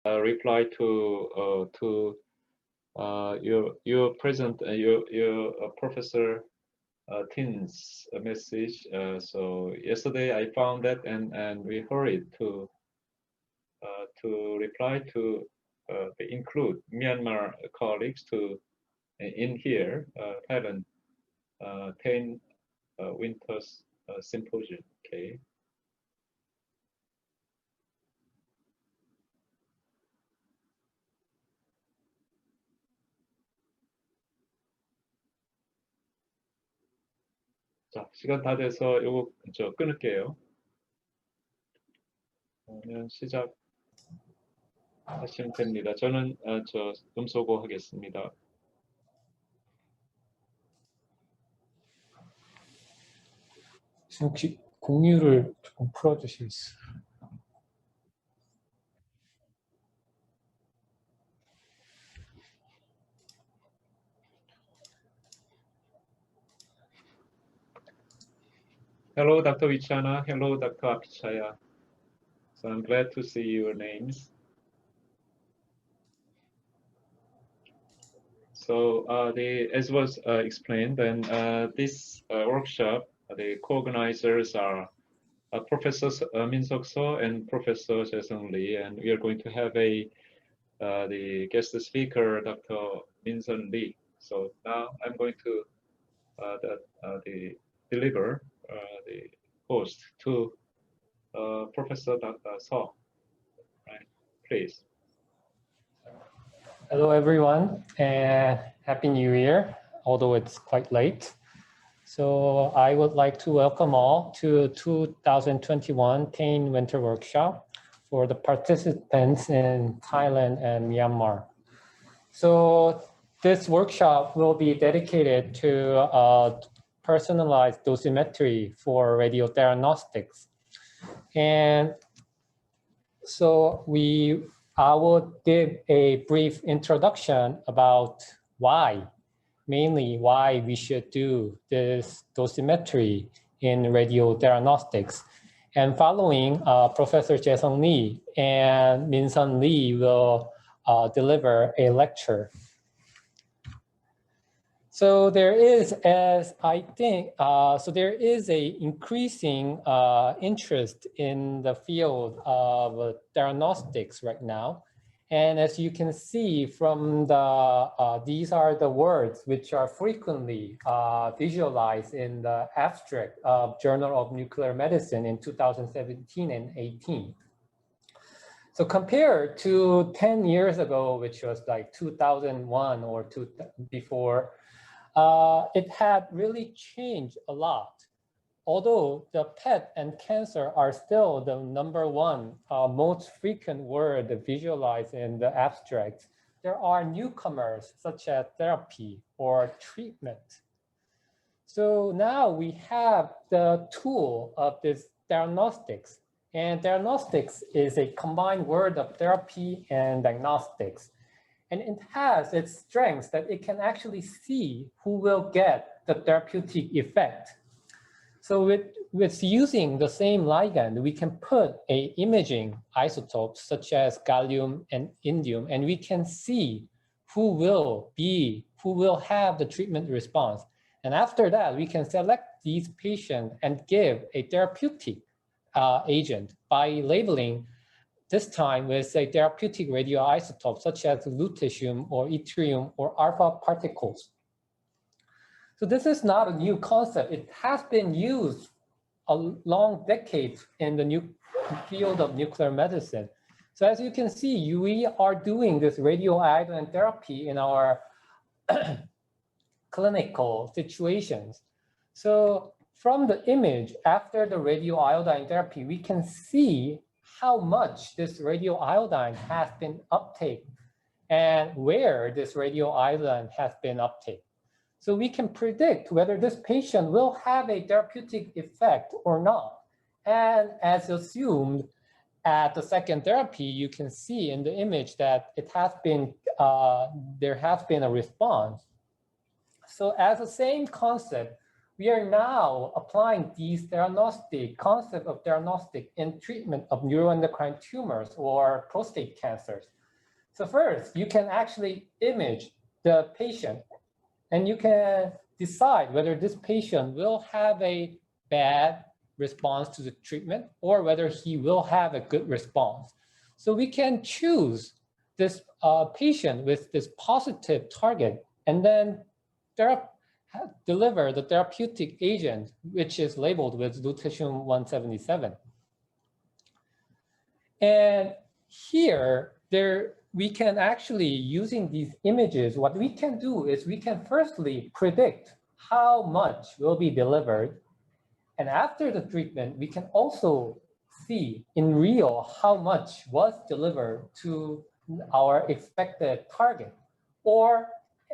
reply to your present your Professor TEIN's message. So yesterday I found that and we hurried to reply to include Myanmar colleagues to in here Thailand TEIN Winter's Symposium. Okay. 자, 시간 다 돼서 요거 저 끊을게요. 그러면 시작하시면 됩니다. 저는 저 음소거 하겠습니다. 혹시 공유를 조금 풀어주시겠어요? Hello, Dr. Vichana. Hello, Dr. Apichaya. So I'm glad to see your names. So as was explained, then this workshop, the co-organizers are Professor Minsan Lee and Professor Jason Lee, and we are going to have the guest speaker, Dr. Minsan Lee. So now I'm going to deliver the host to Professor Dr. So. Right, please. Hello, everyone, and Happy New Year, although it's quite late. So I would like to welcome all to 2021 TEIN Winter Workshop for the participants in Thailand and Myanmar. So this workshop will be dedicated to personalized dosimetry for radiotheranostics. And so I will give a brief introduction about mainly why we should do this dosimetry in radiotheranostics. And following, Professor Jason Lee and Minsan Lee will deliver a lecture. So there is, there is a increasing interest in the field of theranostics right now. And as you can see from these are the words which are frequently visualized in the abstract of Journal of Nuclear Medicine in 2017 and 18. So compared to 10 years ago, which was like 2001 or before, it had really changed a lot. Although the PET and cancer are still the #1 most frequent word visualized in the abstract, there are newcomers such as therapy or treatment. So now we have the tool of this theranostics, and theranostics is a combined word of therapy and diagnostics. And it has its strengths that it can actually see who will get the therapeutic effect. So with using the same ligand, we can put a imaging isotope such as gallium and indium, and we can see who will have the treatment response. And after that, we can select these patients and give a therapeutic agent by labeling this time with a therapeutic radioisotope such as lutetium or yttrium or alpha particles. So this is not a new concept. It has been used a long decades in the field of nuclear medicine. So as you can see, we are doing this radioiodine therapy in our clinical situations. So from the image after the radioiodine therapy, we can see how much this radioiodine has been uptake and where this radioiodine has been uptake. So we can predict whether this patient will have a therapeutic effect or not. And as assumed at the second therapy, you can see in the image that it has been, there has been a response. So as the same concept, we are now applying these theranostic concept of theranostic in treatment of neuroendocrine tumors or prostate cancers. So first, you can actually image the patient and you can decide whether this patient will have a bad response to the treatment or whether he will have a good response. So we can choose this patient with this positive target and then deliver the therapeutic agent, which is labeled with lutetium-177. And here, we can actually, using these images, what we can do is we can firstly predict how much will be delivered. And after the treatment, we can also see in real how much was delivered to our expected target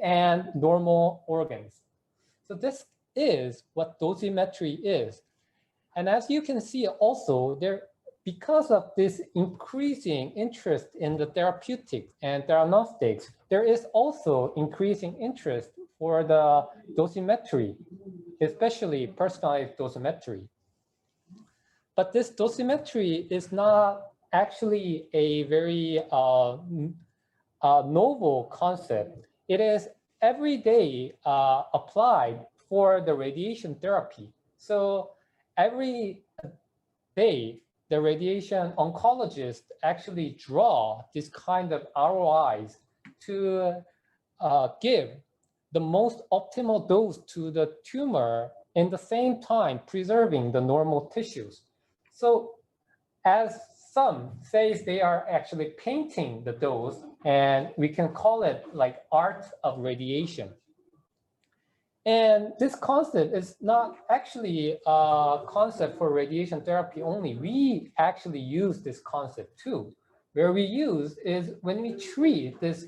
and normal organs. So this is what dosimetry is. And as you can see also, because of this increasing interest in the therapeutics and theranostics, there is also increasing interest for the dosimetry, especially personalized dosimetry. But this dosimetry is not actually a very novel concept. It is every day applied for the radiation therapy. So every day, the radiation oncologists actually draw this kind of ROIs to give the most optimal dose to the tumor in the same time preserving the normal tissues. So as some says they are actually painting the dose, and we can call it like art of radiation. And this concept is not actually a concept for radiation therapy only. We actually use this concept too. Where we use is when we treat this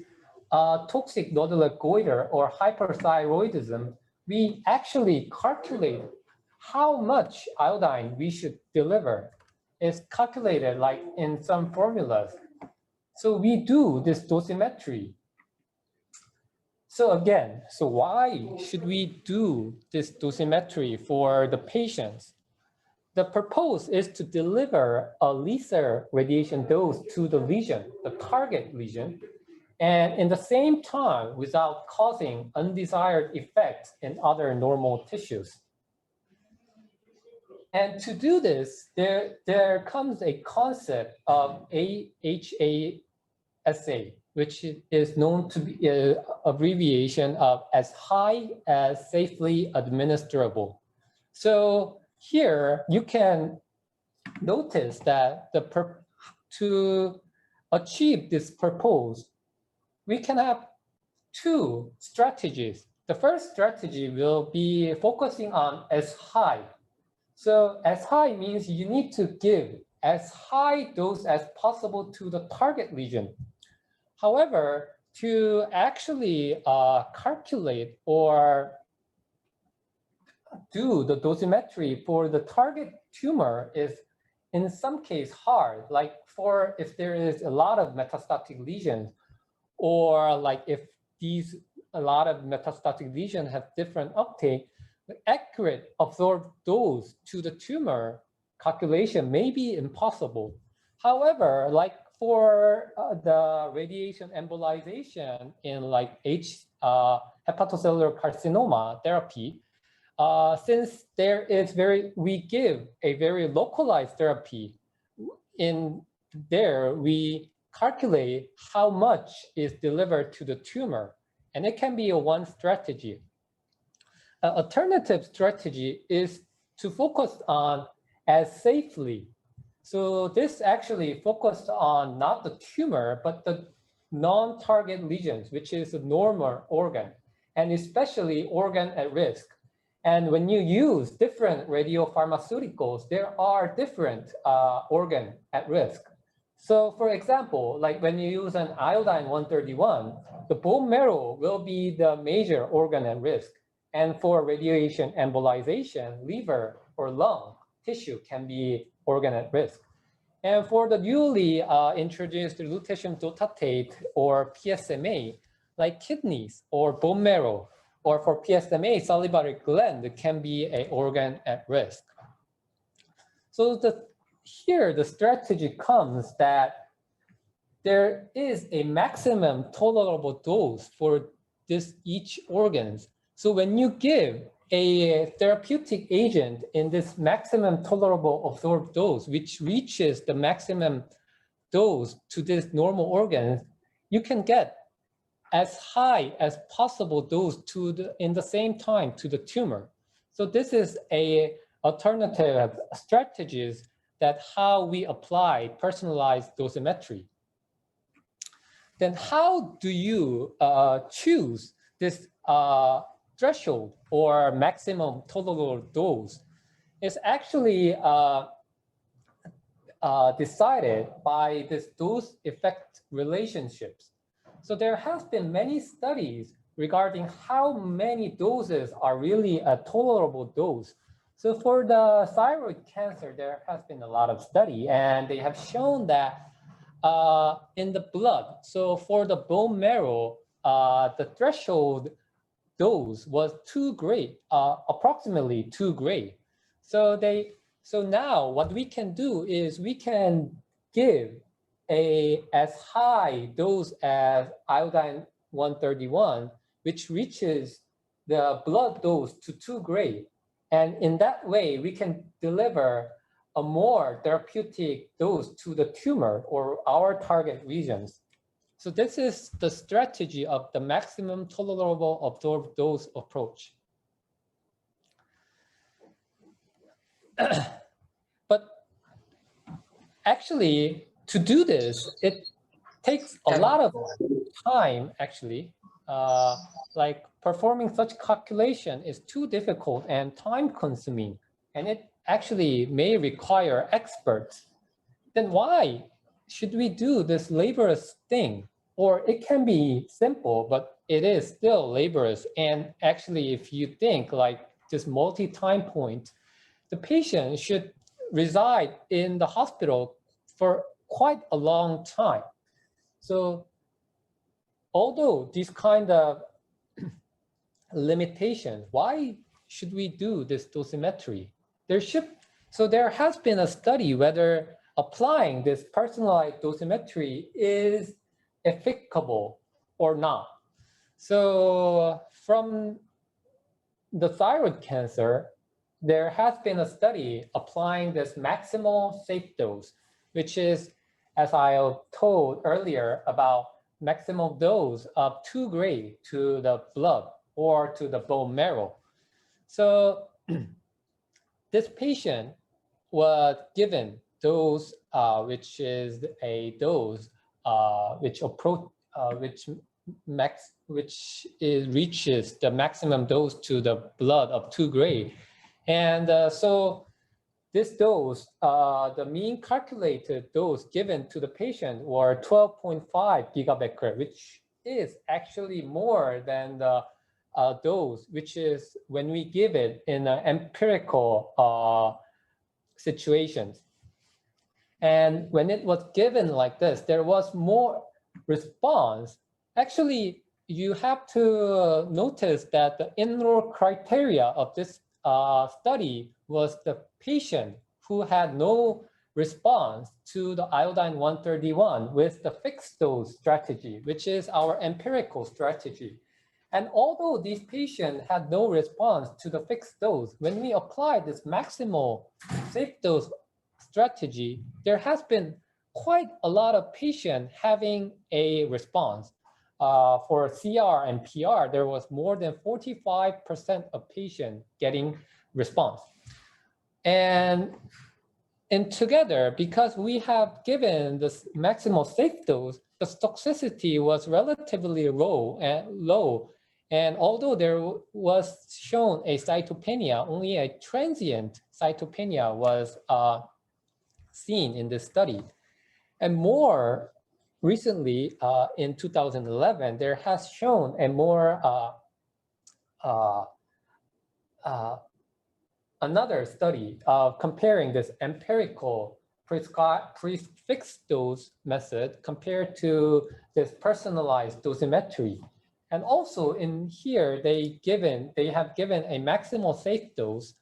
toxic nodular goiter or hyperthyroidism, we actually calculate how much iodine we should deliver. It's calculated like in some formulas. So we do this dosimetry. So again, so why should we do this dosimetry for the patients? The purpose is to deliver a lesser radiation dose to the lesion, the target lesion, and in the same time without causing undesired effects in other normal tissues. And to do this, there comes a concept of AHASA, which is known to be an abbreviation of as high as safely administrable. So here you can notice that to achieve this purpose, we can have two strategies. The first strategy will be focusing on as high. So as high means you need to give as high dose as possible to the target lesion. However, to actually calculate or do the dosimetry for the target tumor is in some case hard, like for if there is a lot of metastatic lesions, or like if a lot of metastatic lesions have different uptake, the accurate absorbed dose to the tumor calculation may be impossible. However, like for the radiation embolization in like hepatocellular carcinoma therapy, since we give a very localized therapy, in there we calculate how much is delivered to the tumor, and it can be a one strategy. An alternative strategy is to focus on as safely. So this actually focused on not the tumor, but the non-target lesions, which is a normal organ, and especially organ at risk. And when you use different radiopharmaceuticals, there are different organ at risk. So for example, like when you use an iodine-131, the bone marrow will be the major organ at risk. And for radiation embolization, liver or lung tissue can be organ at risk. And for the newly introduced lutetium dotatate or PSMA, like kidneys or bone marrow or for PSMA, salivary gland can be an organ at risk. So here the strategy comes that there is a maximum tolerable dose for each organs. So when you give a therapeutic agent in this maximum tolerable absorbed dose, which reaches the maximum dose to this normal organ, you can get as high as possible dose in the same time to the tumor. So this is a alternative strategies that how we apply personalized dosimetry. Then how do you choose this threshold or maximum tolerable dose? It's actually decided by this dose effect relationships. So there has been many studies regarding how many doses are really a tolerable dose. So for the thyroid cancer, there has been a lot of study, and they have shown that in the blood, so for the bone marrow, the threshold dose was too great, approximately too great. So now what we can do is we can give as high dose as iodine 131, which reaches the blood dose to 2 gray. And in that way, we can deliver a more therapeutic dose to the tumor or our target regions. So this is the strategy of the maximum tolerable absorbed dose approach. But actually, to do this, it takes a lot of time, actually. Like performing such calculation is too difficult and time consuming, and it actually may require experts. Then why should we do this laborious thing? Or it can be simple, but it is still laborious. And actually, if you think like this multi-time point, the patient should reside in the hospital for quite a long time. So although these kind of limitations, why should we do this dosimetry? So there has been a study whether applying this personalized dosimetry is applicable or not. So from the thyroid cancer, there has been a study applying this maximal safe dose, which is, as I told earlier, about maximal dose of 2 gray to the blood or to the bone marrow. So this patient was given dose, which is a dose which reaches the maximum dose to the blood of 2 gray. And so this dose, the mean calculated dose given to the patient were 12.5 gigabecquerel, which is actually more than the dose, which is when we give it in empirical situations. And when it was given like this, there was more response. Actually, you have to notice that the enroll criteria of this study was the patient who had no response to the iodine 131 with the fixed dose strategy, which is our empirical strategy. And although these patients had no response to the fixed dose, when we apply this maximal safe dose strategy, there has been quite a lot of patients having a response. For CR and PR, there was more than 45% of patients getting response. And together, because we have given this maximal safe dose, the toxicity was relatively low. And although there was shown a cytopenia, only a transient cytopenia was seen in this study. And more recently, in 2011, there has shown a more another study comparing this empirical fixed dose method compared to this personalized dosimetry. And also in here, they have given a maximal safe dose,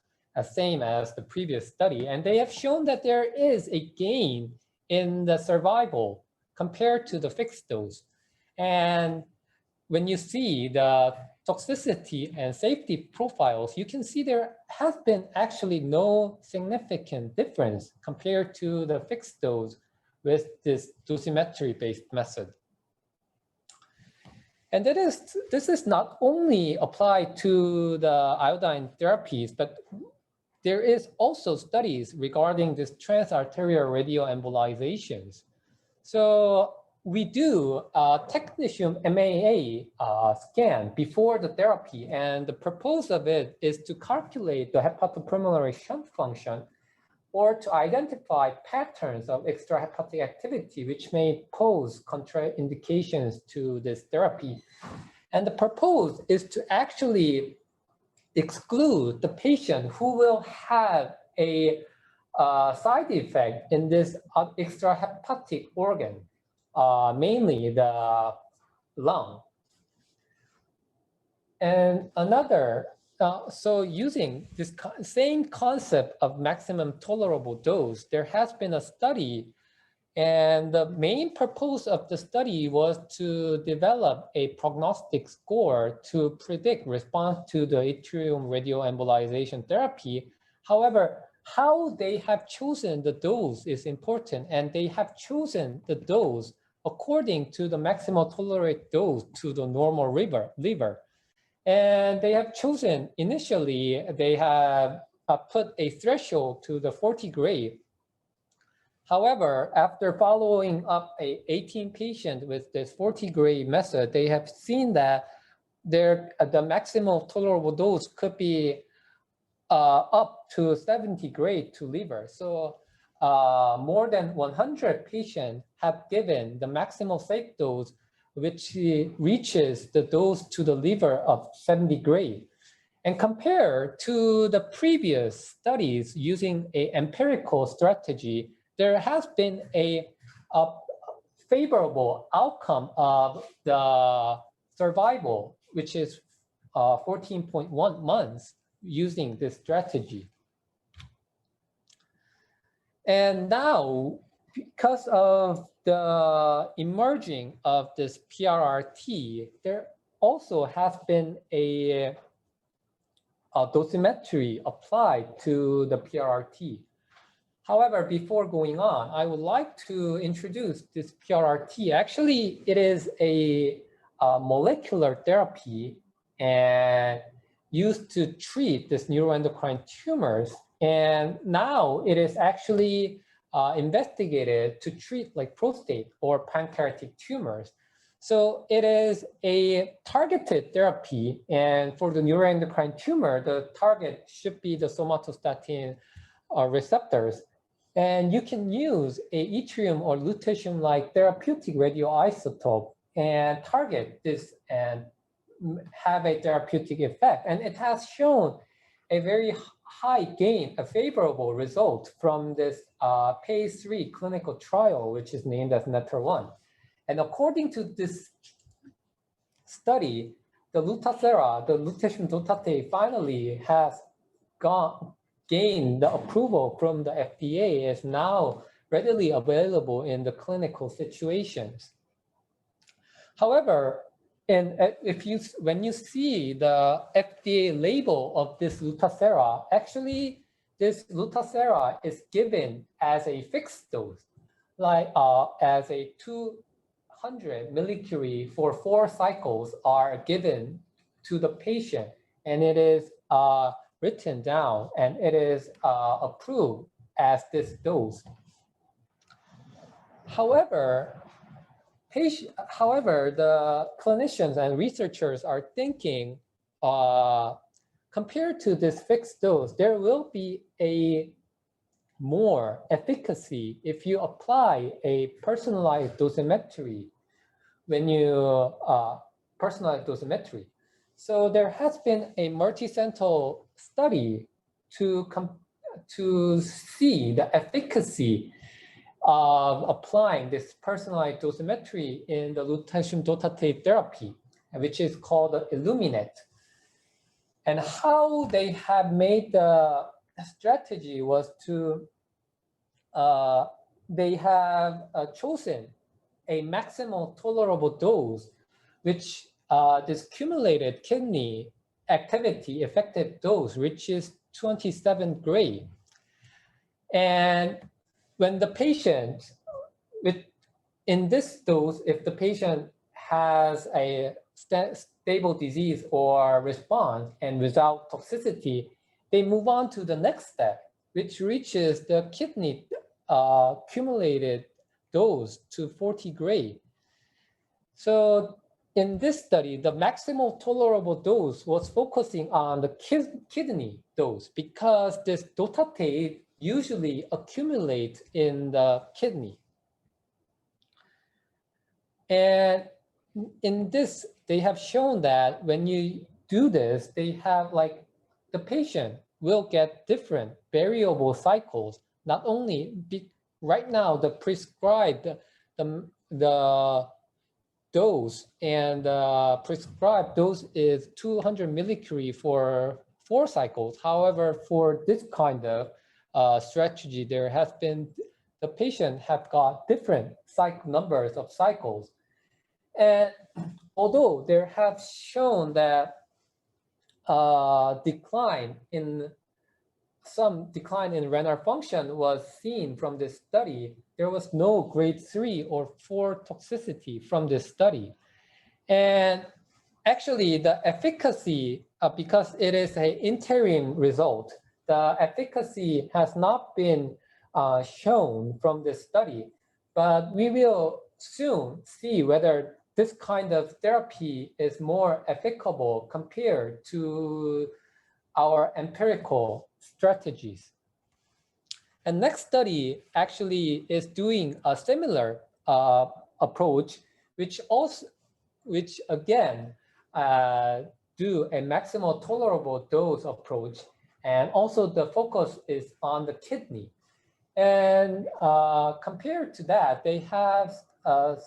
same as the previous study, and they have shown that there is a gain in the survival compared to the fixed dose. And when you see the toxicity and safety profiles, you can see there has been actually no significant difference compared to the fixed dose with this dosimetry-based method. And this is not only applied to the iodine therapies, but there is also studies regarding this transarterial radioembolizations. So we do a technetium MAA scan before the therapy, and the purpose of it is to calculate the hepatopulmonary shunt function or to identify patterns of extrahepatic activity which may pose contraindications to this therapy. And the purpose is to actually exclude the patient who will have a side effect in this extrahepatic organ, mainly the lung. And another, so using this same concept of maximum tolerable dose, there has been a study, and the main purpose of the study was to develop a prognostic score to predict response to the atrial radioembolization therapy. However, how they have chosen the dose is important, and they have chosen the dose according to the maximal tolerated dose to the normal liver. And they have chosen, initially, they have put a threshold to the 40 gray. However, after following up 18 patients with this 40 gray method, they have seen that the maximal tolerable dose could be up to 70 gray to liver. So more than 100 patients have given the maximal safe dose, which reaches the dose to the liver of 70 gray. And compared to the previous studies using an empirical strategy, there has been a favorable outcome of the survival, which is 14.1 months using this strategy. And now, because of the emerging of this PRRT, there also has been a dosimetry applied to the PRRT. However, before going on, I would like to introduce this PRRT. Actually, it is a molecular therapy and used to treat this neuroendocrine tumors. And now it is actually investigated to treat like prostate or pancreatic tumors. So it is a targeted therapy. And for the neuroendocrine tumor, the target should be the somatostatin receptors. And you can use a yttrium or lutetium-like therapeutic radioisotope and target this and have a therapeutic effect. And it has shown a very high gain, a favorable result from this phase 3 clinical trial, which is named as NETTER-1. And according to this study, the Lutathera, the lutetium dotate, finally has gained the approval from the FDA, is now readily available in the clinical situations. However, when you see the FDA label of this Lutathera, actually this Lutathera is given as a fixed dose, like as a 200 millicurie for 4 cycles are given to the patient, and it is written down and it is approved as this dose. However, the clinicians and researchers are thinking, compared to this fixed dose, there will be a more efficacy if you apply a personalized dosimetry when you personalized dosimetry. So there has been a multicenter study to see the efficacy of applying this personalized dosimetry in the lutetium dotate therapy. which is called the Illuminate. And how they have made the strategy was to, they have chosen a maximal tolerable dose, which this cumulated kidney activity effective dose reaches 27 gray. And when the patient, in this dose, if the patient has a stable disease or response and without toxicity, they move on to the next step, which reaches the kidney cumulated dose to 40 gray. So in this study, the maximal tolerable dose was focusing on the kidney dose because this dotatate usually accumulates in the kidney. And in this, they have shown that when you do this, they have like the patient will get different variable cycles. Not only right now, the prescribed the dose and prescribed dose is 200 millicurie for 4 cycles. However, for this kind of strategy, there has been the patient have got different numbers of cycles. And although there have shown that some decline in renal function was seen from this study, there was no grade 3 or 4 toxicity from this study. And actually the efficacy, because it is an interim result, the efficacy has not been shown from this study, but we will soon see whether this kind of therapy is more applicable compared to our empirical strategies. And next study actually is doing a similar approach, which again do a maximal tolerable dose approach, and also the focus is on the kidney. And compared to that, they have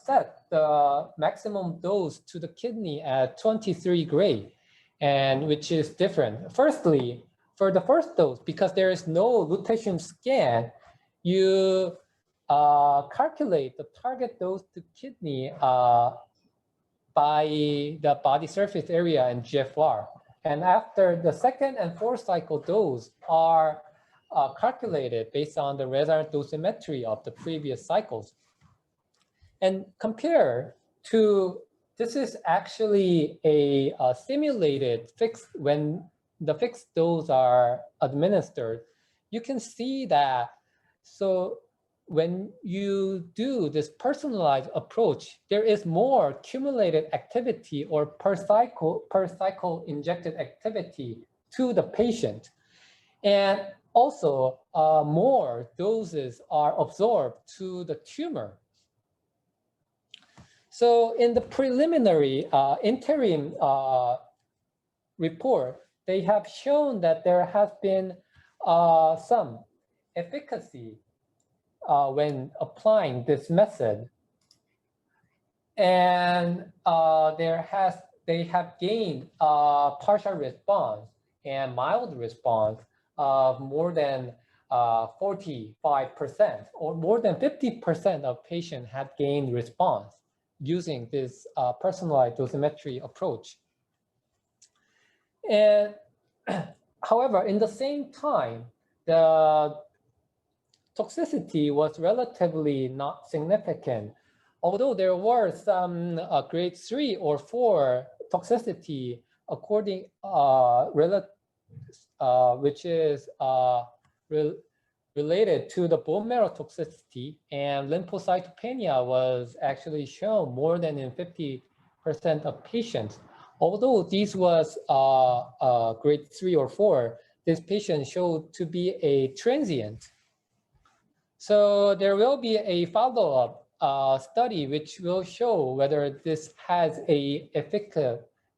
set the maximum dose to the kidney at 23 gray, and which is different. Firstly, for the first dose, because there is no lutetium scan, you calculate the target dose to kidney by the body surface area and GFR. And after the second and fourth cycle dose are calculated based on the result dosimetry of the previous cycles. And compare to, this is actually a simulated fixed, when the fixed dose are administered, you can see that, so when you do this personalized approach, there is more cumulative activity or per cycle injected activity to the patient. And also more doses are absorbed to the tumor. So in the preliminary interim report, they have shown that there has been some efficacy when applying this method. And they have gained partial response and mild response of more than 45%, or more than 50% of patients had gained response using this personalized dosimetry approach. And however, in the same time, the toxicity was relatively not significant, although there were some grade 3 or 4 toxicity according which is related to the bone marrow toxicity, and lymphocytopenia was actually shown more than in 50% of patients. Although these was grade 3 or 4, this patient showed to be a transient. So there will be a follow-up study which will show whether this has a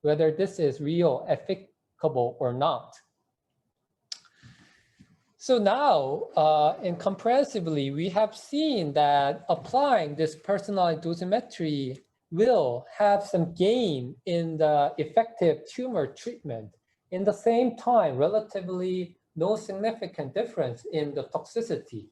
whether this is real applicable or not. So now, and comprehensively, we have seen that applying this personalized dosimetry will have some gain in the effective tumor treatment. In the same time, relatively no significant difference in the toxicity.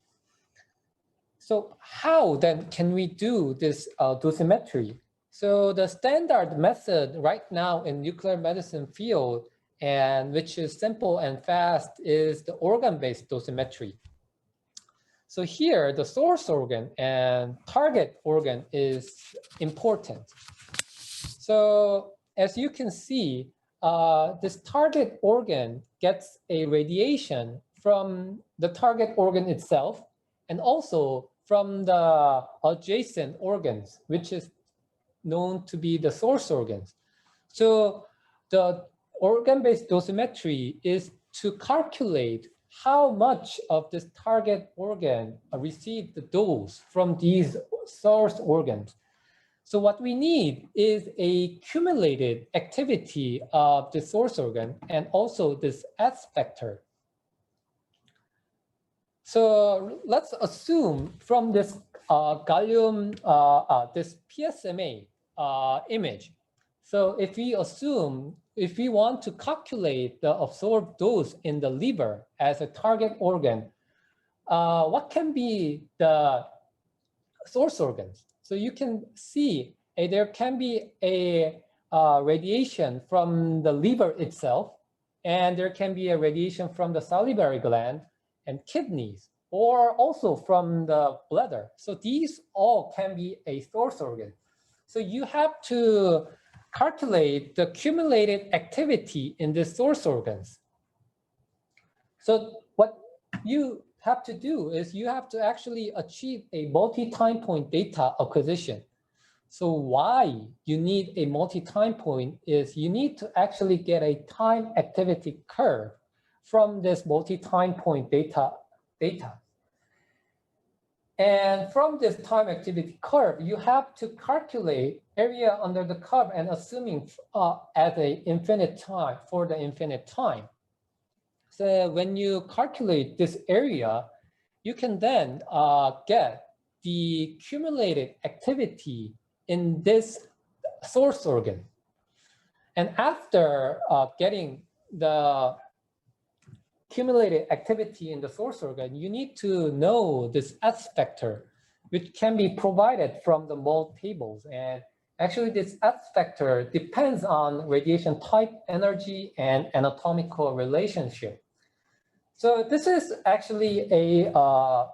So how then can we do this dosimetry? So the standard method right now in nuclear medicine field, and which is simple and fast, is the organ-based dosimetry. So here, the source organ and target organ is important. So as you can see, this target organ gets a radiation from the target organ itself and also from the adjacent organs, which is known to be the source organs. So the organ-based dosimetry is to calculate how much of this target organ received the dose from these source organs. So what we need is a cumulated activity of the source organ and also this S factor. So let's assume from this gallium, this PSMA image. So if we assume, if we want to calculate the absorbed dose in the liver as a target organ, what can be the source organs? So you can see there can be a radiation from the liver itself, and there can be a radiation from the salivary gland and kidneys, or also from the bladder. So these all can be a source organ. So you have to calculate the cumulated activity in the source organs. So what you have to do is you have to actually achieve a multi-time point data acquisition. So why you need a multi-time point is you need to actually get a time activity curve from this multi-time point data. And from this time activity curve, you have to calculate area under the curve and assuming at a infinite time for the infinite time. So when you calculate this area, you can then get the cumulated activity in this source organ. And after getting the cumulated activity in the source organ, you need to know this S factor, which can be provided from the mole tables. And actually this S factor depends on radiation type, energy, and anatomical relationship. So this is actually a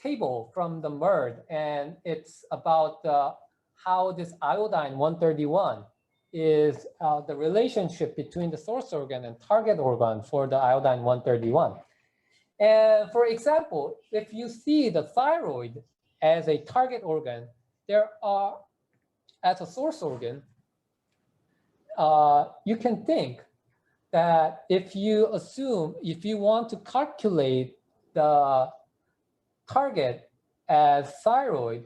table from the MERD, and it's about how this iodine 131 is the relationship between the source organ and target organ for the iodine 131. And for example, if you see the thyroid as a target organ, there are, as a source organ, you can think that if you assume, if you want to calculate the target as thyroid,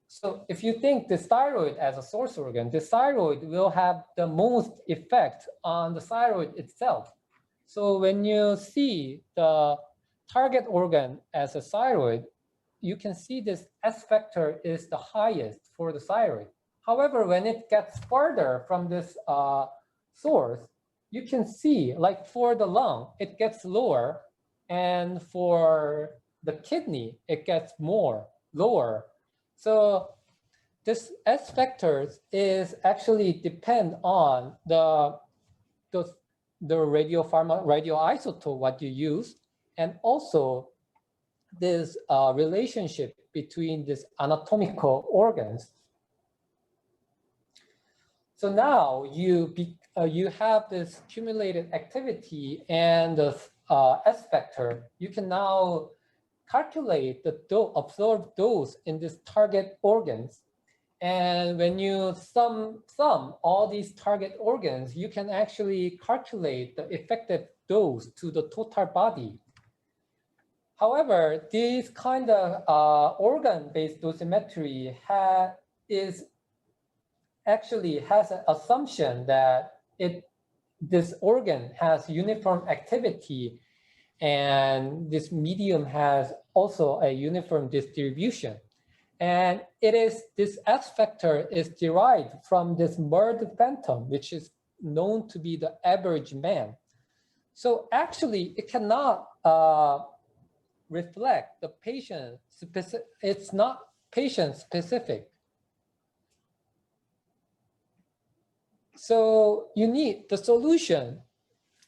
so if you think the thyroid as a source organ, the thyroid will have the most effect on the thyroid itself. So when you see the target organ as a thyroid, you can see this S factor is the highest for the thyroid. However, when it gets further from this source, you can see, like for the lung, it gets lower, and for the kidney, it gets lower. So this S factors is actually depend on the radioisotope what you use, and also this relationship between these anatomical organs. So now you have this cumulated activity and the S factor. You can now calculate the absorbed dose in these target organs. And when you sum all these target organs, you can actually calculate the effective dose to the total body. However, this kind of organ-based dosimetry actually has an assumption that this organ has uniform activity, and this medium has also a uniform distribution. And this S factor is derived from this Murd phantom, which is known to be the average man. So actually, it cannot reflect the patient specific. It's not patient specific. So you need the solution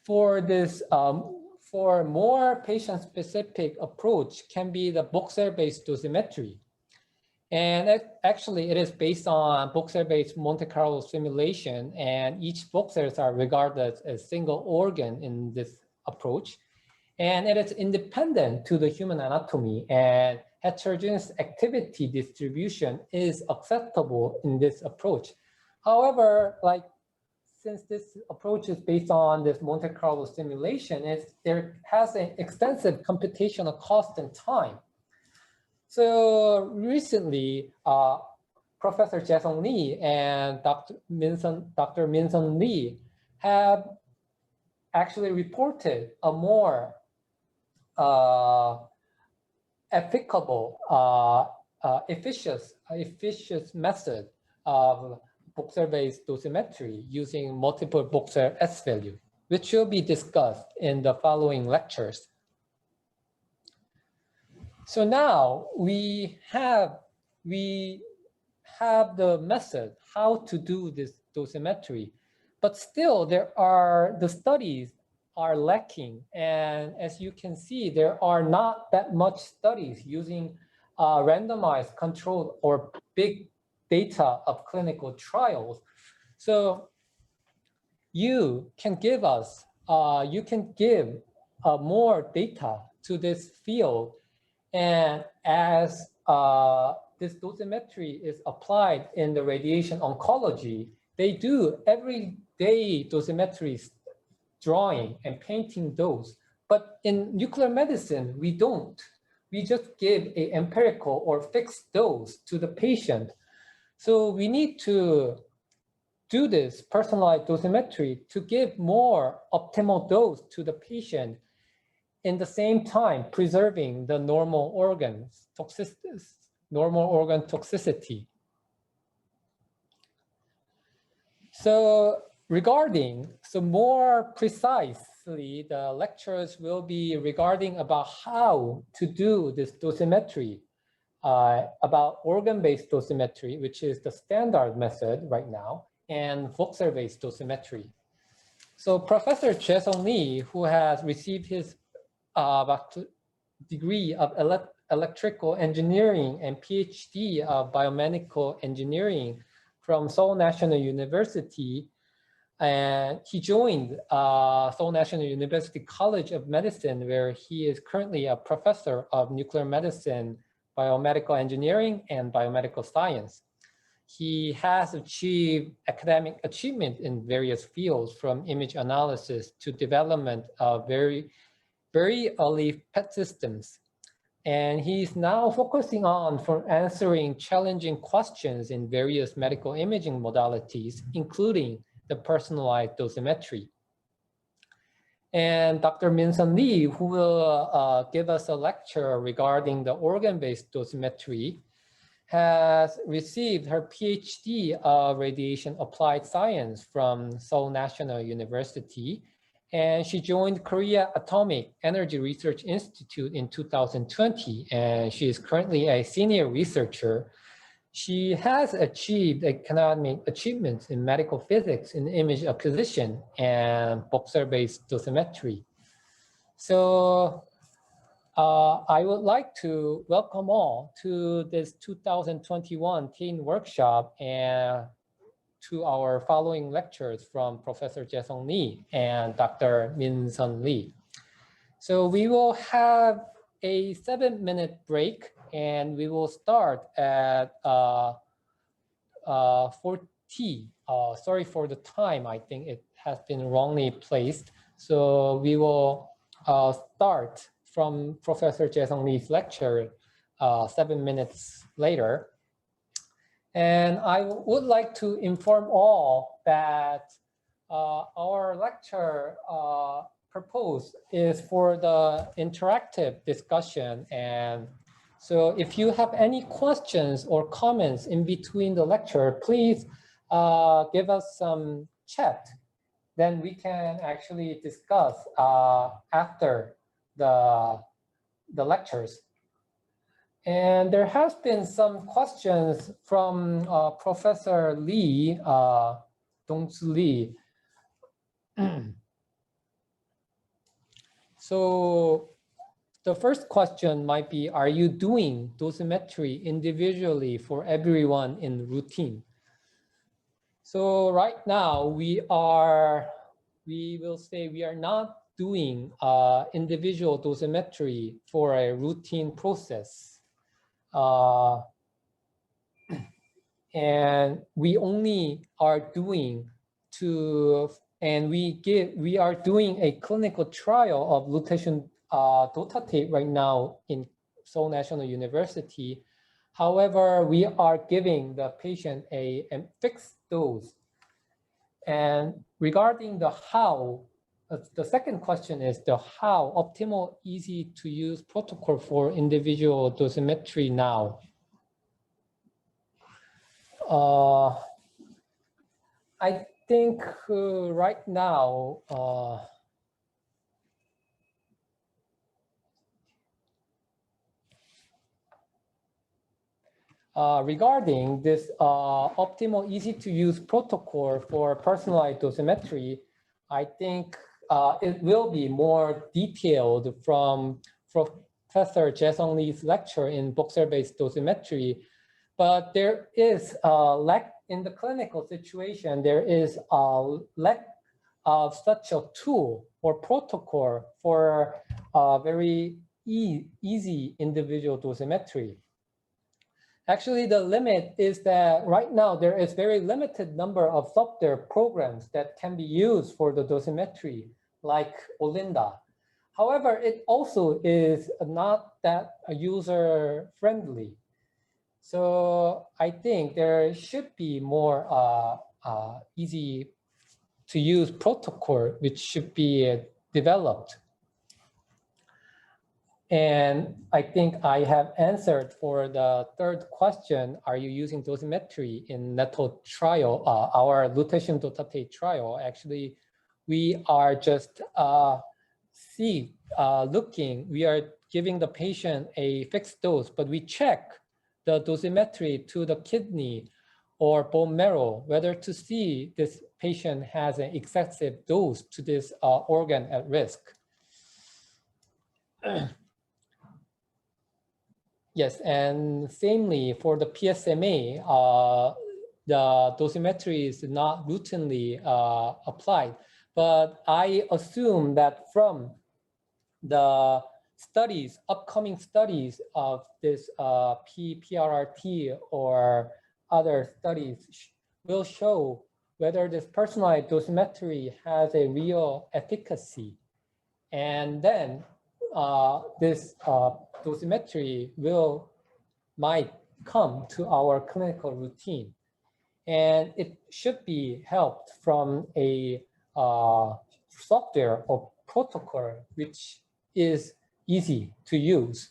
for this, for more patient specific approach can be the Voxel-based dosimetry. And actually, it is based on Voxel-based Monte Carlo simulation, and each voxels are regarded as single organ in this approach. And it is independent to the human anatomy, and heterogeneous activity distribution is acceptable in this approach. However, like since this approach is based on this Monte Carlo simulation, there has an extensive computational cost and time. So recently, Professor Jason Lee and Dr. Minsan Lee have actually reported a more applicable, efficient method of Voxel-based dosimetry using multiple Voxel S value, which will be discussed in the following lectures. So now we have the method how to do this dosimetry, but still the studies are lacking. And as you can see, there are not that much studies using randomized controlled or big data of clinical trials. So you can give us, more data to this field. And as this dosimetry is applied in the radiation oncology, they do everyday dosimetry drawing and painting those. But in nuclear medicine, we don't. We just give an empirical or fixed dose to the patient. So we need to do this personalized dosimetry to give more optimal dose to the patient, in the same time preserving the normal organ toxicity. So more precisely, the lectures will be regarding about how to do this dosimetry, about organ-based dosimetry, which is the standard method right now, and Voxel-based dosimetry. So Professor Jason Lee, who has received his degree of electrical engineering and PhD of biomedical engineering from Seoul National University, and he joined Seoul National University College of Medicine, where he is currently a professor of nuclear medicine, biomedical engineering, and biomedical science. He has achieved academic achievement in various fields, from image analysis to development of very early PET systems. And he's now focusing on answering challenging questions in various medical imaging modalities, including the personalized dosimetry. And Dr. Minsan Lee, who will give us a lecture regarding the organ-based dosimetry, has received her PhD of radiation applied science from Seoul National University. And she joined Korea Atomic Energy Research Institute in 2020, and she is currently a senior researcher. She has achieved academic achievements in medical physics in image acquisition and Voxel-based dosimetry. So I would like to welcome all to this 2021 TEIN workshop and to our following lectures from Professor Jason Lee and Dr. Minsan Lee. So we will have a 7-minute break, and we will start at 4T. Sorry for the time, I think it has been wrongly placed. So we will start from Professor Jason Lee's lecture 7 minutes later. And I would like to inform all that our lecture proposed is for the interactive discussion, and So if you have any questions or comments in between the lecture, please give us some chat. Then we can actually discuss after the lectures. And there has been some questions from Professor Lee, Dongzi Lee. So the first question might be, are you doing dosimetry individually for everyone in routine? So right now we will say we are not doing individual dosimetry for a routine process. And we only are doing we are doing a clinical trial of lutein dotatate right now in Seoul National University. However, we are giving the patient a fixed dose. And regarding the how, the second question is the how, optimal, easy to use protocol for individual dosimetry now. I think right now, regarding this optimal, easy to use protocol for personalized dosimetry, I think it will be more detailed from Professor Jae-sung Lee's lecture in Voxel-based dosimetry. But there is a lack in the clinical situation, there is a lack of such a tool or protocol for very easy individual dosimetry. Actually, the limit is that right now there is very limited number of software programs that can be used for the dosimetry, like Olinda. However, it also is not that user friendly. So I think there should be more easy to use protocol which should be developed. And I think I have answered for the third question, are you using dosimetry in NETO trial, our lutein dotatate trial? Actually, we are just looking, we are giving the patient a fixed dose, but we check the dosimetry to the kidney or bone marrow, whether to see this patient has an excessive dose to this organ at risk. Yes, and samely for the PSMA, the dosimetry is not routinely applied, but I assume that from the studies, upcoming studies of this PRRT or other studies will show whether this personalized dosimetry has a real efficacy. And then this dosimetry might come to our clinical routine. And it should be helped from a software or protocol which is easy to use.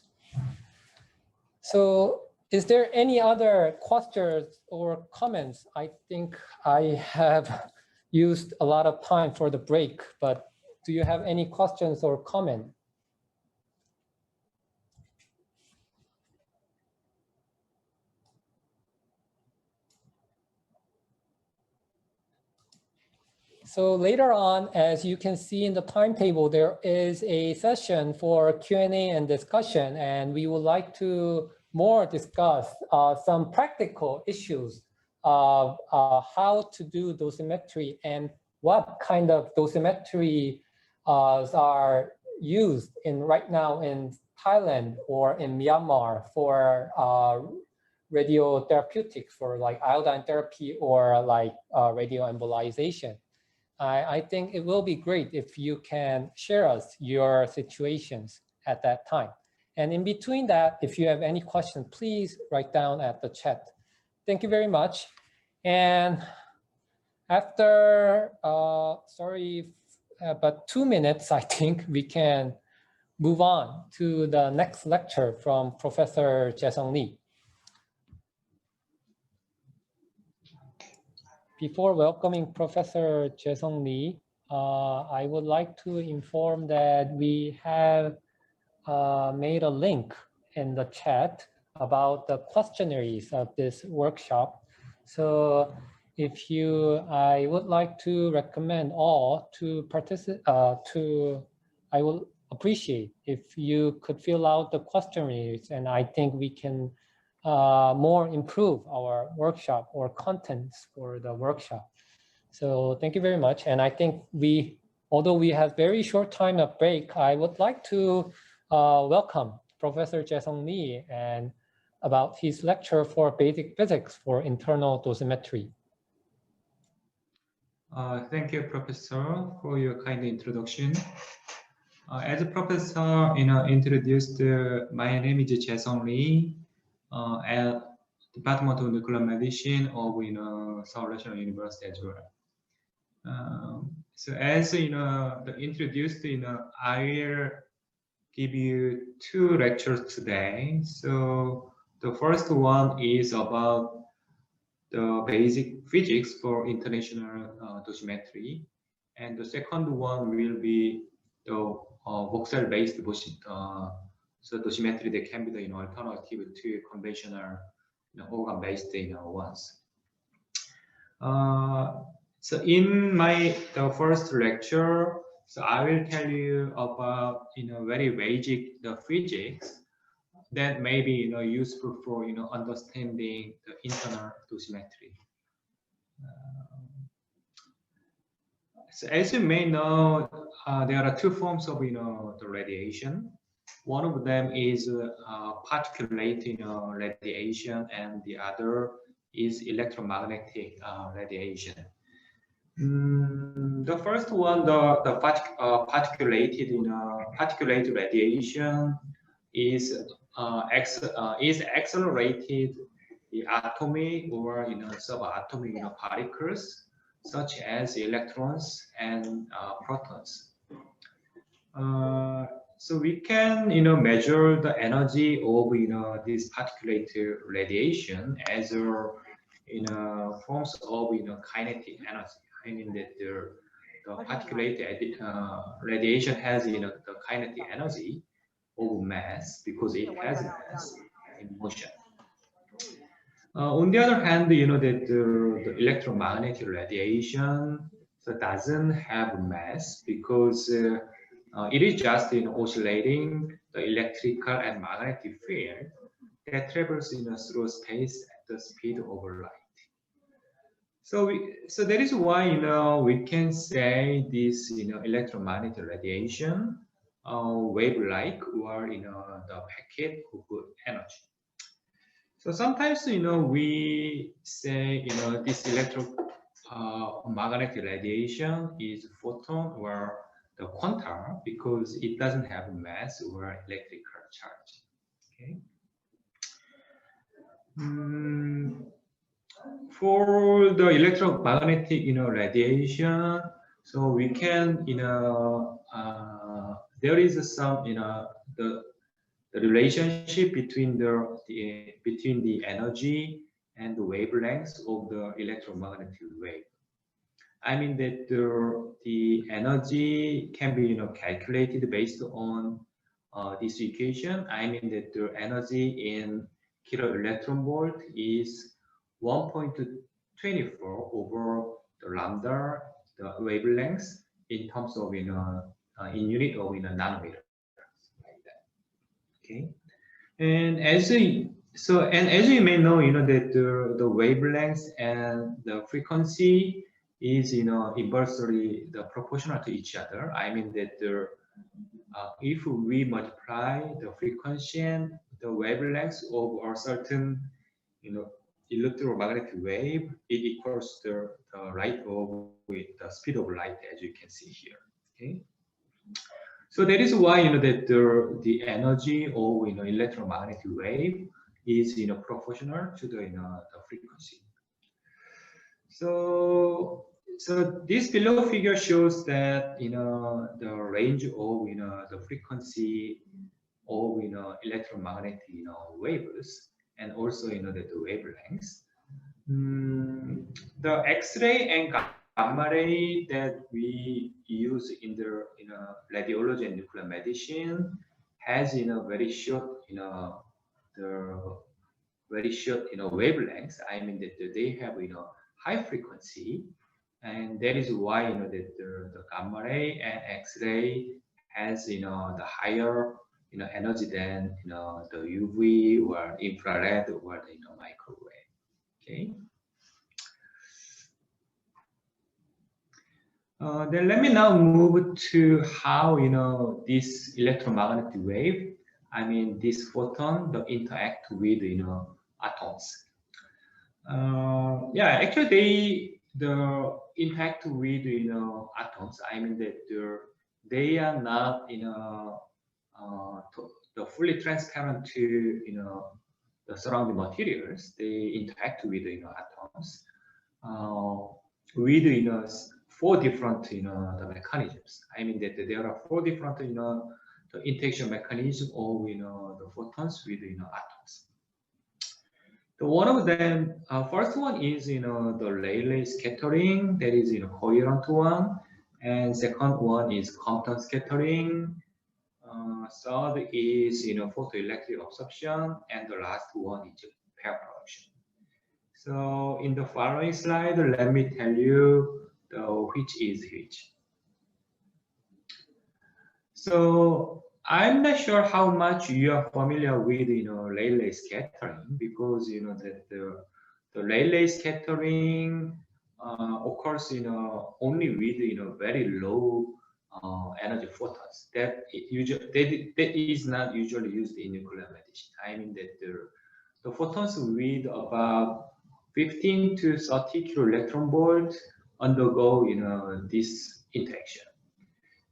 So is there any other questions or comments? I think I have used a lot of time for the break, but do you have any questions or comment? So later on, as you can see in the timetable, there is a session for Q&A and discussion, and we would like to more discuss some practical issues of how to do dosimetry and what kind of dosimetry are used right now in Thailand or in Myanmar for radiotherapeutics, for like iodine therapy or like radioembolization. I think it will be great if you can share us your situations at that time. And in between that, if you have any questions, please write down at the chat. Thank you very much. And after, sorry, but 2 minutes, I think we can move on to the next lecture from Professor Jae-sung Lee. Before welcoming Professor Jae-sung Lee, I would like to inform that we have made a link in the chat about the questionnaires of this workshop. So if you, I would like to recommend all to participate, I will appreciate if you could fill out the questionnaires, and I think we can more improve our workshop or contents for the workshop. So thank you very much. And I think although we have very short time of break, I would like to welcome Professor Jae-sung Lee and about his lecture for basic physics for internal dosimetry. Thank you, Professor, for your kind introduction. As a professor, introduced, my name is Jae-sung Lee at Department of Nuclear Medicine of Seoul National University as well. So as the introduced, I will give you two lectures today. So the first one is about the basic physics for international dosimetry, and the second one will be the Voxel-based dosimetry that can be the alternative to conventional organ-based ones. So in the first lecture, so I will tell you about very basic the physics that may be useful for understanding the internal dosimetry. So as you may know, there are two forms of the radiation. One of them is particulate radiation, and the other is electromagnetic radiation. The first one, the particulate radiation is accelerated the atomic or subatomic particles such as electrons and protons. So we can measure the energy of this particulate radiation as forms of kinetic energy. I mean that the particulate radiation has the kinetic energy of mass because it has mass in motion. On the other hand, that the electromagnetic radiation doesn't have mass because it is just oscillating the electrical and magnetic field that travels through space at the speed of light. So that is why we can say this electromagnetic radiation wave-like or the packet of energy. So sometimes we say this electromagnetic radiation is photon or the quanta because it doesn't have mass or electrical charge. Okay. For the electromagnetic radiation, so we can there is some the relationship between the energy and the wavelengths of the electromagnetic wave. I mean that the energy can be calculated based on this equation. I mean that the energy in kilo electron volt is 1.24 over the lambda, the wavelengths in terms of in unit of nanometer. Okay, and as you may know, that the wavelengths and the frequency is inversely proportional to each other. I mean that if we multiply the frequency and the wavelengths of a certain electromagnetic wave, it equals the light with the speed of light, as you can see here. Okay. So that is why that the energy of electromagnetic wave is proportional to the frequency. So so this below figure shows that the range of the frequency of electromagnetic waves, and also the wavelengths. The X-ray and gamma ray that we use in the radiology and nuclear medicine has very short the very short wavelengths. I mean that they have high frequency, and that is why that the gamma ray and X-ray has the higher energy than the UV or infrared or the microwave. Okay. Then let me now move to how this electromagnetic wave, I mean this photon, interact with atoms. Yeah, actually the interact with atoms. I mean that they are not the fully transparent to the surrounding materials. They interact with atoms with 4 different the mechanisms. I mean that there are 4 different the interaction mechanisms of the photons with atoms. The one of them, first one is the Rayleigh scattering, that is coherent one, and second one is Compton scattering. Third is photoelectric absorption, and the last one is pair production. So in the following slide, let me tell you which is which. So I'm not sure how much you are familiar with Rayleigh scattering, because that the Rayleigh scattering occurs only with very low energy photons. That is not usually used in nuclear medicine. I mean that the photons with about 15 to 30 kilo electron volts undergo this interaction.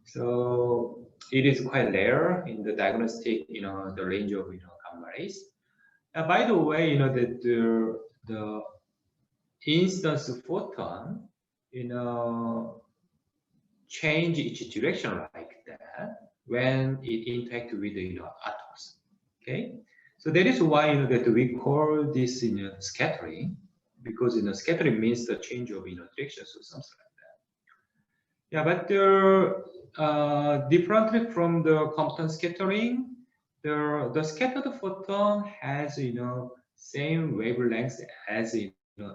So it is quite rare in the diagnostic the range of gamma rays. By the way, that the instance photon change its direction like that when it interacts with the atoms. Okay, so that is why that we call this scattering, because scattering means the change of direction, so something like that. Yeah, but differently from the Compton scattering, the scattered photon has same wavelength as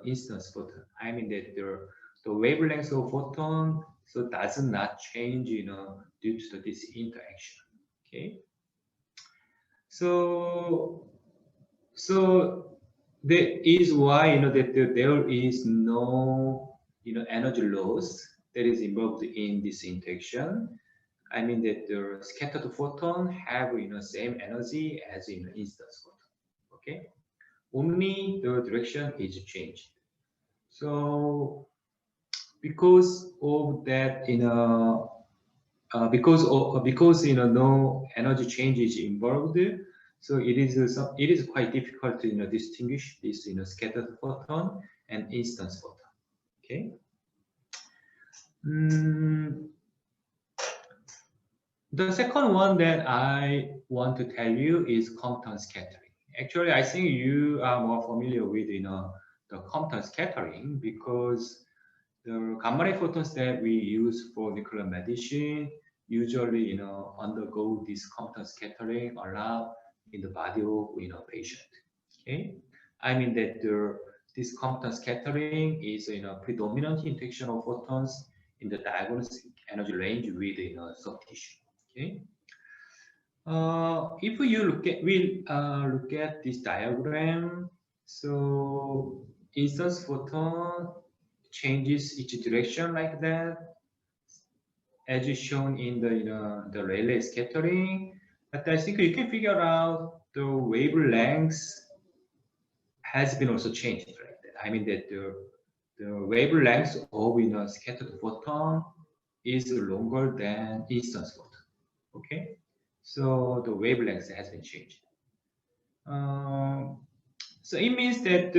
instance photon. I mean that the wavelength of photon so does not change due to this interaction. Okay, so that is why that there is no energy loss that is involved in this interaction. I mean that the scattered photon have same energy as instance photon. Okay, only the direction is changed. So because of that, because no energy change is involved, so it is quite difficult to distinguish this scattered photon and instance photon. Okay. The second one that I want to tell you is Compton scattering. Actually, I think you are more familiar with the Compton scattering, because the gamma ray photons that we use for nuclear medicine usually undergo this Compton scattering a lot in the body of patient. Okay, I mean that this Compton scattering is predominant interaction of photons in the diagnostic energy range with soft tissue. Okay. If you look at this diagram, so instance photon changes its direction like that, as is shown in the Rayleigh scattering. But I think you can figure out the wavelength has been also changed like that. I mean that the wavelength of scattered photon is longer than instance photon. Okay, so the wavelength has been changed. So it means that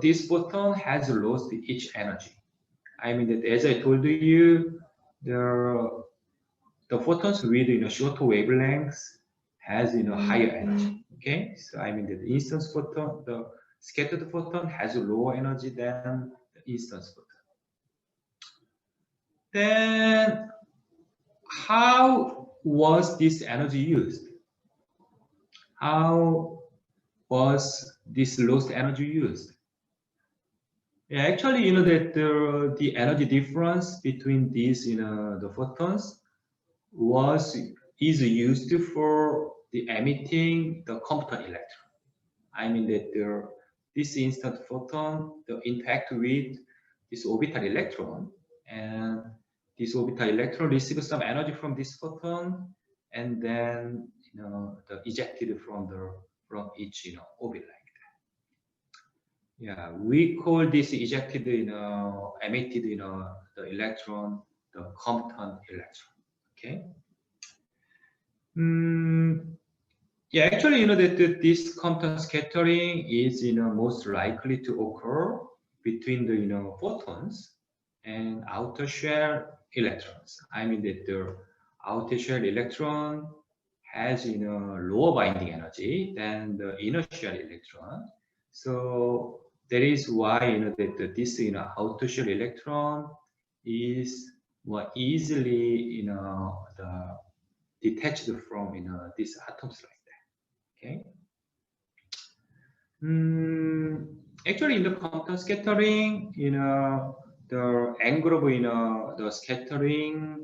this photon has lost its energy. I mean that as I told you, the photons with shorter wavelengths has higher energy. Okay, so I mean that the instance photon, the scattered photon has a lower energy than the instance photon. Then how was this energy used? How was this lost energy used? Yeah, actually, that the energy difference between these, the photons is used for the emitting the Compton electron. I mean that this instant photon, the interact with this orbital electron, and this orbital electron receives some energy from this photon, and then the ejected from each orbit like that. Yeah, we call this ejected emitted the electron the Compton electron. Okay. Yeah, actually, that this Compton scattering is, most likely to occur between the, photons and outer shell electrons. I mean that the outer shell electron has, lower binding energy than the inner shell electron. So that is why, that this, outer shell electron is more easily, detached from, these atoms like that. Okay. Actually, in the Compton scattering, the angle of the scattering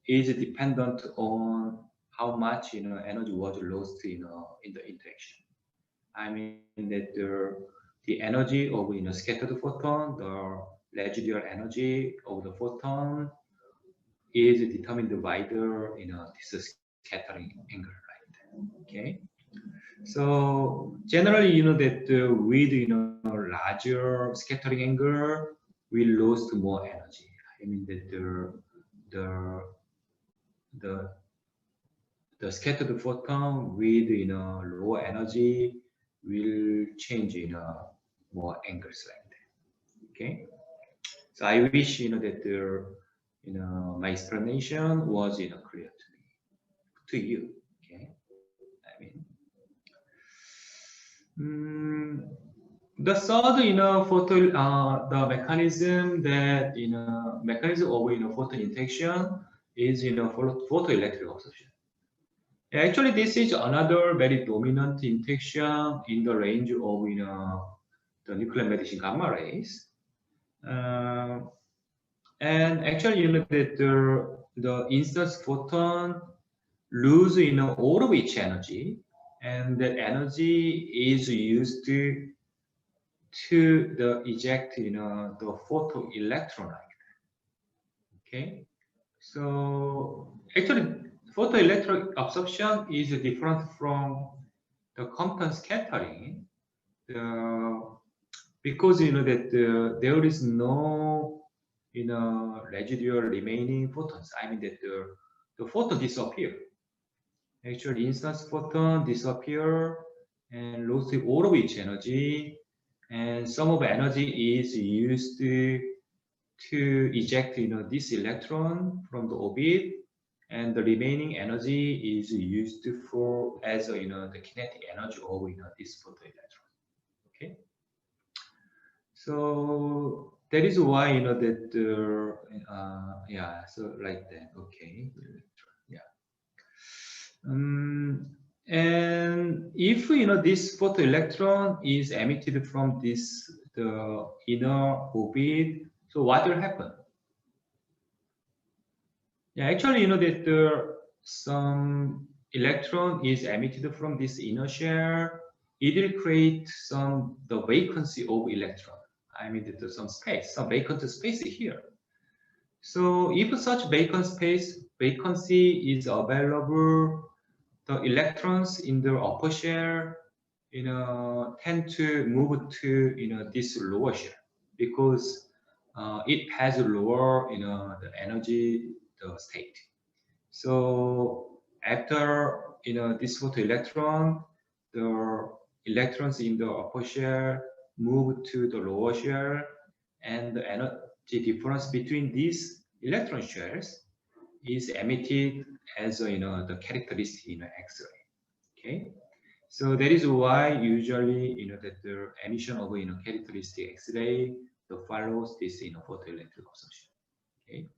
is dependent on how much energy was lost in the interaction. I mean that the energy of scattered photon, the residual energy of the photon is determined by the this scattering angle, right? Okay. So generally, that with larger scattering angle, we lost more energy. I mean that the scattered photon with lower energy will change more angles like that. Okay. So I wish that my explanation was clear to you. Okay. I mean. The third, the mechanism that mechanism of photon interaction is photoelectric absorption. Actually, this is another very dominant interaction in the range of the nuclear medicine gamma rays. And actually, that the instance photon lose all of its energy, and that energy is used to eject the photoelectron like that. Okay, so actually photoelectric absorption is different from the Compton scattering because that there is no residual remaining photons. I mean that the photon disappear. Actually, instance photon disappear and lose all of its energy, and some of energy is used to eject this electron from the orbit, and the remaining energy is used for as the kinetic energy of this photoelectron. Okay, so that is why that yeah, so like that. Okay, yeah. And if this photoelectron is emitted from the inner orbit, so what will happen? Yeah, actually that some electron is emitted from this inner shell. It will create the vacancy of electron. I mean that there's some space, some vacant space here. So if such vacancy is available, the electrons in the upper shell, tend to move to, this lower shell because it has a lower, the energy, the state. So after, this photoelectron, the electrons in the upper shell move to the lower shell, and difference between these electron shells is emitted as a, the characteristic in X-ray. Okay, so that is why usually that the emission of characteristic X-ray follows this photoelectric absorption. Okay.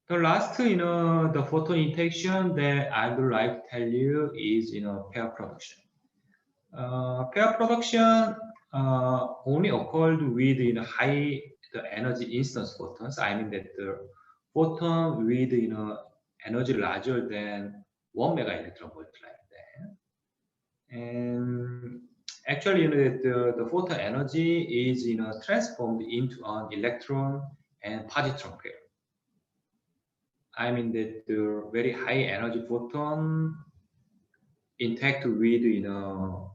The last the photon interaction that I would like to tell you is pair production. Pair production only occurred with high energy instance photons. I mean that the photon with energy larger than 1 mega electron volt like that. And actually, the photon energy is transformed into an electron and positron pair. I mean that the very high energy photon interact with the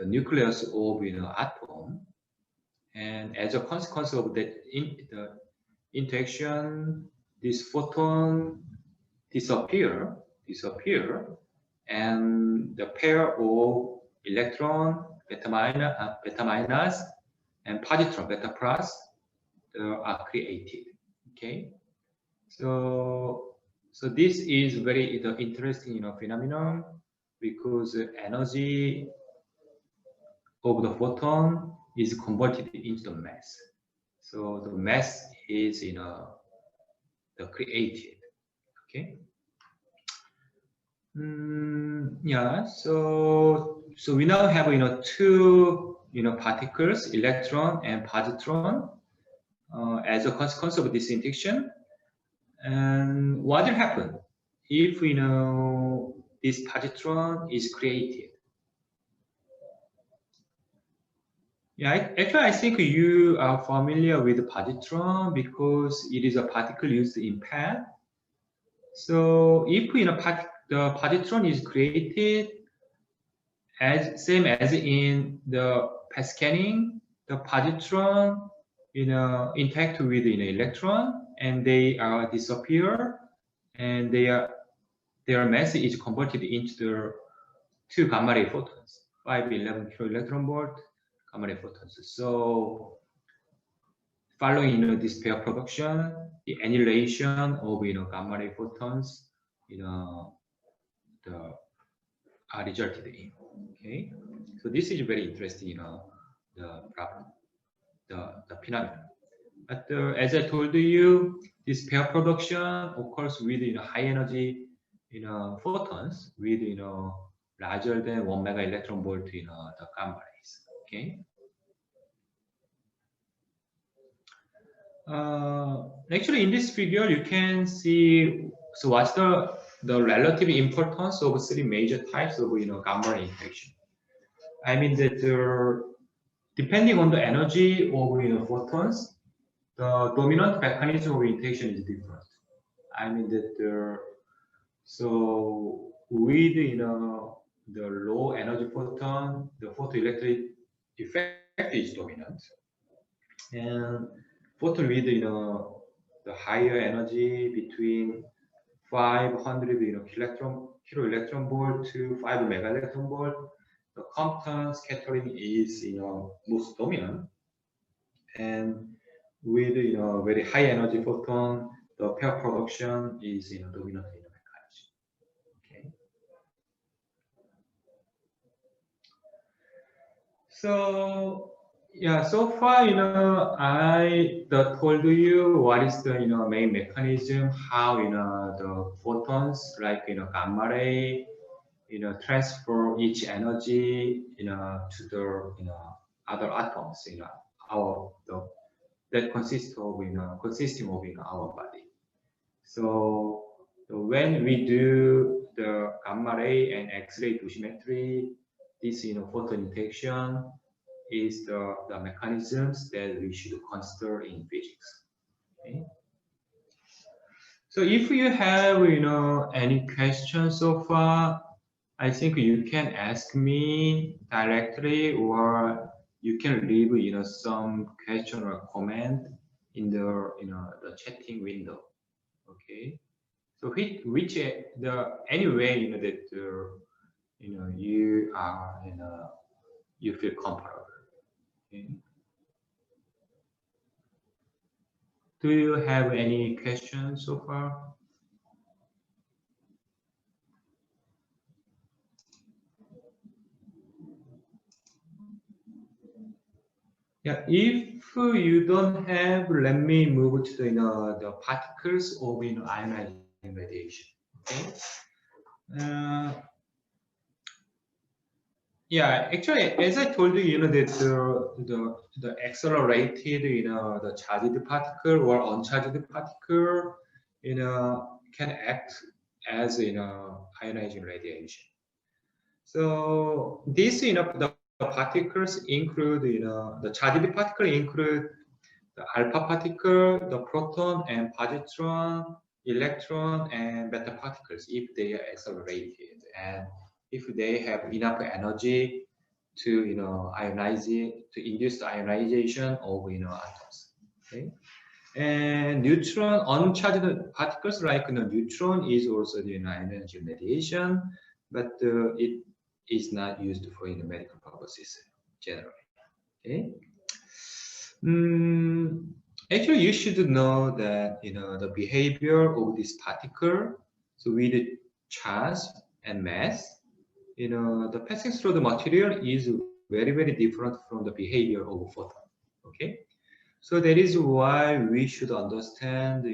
nucleus of atom, and as a consequence of that the interaction, this photon disappear, and the pair of electron beta minus and positron beta plus are created. Okay, so this is very interesting phenomenon, because energy of the photon is converted into the mass. So the mass is the created. Okay. Yeah. So we now have two particles, electron and positron, as a consequence of this interaction. And what will happen if this positron is created? Yeah, actually, I think you are familiar with the positron because it is a particle used in PET. So if the positron is created same as in the PET scanning, the positron interact with electron, and they disappear, and their mass is converted into the two gamma ray photons, 511 kilo electron volt gamma ray photons. So following this pair production, the annihilation of gamma ray photons are resulted in. Okay, so this is very interesting the problem, the phenomenon. But as I told you, this pair production occurs with high energy photons with larger than 1 mega electron volt the gamma rays. Okay. Actually, in this figure, you can see, so what's the relative importance of three major types of gamma ray interaction. I mean that depending on the energy of photons, the dominant mechanism of interaction is different. I mean that so with the low energy photon, the photoelectric effect is dominant, and photon with the higher energy between 500 kilo electron volt to 5 mega electron volt, the Compton scattering is most dominant, and with very high energy photon, the pair production is dominant in the mechanism. Okay. So yeah, so far I told you what is the main mechanism, how the photons like gamma ray transfer each energy to the other atoms that consists of consisting of our body. So when we do the gamma ray and X-ray dosimetry, this photon interaction is the mechanisms that we should consider in physics. Okay. So if you have any questions so far, I think you can ask me directly, or you can leave some question or comment in the chatting window. Okay. So which any way that you are you feel comfortable. Okay. Do you have any questions so far? Yeah, if you don't have, let me move to the particles of ionizing radiation. Okay. Yeah, actually, as I told you, that the accelerated, the charged particle or uncharged particle, can act as ionizing radiation. So this, the particles include, the charged particle include the alpha particle, the proton and positron, electron and beta particles if they are accelerated and if they have enough energy to ionize it, to induce the ionization of atoms. Okay. And neutron, uncharged particles like neutron is also the ionizing radiation, but it is not used for medical purposes generally. Okay. Actually, you should know that the behavior of this particle. So with charge and mass, the passing through the material is very different from the behavior of photon. Okay, so that is why we should understand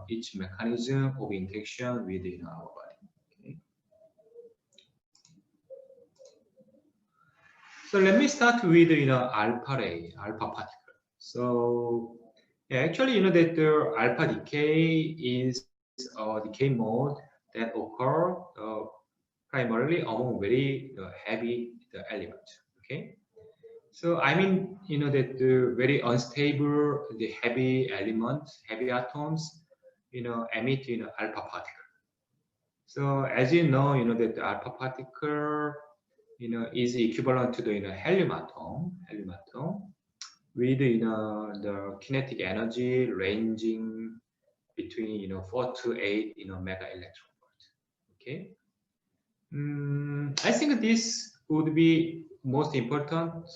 each mechanism of interaction within our body. Okay. So let me start with alpha ray, alpha particle. So yeah, actually, that the alpha decay is a decay mode that occur primarily among very heavy elements. Okay, so I mean, that the very unstable, the heavy elements, heavy atoms, emit alpha particle. So as you know, that the alpha particle, is equivalent to the helium atom, with the kinetic energy ranging between 4 to 8 mega electron volt. Okay. I think this would be most important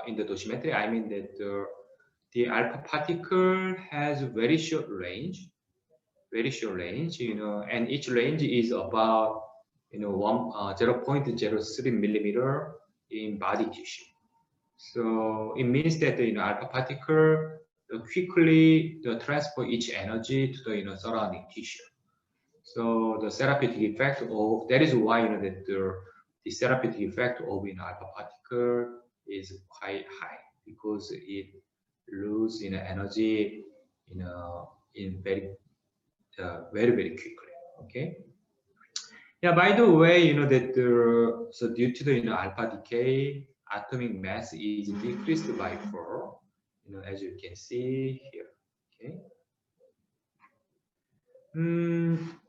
in the dosimetry. I mean that the alpha particle has very short range, and each range is about 0.03 millimeter in body tissue. So it means that the alpha particle quickly transfer each energy to the surrounding tissue. So the therapeutic effect of that is why that the therapeutic effect of alpha particle is quite high because it loses energy in very quickly. Okay. Yeah. By the way, that so due to the alpha decay, atomic mass is decreased by 4. As you can see here. Okay.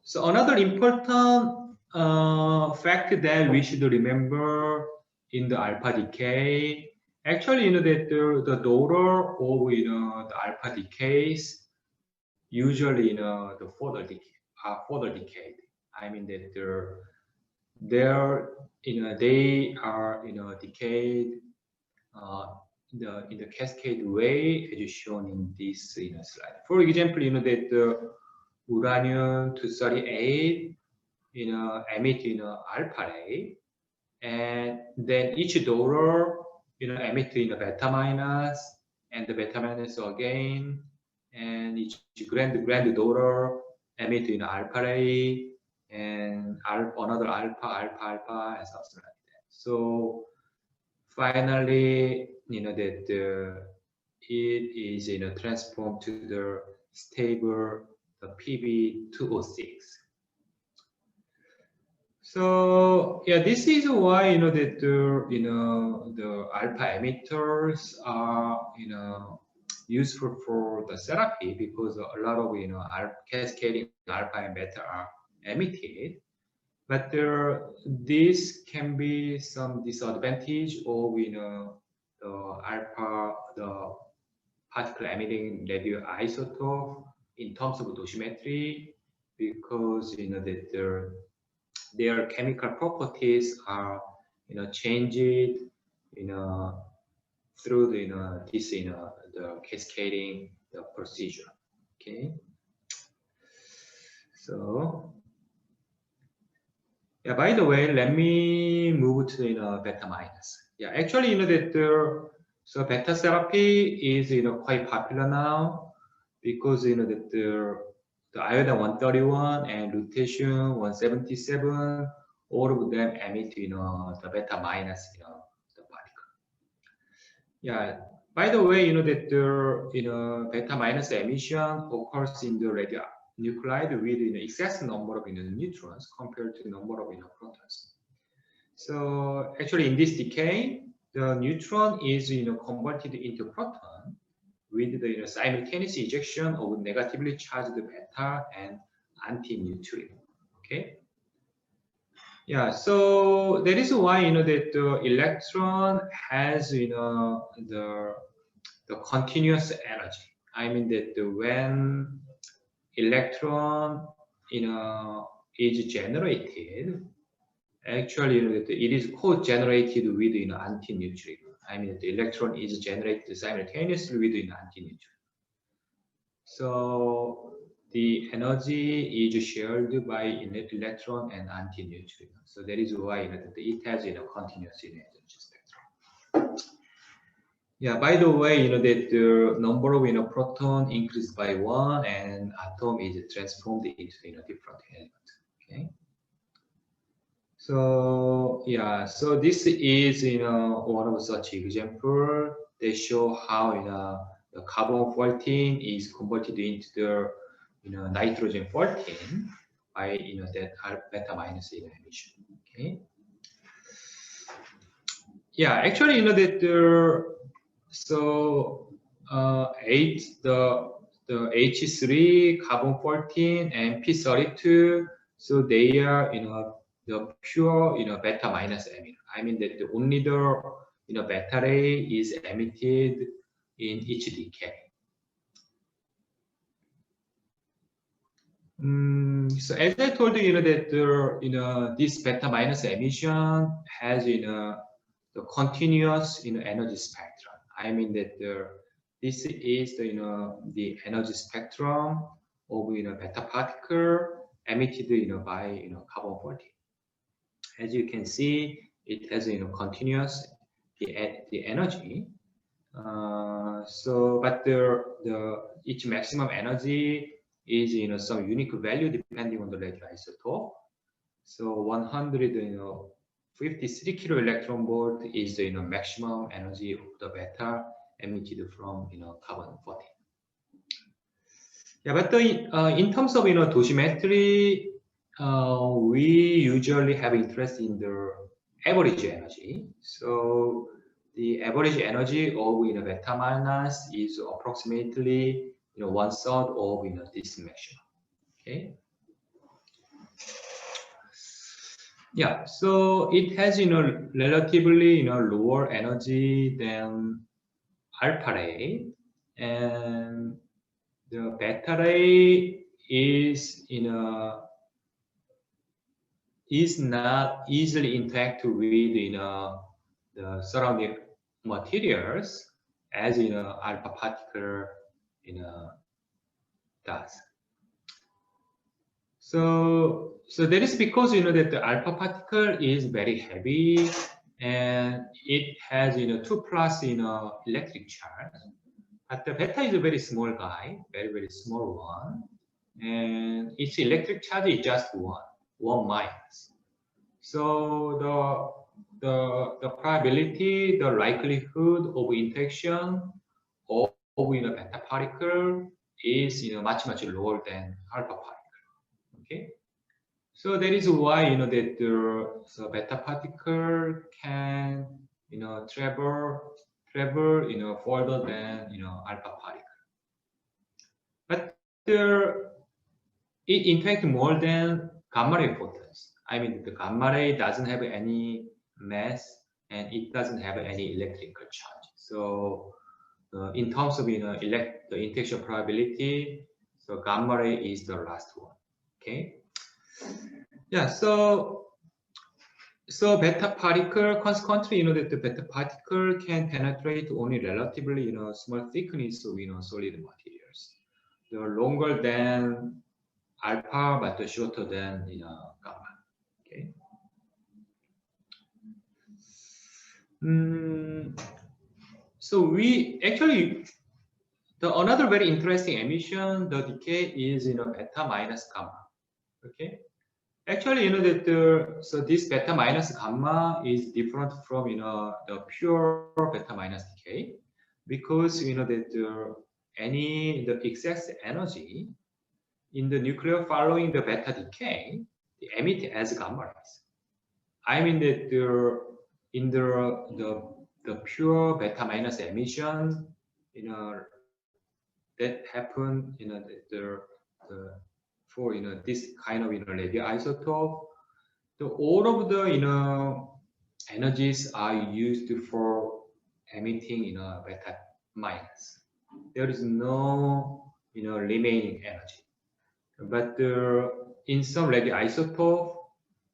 So another important fact that we should remember in the alpha decay, actually, that the daughter of the alpha decays usually the further decayed. I mean that they are decayed in the cascade way as shown in this slide. For example, that uranium-238 emit alpha ray, and then each daughter emit beta minus, and the beta minus again, and each granddaughter emit alpha ray, and another alpha, and something like that. So finally, that it is transformed to the stable PB206. So yeah, this is why that the alpha emitters are useful for the therapy because a lot of cascading alpha and beta are emitted, but this can be some disadvantage of the particle emitting radioisotope in terms of dosimetry because that their chemical properties are changed through the this the cascading the procedure. Okay. So, yeah, by the way, let me move to beta minus. Yeah, actually, that so beta therapy is quite popular now because that the iodine 131 and lutetium 177, all of them emit the beta minus the particle. Yeah. By the way, that the beta minus emission occurs in the radionuclide with excess number of neutrons compared to the number of protons. So actually, in this decay, the neutron is converted into proton with the simultaneous ejection of negatively charged beta and anti-neutrino. Okay. Yeah, so that is why that the electron has the continuous energy. I mean that when electron is generated, actually it is co-generated with anti-neutrino. I mean the electron is generated simultaneously with anti-neutrino. So the energy is shared by electron and anti-neutrino. So that is why it has continuous energy spectrum. Yeah. By the way, that the number of proton increased by 1, and atom is transformed into different element. Okay. So yeah. So this is one of such example. They show how the carbon 14 is converted into the nitrogen 14 by that beta minus emission. Okay. Yeah, actually that so the H3 carbon 14 and P32, so they are the pure beta minus emitter. I mean that only the beta ray is emitted in each decay. So as I told you, that this beta minus emission has the continuous energy spectrum. I mean that this is the energy spectrum of beta particle emitted by carbon 14. As you can see, it has continuous the energy. So, but each maximum energy is some unique value depending on the radioisotope. So 153 kilo electron volt is the maximum energy of the beta emitted from carbon 14. Yeah, but in terms of dosimetry, we usually have interest in the average energy. So the average energy of beta minus is approximately 1/3 of this maximum. Okay. Yeah, so it has relatively lower energy than alpha ray, and the beta ray is is not easily interact with the surrounding materials as alpha particle does. So that is because that the alpha particle is very heavy and it has 2+ electric charge, but the beta is a very small guy, very small one, and its electric charge is just 1-. So the probability, the likelihood of interaction of beta particle is much lower than alpha particle. Okay, so that is why that the beta particle can travel further than alpha particle, but it interacts more than gamma ray photons. I mean the gamma ray doesn't have any mass and it doesn't have any electrical charge. So in terms of the interaction probability, so gamma ray is the last one. Okay. Yeah. So beta particle, consequently, that the beta particle can penetrate only relatively small thickness of solid materials. they're longer than alpha, but they're shorter than gamma. Okay. So we actually, another very interesting emission, the decay is beta minus gamma. Okay. Actually, so this beta minus gamma is different from the pure beta minus decay, because the excess energy in the nuclear following the beta decay, they emit as gamma rays. I mean that in the pure beta minus emission, that happen, for this kind of radioisotope, all of the energies are used for emitting beta minus. There is no remaining energy. But in some radioisotope,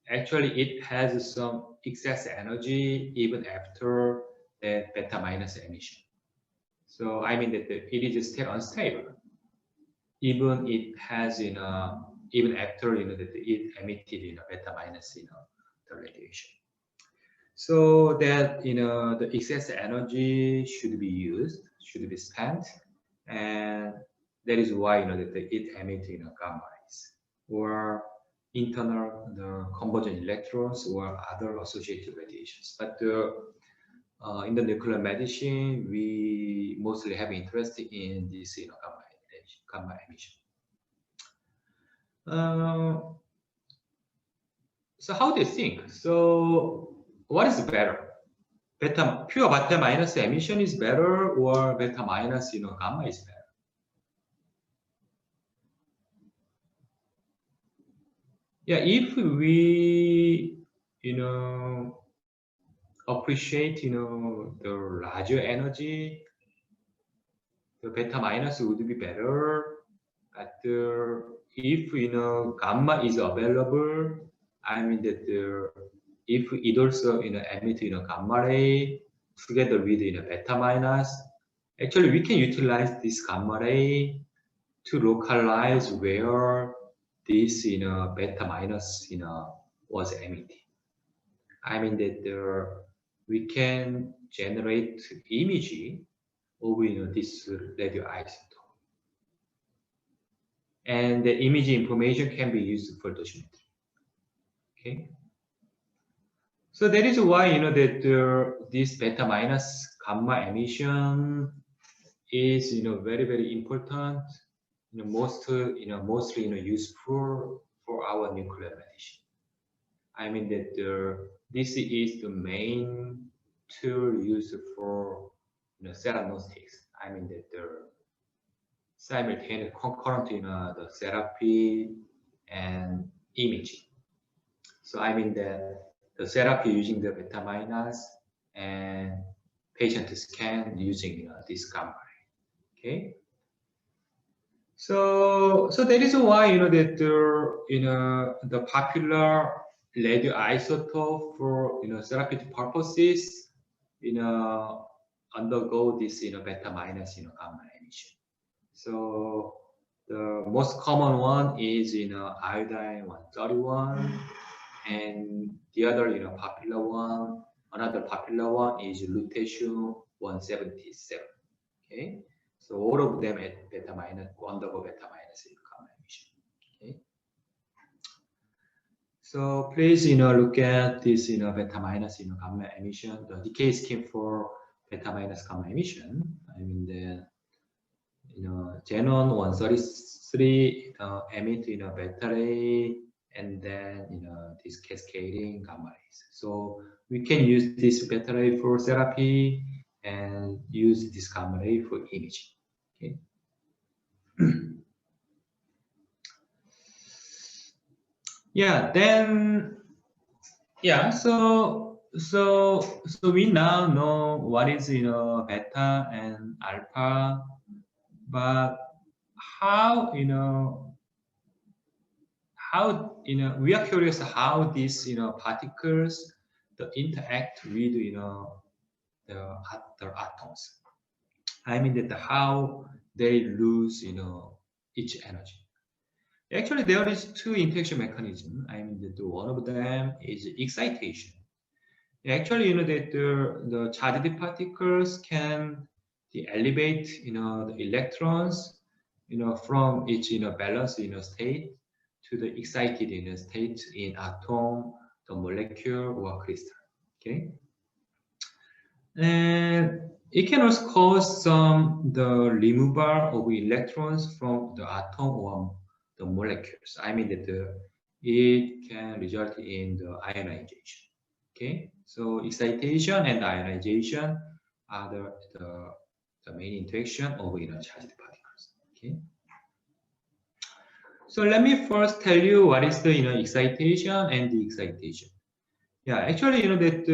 actually it has some excess energy even after the beta minus emission. So I mean that it is still unstable, even it has even after that it emitted beta minus the radiation. So that the excess energy should be used, should be spent, and that is why that it emits gamma rays or internal the conversion electrons or other associated radiations. But in the nuclear medicine, we mostly have interest in this gamma emission. So how do you think? So what is better? Pure beta minus emission is better, or beta minus gamma is better? Yeah, if we appreciate the larger energy, the beta minus would be better. But if gamma is available, I mean that if it also emit gamma ray together with beta minus, actually we can utilize this gamma ray to localize where this beta minus was emitted. I mean that we can generate imaging of this radioisotope, and the image information can be used for dosimetry. Okay, so that is why that this beta minus gamma emission is very important, mostly useful for our nuclear medicine. I mean that this is the main tool used for theranostics. I mean that simultaneous concurrent the therapy and imaging. So I mean that the therapy using the beta minus and patient scan using this gamma ray. Okay. So that is why that the popular radioisotope for therapeutic purposes undergo this beta minus gamma emission. So the most common one is iodine 131, and the other popular one, another popular one is lutetium 177. Okay, so all of them at beta minus undergo beta minus gamma emission. Okay, so please look at this beta minus gamma emission, the decay scheme for beta minus gamma emission. I mean the xenon 133 emit beta ray, and then this cascading gamma rays. So we can use this beta ray for therapy and use this gamma ray for imaging. Okay. Yeah, then yeah, so we now know what is beta and alpha, but how we are curious how these particles interact with the atoms. I mean that how they lose each energy. Actually, there is two interaction mechanisms. I mean, one of them is excitation. Actually, that the charged particles can elevate, the electrons, from its, balanced, state to the excited, state in atom, the molecule, or crystal. Okay, and it can also cause the removal of electrons from the atom or the molecules. I mean that it can result in the ionization. Okay, so excitation and ionization are the main interaction of charged particles. Okay, so let me first tell you what is the excitation and the excitation. Yeah, actually that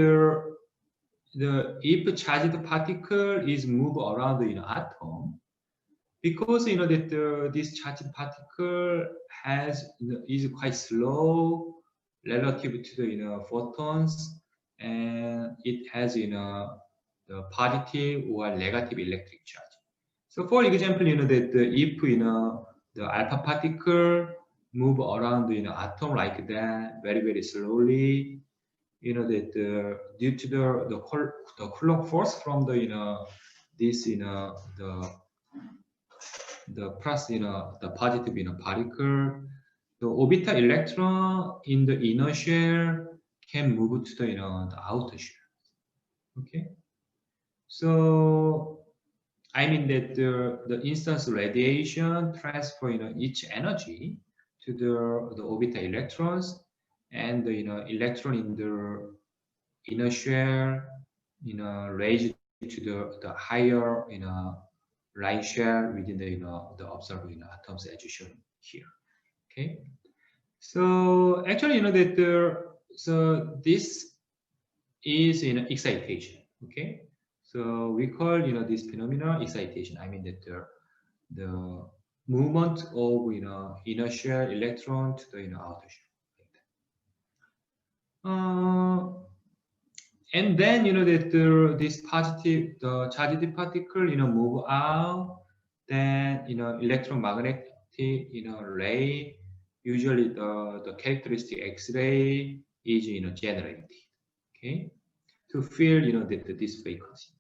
if charged particle is moved around the atom, because that this charged particle is quite slow relative to the photons, and it has the positive or negative electric charge. So for example, that if the alpha particle move around the atom like that very slowly, that due to the Coulomb force from the this the plus the positive particle, the orbital electron in the inner shell can move to the the outer shell. Okay, so I mean that the instance radiation transfer each energy to the orbital electrons, and the electron in the inner shell raised to the higher line shell within the the observed atoms as shown here. Okay, so actually that so this is excitation. Okay, so we call this phenomenon excitation. I mean that the movement of inner shell electron to the outer shell. And then that this positive, the charged particle move out, then electromagnetic ray, usually the characteristic X-ray is generated, okay, to fill this frequency.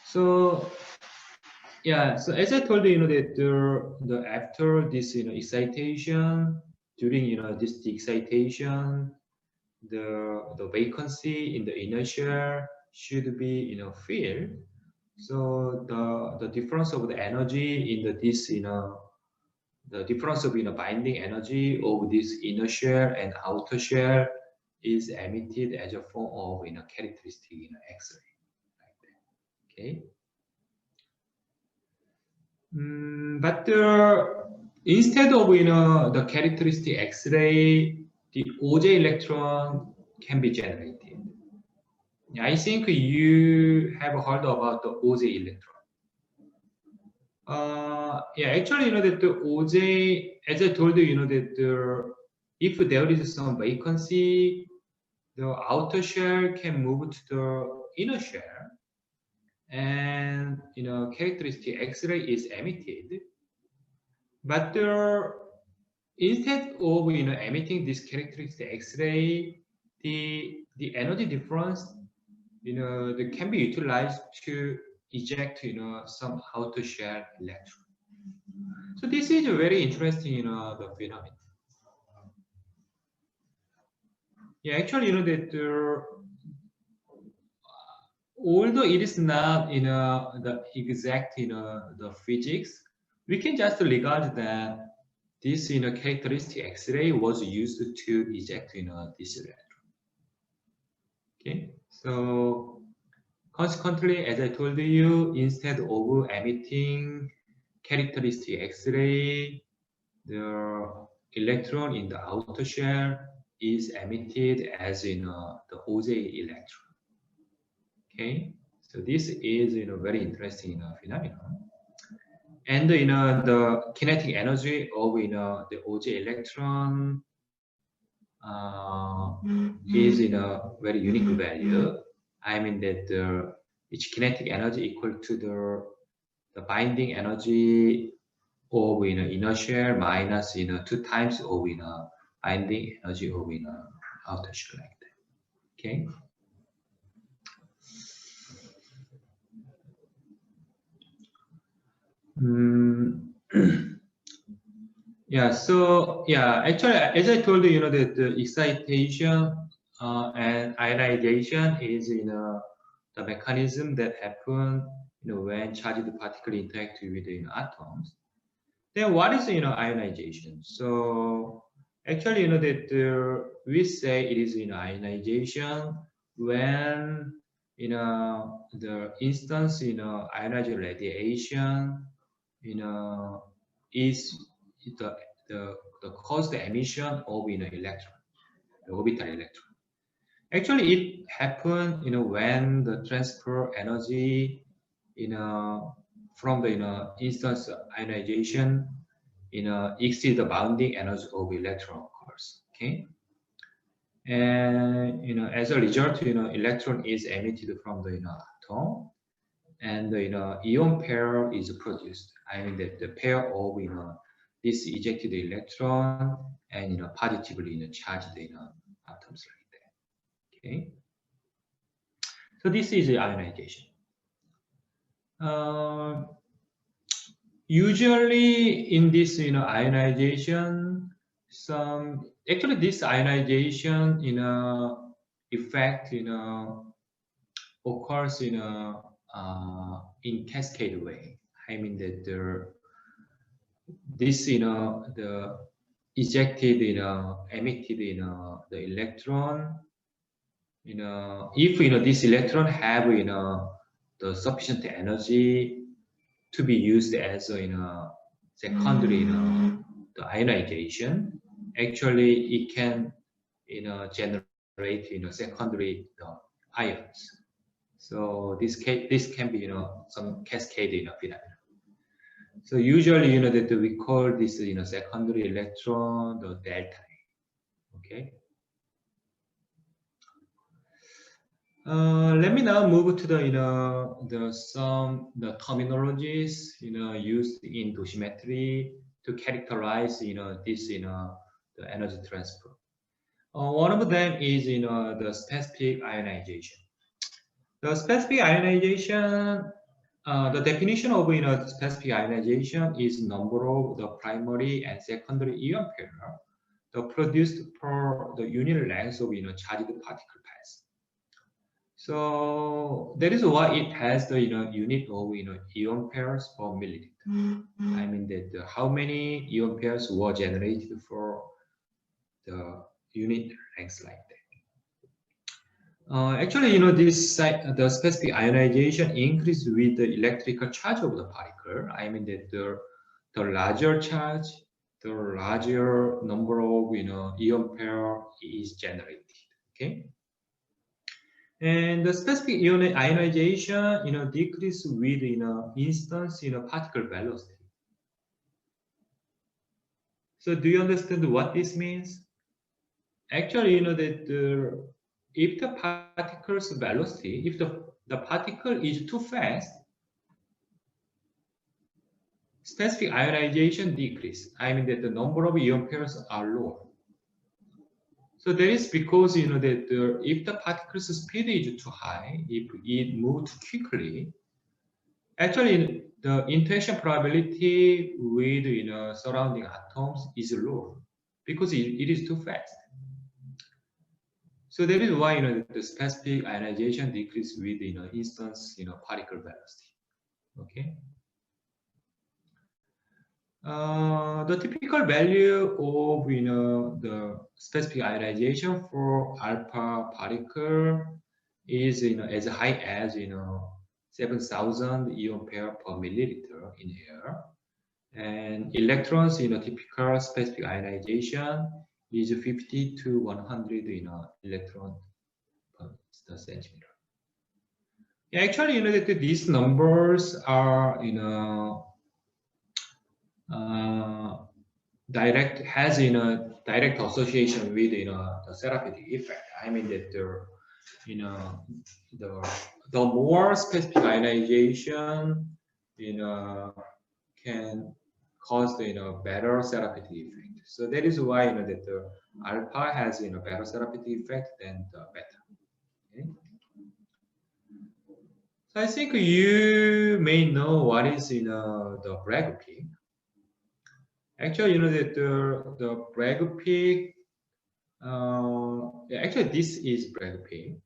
So yeah, so as I told you, that the after this excitation, during this excitation, the vacancy in the inner shell should be filled. So the difference of the energy in this the difference of binding energy of this inner shell and outer shell is emitted as a form of characteristic X-ray, like that. Okay. But instead of the characteristic X-ray, the OJ electron can be generated. I think you have heard about the OJ electron. Yeah, actually, that the OJ, as I told you, that if there is some vacancy, the outer shell can move to the inner shell, and characteristic X-ray is emitted. But instead of emitting this characteristic X-ray, the energy difference that can be utilized to eject some outer shell electron. So this is a very interesting the phenomenon. Yeah, actually that although it is not the exact the physics, we can just regard that this characteristic X-ray was used to eject this electron. Okay, so consequently, as I told you, instead of emitting characteristic X-ray, the electron in the outer shell is emitted as the OJ electron. Okay, so this is very interesting phenomenon. And the kinetic energy of the OJ electron is very unique value. I mean that its kinetic energy equal to the binding energy of inner shell minus 2 times of binding energy of outer shell like that. Okay. Yeah, so yeah, actually, as I told you, that the excitation and ionization is the mechanism that happen when charged particles interact with atoms. Then what is ionization? So actually, that we say it is ionization when the instance ionized radiation is the cause the emission of electron, the orbital electron. Actually, it happened when the transfer energy from the instance ionization exceed the bounding energy of electron occurs. Okay, and as a result, electron is emitted from the atom, and the ion pair is produced. I mean that the pair of this ejected electron and positively charged atoms like that. Okay, so this is ionization. Usually in this ionization, actually this ionization effect occurs in cascade way. I mean that this the ejected emitted the electron if this electron have the sufficient energy to be used as secondary the ionization, actually it can generate secondary ions. So this can be some cascade phenomena. So usually that we call this secondary electron the delta. Okay. Let me now move to the the terminologies used in dosimetry to characterize this the energy transfer. One of them is the specific ionization. The specific ionization, the definition of specific ionization is number of the primary and secondary ion pair produced per the unit length of charged particle path. So that is why it has the unit of ion pairs per milliliter. I mean that how many ion pairs were generated for the unit length like that. Actually, this the specific ionization increases with the electrical charge of the particle. I mean that the larger charge, the larger number of ion pair is generated. Okay. And the specific ionization, decrease with instance particle velocity. So do you understand what this means? Actually, that if the particle's velocity, if the particle is too fast, specific ionization decrease. I mean that the number of ion pairs are lower. So that is because that if the particle's speed is too high, if it moves too quickly, actually the interaction probability with surrounding atoms is lower because it is too fast. So that is why the specific ionization decrease with instance particle velocity. Okay. The typical value of the specific ionization for alpha particle is as high as 7,000 ion pair per milliliter in air, and electrons typical specific ionization is 50 to 100 electron per centimeter. Yeah, actually that these numbers are direct association with the therapeutic effect. I mean that the more specific ionization can cause the better therapeutic effect. So that is why that the alpha has better therapeutic effect than the beta. Okay? So I think you may know what is the Bragg peak. Actually, that the Bragg peak. Actually, this is Bragg peak.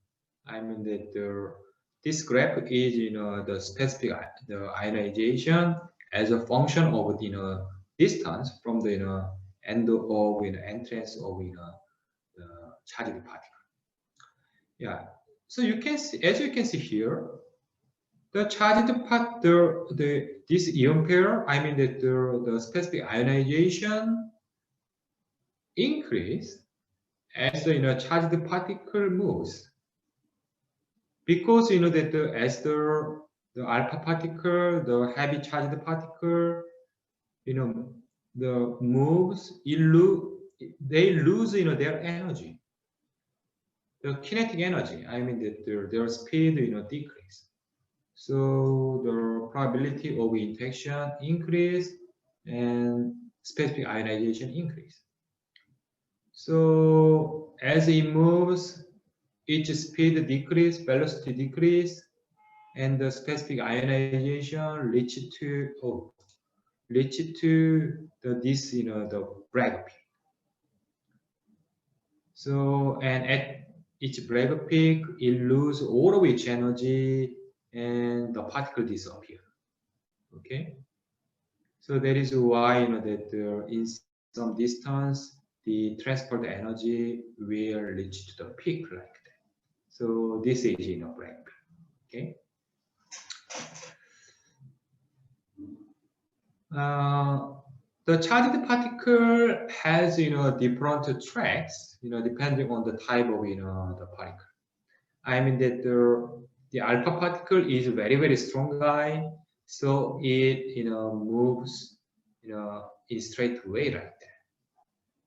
I mean that this graph is the specific ionization as a function of the distance from the end of entrance of the charged particle. Yeah. So you can see, as you can see here, the charged part, this ion pair, I mean that the specific ionization increase as the charged particle moves, because that as the alpha particle, the heavy charged particle, the moves, they lose their energy, the kinetic energy. I mean that their speed decrease. So the probability of interaction increase and specific ionization increase. So as it moves, each speed decrease, velocity decrease, and the specific ionization reach to the Bragg peak. So and at each Bragg peak, it loses all of its energy and the particle disappear. Okay, so that is why that in some distance the transport energy will reach to the peak like that. So this is Bragg peak. Okay. The charged particle has different tracks depending on the type of the particle. I mean that the alpha particle is very strong guy, so it moves in straight way like that.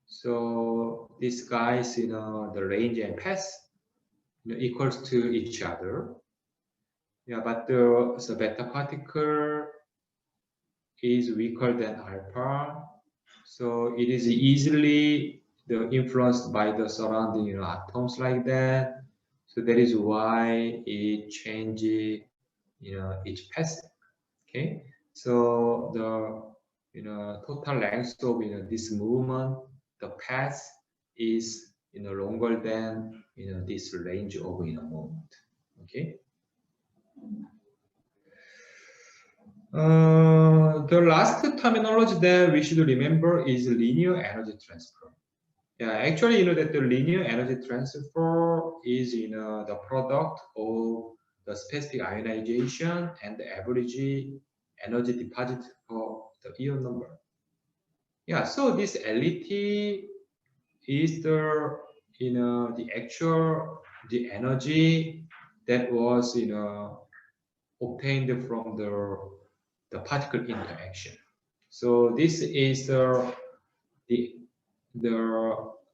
So these guys the range and path equals to each other. Yeah, but the beta particle is weaker than alpha, so it is easily influenced by the surrounding atoms like that. So that is why it changes its path. Okay, so the total length of this movement, the path is longer than this range of movement. Okay. The last terminology that we should remember is linear energy transfer. Yeah, actually, that the linear energy transfer is the product of the specific ionization and the average energy deposit for the ion number. Yeah, so this LET is the actual energy that was obtained from the particle interaction. So this is the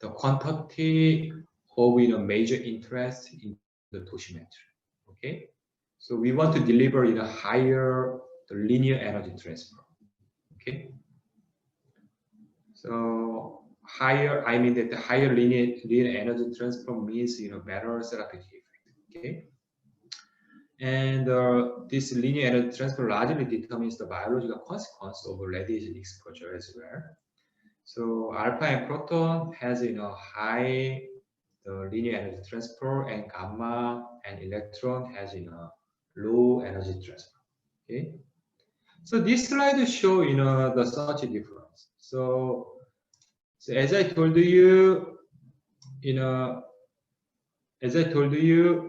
quantity of major interest in the dosimetry. Okay, so we want to deliver higher the linear energy transfer. Okay, so higher, I mean that the higher linear energy transfer means better therapeutic effect. Okay. And this linear energy transfer largely determines the biological consequence of radiation exposure as well. So alpha and proton has high linear energy transfer, and gamma and electron has low energy transfer. Okay. So this slide show the such difference. So as I told you, as I told you.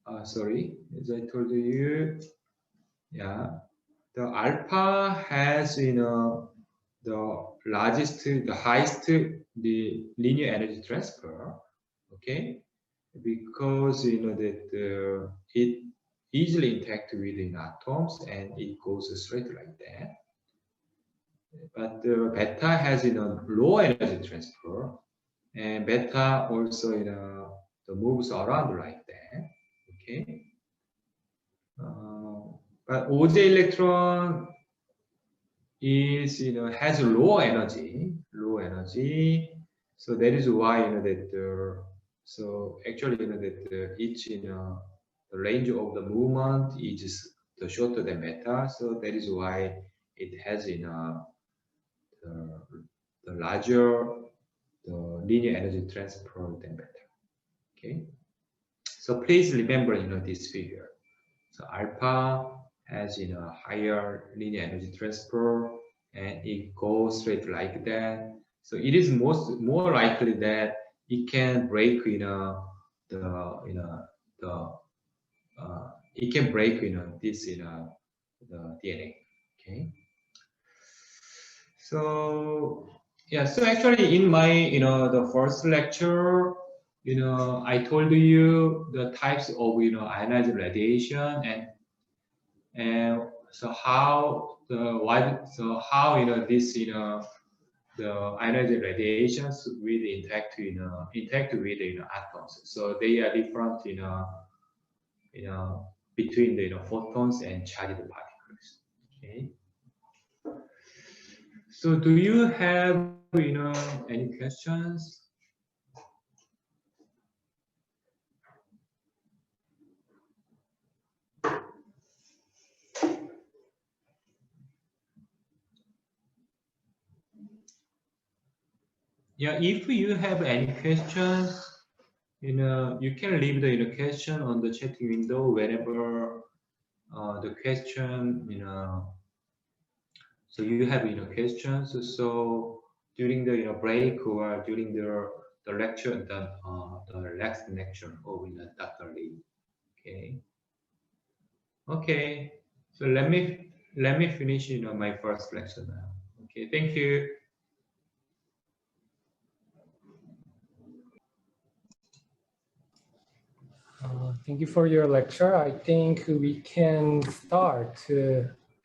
As I told you, yeah, the alpha has the largest, the highest, the linear energy transfer. Okay, because that it easily interact with atoms and it goes straight like that. But the beta has low energy transfer, and beta also the moves around like that. Okay, but OJ electron is, has low energy. So that is why, so actually, that each, the range of the movement is the shorter than beta. So that is why it has, the larger the linear energy transfer than beta. Okay. So please remember, this figure. So alpha has, higher linear energy transfer, and it goes straight like that. So it is more likely that it can break, it can break, this, the DNA. Okay. So yeah, so actually in my, the first lecture, I told you the types of, ionized radiation, and so how this, the ionized radiations will interact with, atoms. So they are different, between the, photons and charged particles. Okay. So do you have, any questions? Yeah, if you have any questions, you can leave the, question on the chatting window whenever the question, so you have, questions. So during the, break or during the lecture, the next lecture of, Dr. Lee. Okay. Okay. So let me finish, my first lecture now. Okay. Thank you. Thank you for your lecture. I think we can start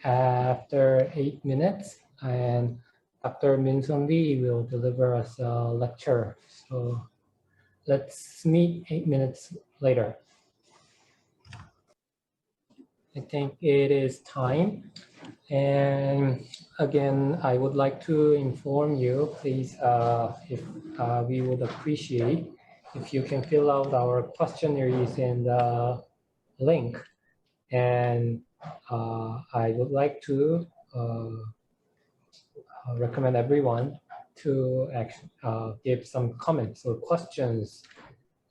after 8 minutes, and Dr. Minsan Lee will deliver us a lecture. So let's meet 8 minutes later. I think it is time. And again, I would like to inform you, please, if we would appreciate if you can fill out our questionnaires in the link. And I would like to recommend everyone to give some comments or questions,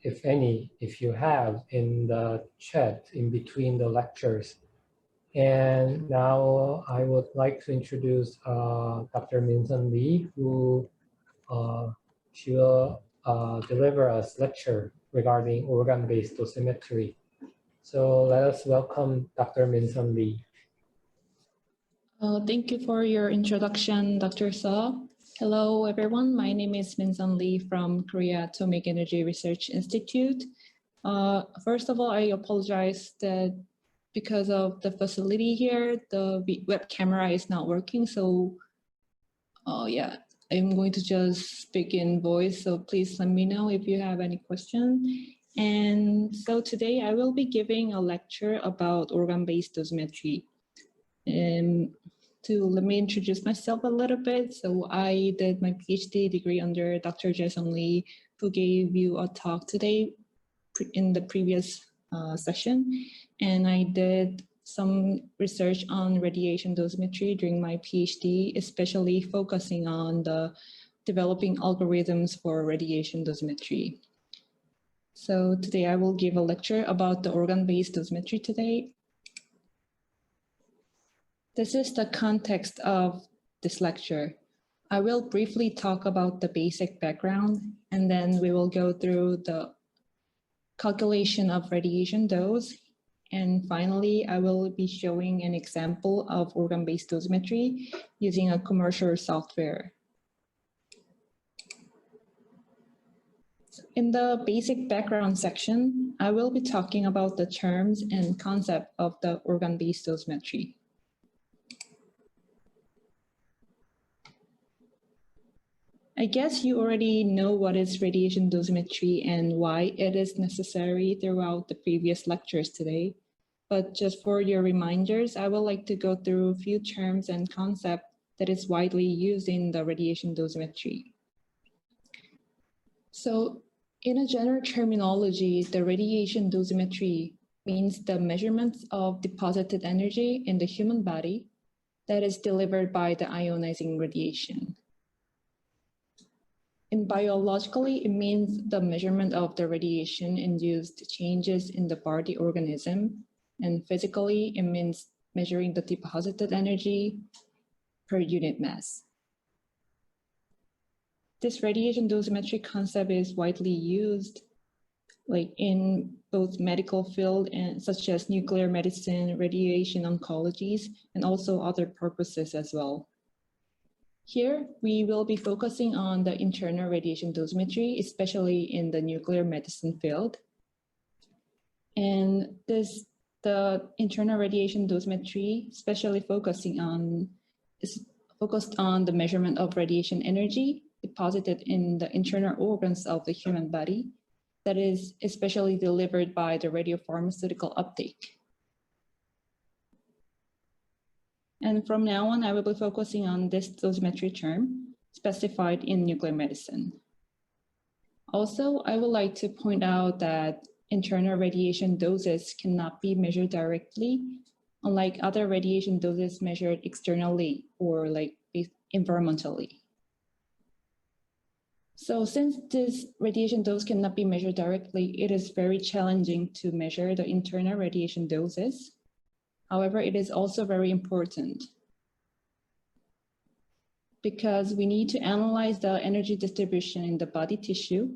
if any, if you have, in the chat in between the lectures. And now I would like to introduce Dr. Minsan Lee, who she will deliver us lecture regarding organ-based dosimetry. So let us welcome Dr. Minsan Lee. Thank you for your introduction, Dr. Saw. Hello, everyone. My name is Minsan Lee from Korea Atomic Energy Research Institute. First of all, I apologize that because of the facility here, the web camera is not working. So yeah, I'm going to just speak in voice. So please let me know if you have any question. And so today I will be giving a lecture about organ-based dosimetry. Let me introduce myself a little bit. So I did my PhD degree under Dr. Jason Lee, who gave you a talk today in the previous session. And I did some research on radiation dosimetry during my PhD, especially focusing on the developing algorithms for radiation dosimetry. So today I will give a lecture about the organ-based dosimetry today. This is the context of this lecture. I will briefly talk about the basic background, and then we will go through the calculation of radiation dose. And finally, I will be showing an example of organ-based dosimetry using a commercial software. In the basic background section, I will be talking about the terms and concept of the organ-based dosimetry. I guess you already know what is radiation dosimetry and why it is necessary throughout the previous lectures today. But just for your reminders, I would like to go through a few terms and concepts that is widely used in the radiation dosimetry. So in a general terminology, the radiation dosimetry means the measurements of deposited energy in the human body that is delivered by the ionizing radiation. And biologically, it means the measurement of the radiation-induced changes in the body organism. And physically, it means measuring the deposited energy per unit mass. This radiation dosimetry concept is widely used like in both medical field and such as nuclear medicine, radiation oncologies, and also other purposes as well. Here, we will be focusing on the internal radiation dosimetry, especially in the nuclear medicine field. And the internal radiation dosimetry, especially is focused on the measurement of radiation energy deposited in the internal organs of the human body that is especially delivered by the radiopharmaceutical uptake. And from now on, I will be focusing on this dosimetry term specified in nuclear medicine. Also, I would like to point out that internal radiation doses cannot be measured directly, unlike other radiation doses measured externally or like environmentally. So since this radiation dose cannot be measured directly, it is very challenging to measure the internal radiation doses. However, it is also very important because we need to analyze the energy distribution in the body tissue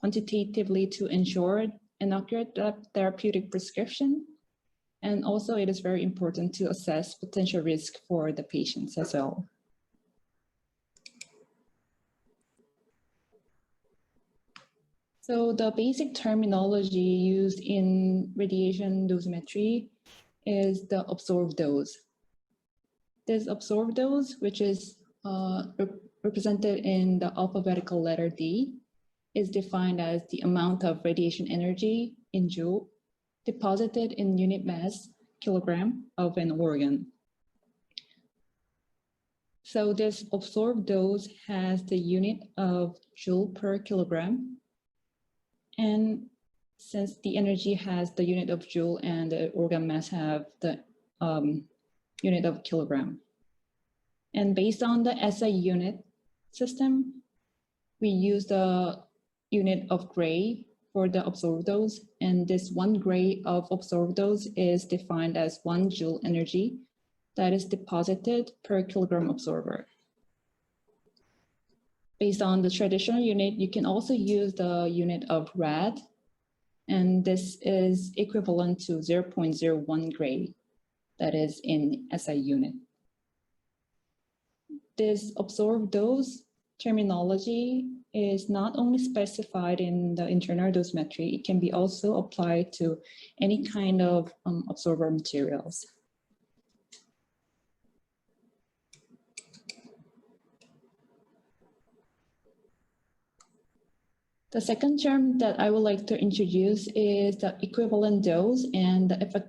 quantitatively to ensure an accurate therapeutic prescription. And also it is very important to assess potential risk for the patients as well. So the basic terminology used in radiation dosimetry is the absorbed dose. This absorbed dose, which is represented in the alphabetical letter D, is defined as the amount of radiation energy in joule deposited in unit mass kilogram of an organ. So this absorbed dose has the unit of joule per kilogram. And since the energy has the unit of joule and the organ mass have the unit of kilogram. And based on the SI unit system, we use the unit of gray for the absorbed dose. And this 1 gray of absorbed dose is defined as 1 joule energy that is deposited per kilogram absorber. Based on the traditional unit, you can also use the unit of rad, and this is equivalent to 0.01 gray, that is in SI unit. This absorbed dose terminology is not only specified in the internal dosimetry, it can be also applied to any kind of absorber materials. The second term that I would like to introduce is the equivalent dose and the effect.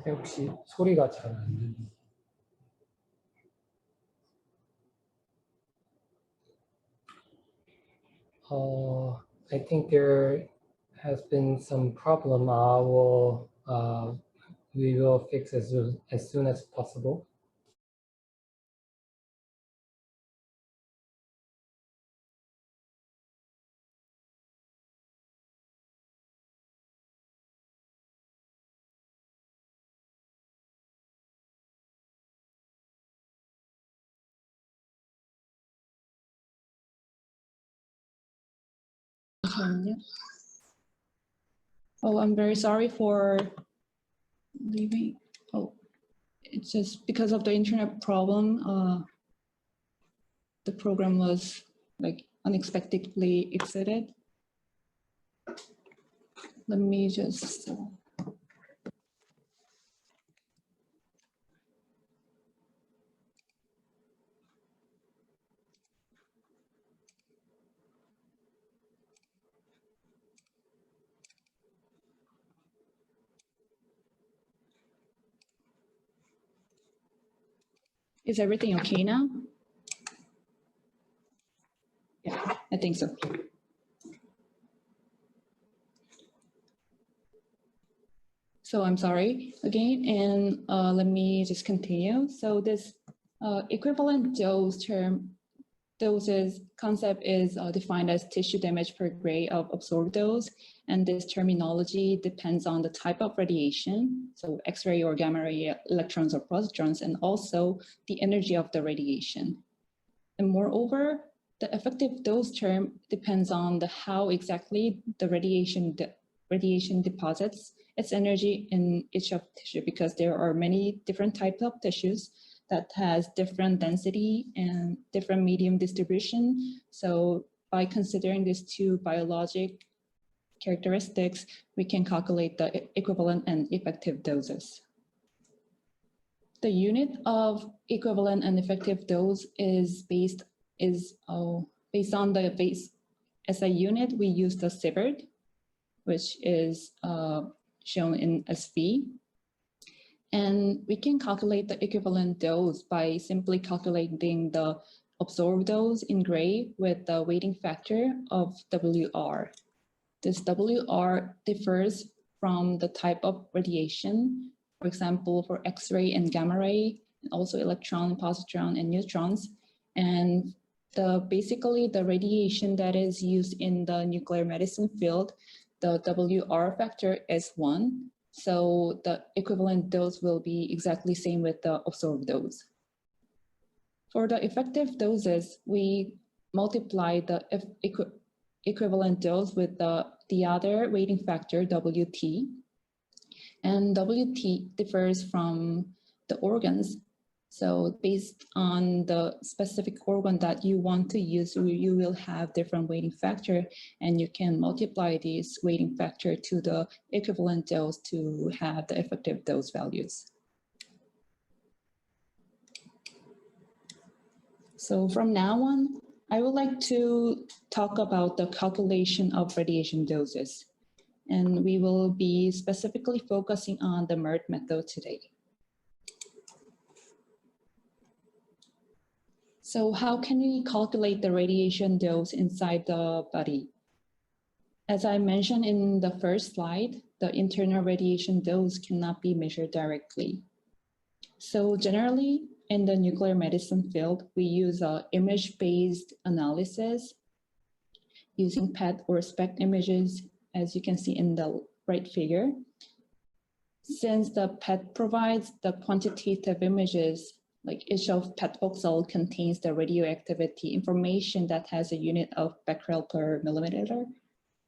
혹시 소리가 잘 안 들리나요? I think there has been some problem. We will fix as soon as possible. Oh, I'm very sorry for leaving. Oh, it's just because of the internet problem. The program was like unexpectedly exceeded. Let me just. Is everything okay now? Yeah, I think so. So I'm sorry again, and let me just continue. So this equivalent doses concept is defined as tissue damage per gray of absorbed dose, and this terminology depends on the type of radiation, so X-ray or gamma ray electrons or positrons, and also the energy of the radiation. And moreover, the effective dose term depends on how exactly the radiation deposits its energy in each of tissue, because there are many different types of tissues that has different density and different medium distribution. So by considering these two biologic characteristics, we can calculate the equivalent and effective doses. The unit of equivalent and effective dose is based on the base. As a unit, we use the sievert, which is shown in SV. And we can calculate the equivalent dose by simply calculating the absorbed dose in gray with the weighting factor of WR. This WR differs from the type of radiation. For example, for X-ray and gamma ray, and also electron, positron, and neutrons. And basically the radiation that is used in the nuclear medicine field, the WR factor is 1. So the equivalent dose will be exactly same with the absorbed dose. For the effective doses, we multiply the equivalent dose with the other weighting factor, WT. And WT differs from the organs. So based on the specific organ that you want to use, you will have different weighting factor, and you can multiply this weighting factor to the equivalent dose to have the effective dose values. So from now on, I would like to talk about the calculation of radiation doses. And we will be specifically focusing on the MERT method today. So how can we calculate the radiation dose inside the body? As I mentioned in the first slide, the internal radiation dose cannot be measured directly. So generally, in the nuclear medicine field, we use image-based analysis using PET or SPECT images, as you can see in the right figure. Since the PET provides the quantitative images, like each of PET voxel contains the radioactivity information that has a unit of becquerel per millimeter.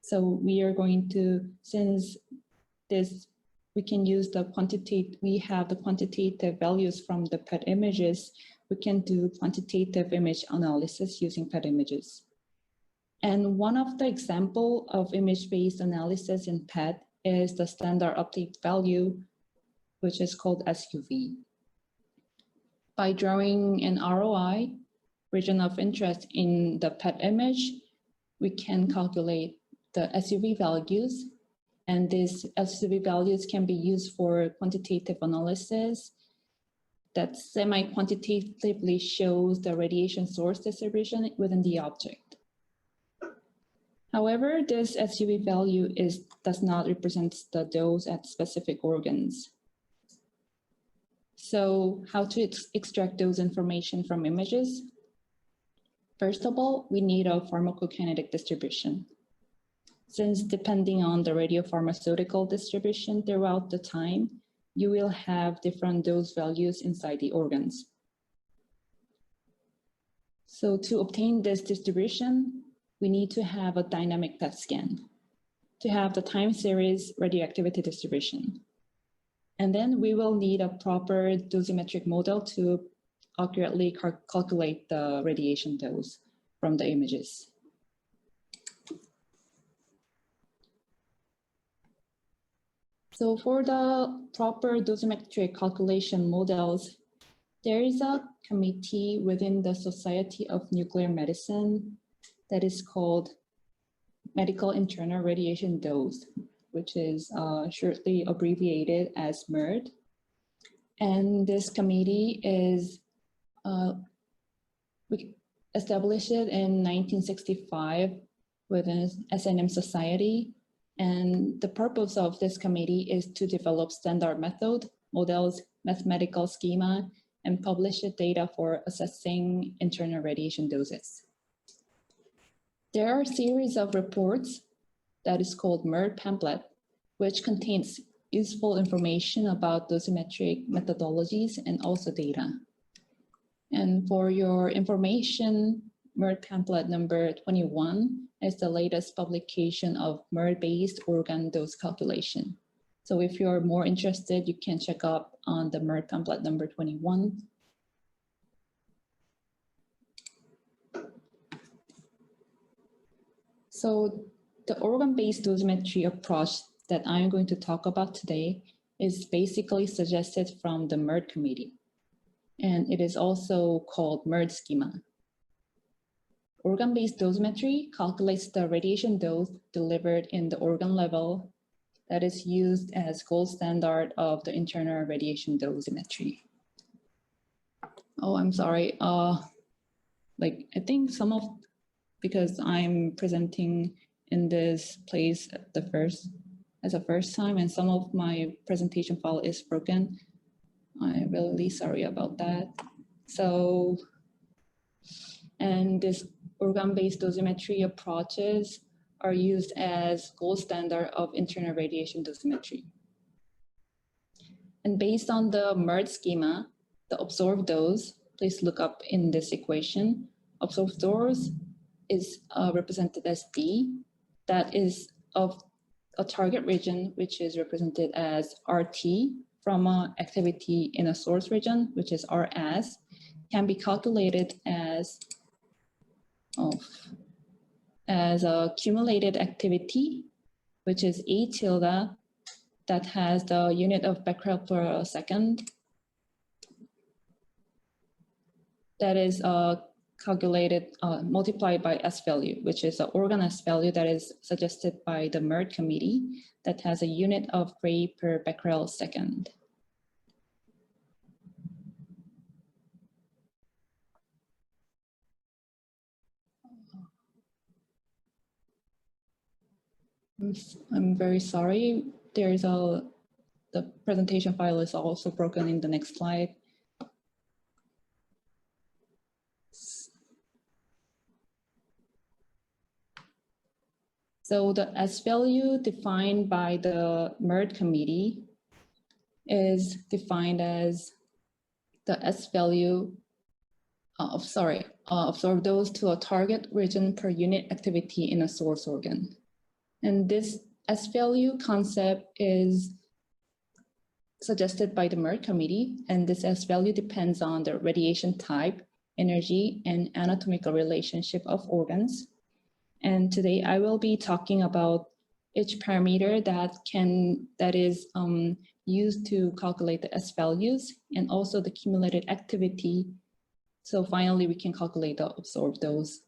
So we are going to, since this, we can use the quantitative, we have the quantitative values from the PET images, we can do quantitative image analysis using PET images. And one of the example of image-based analysis in PET is the standard update value, which is called SUV. By drawing an ROI, region of interest, in the PET image, we can calculate the SUV values. And these SUV values can be used for quantitative analysis that semi-quantitatively shows the radiation source distribution within the object. However, this SUV value does not represent the dose at specific organs. So how to extract those information from images? First of all, we need a pharmacokinetic distribution. Since depending on the radiopharmaceutical distribution throughout the time, you will have different dose values inside the organs. So to obtain this distribution, we need to have a dynamic PET scan to have the time series radioactivity distribution. And then we will need a proper dosimetric model to accurately calculate the radiation dose. from the images. So for the proper dosimetry calculation models, there is a committee within the Society of Nuclear Medicine that is called Medical Internal Radiation Dose, which is shortly abbreviated as MERD. And this committee is established in 1965 within SNM Society. And the purpose of this committee is to develop standard method, models, mathematical schema, and publish data for assessing internal radiation doses. There are a series of reports that is called MERD pamphlet, which contains useful information about dosimetric methodologies and also data. And for your information, MERD pamphlet number 21 is the latest publication of MERD-based organ dose calculation. So if you're more interested, you can check up on the MERD pamphlet number 21. So the organ-based dosimetry approach that I'm going to talk about today is basically suggested from the MERD committee. And it is also called MERD schema. Organ-based dosimetry calculates the radiation dose delivered in the organ level that is used as gold standard of the internal radiation dosimetry. Oh, I'm sorry. I think because I'm presenting in this place as a first time, and some of my presentation file is broken. I'm really sorry about that. So, and this organ-based dosimetry approaches are used as gold standard of internal radiation dosimetry. And based on the MERD schema, the observed dose, please look up in this equation. Observed dose is represented as D, that is of a target region, which is represented as RT, from activity in a source region, which is RS, can be calculated as a cumulated activity, which is A tilde, that has the unit of becquerel per second. That is calculated, multiplied by S value, which is the organ S value that is suggested by the MERD committee that has a unit of Gray per becquerel second. I'm very sorry. The presentation file is also broken in the next slide. So the S value defined by the MERD committee is defined as the S value observed dose to a target region per unit activity in a source organ. And this S value concept is suggested by the MERD committee, and this S value depends on the radiation type, energy, and anatomical relationship of organs. And today I will be talking about each parameter that is used to calculate the S values and also the cumulated activity. So finally, we can calculate the observed dose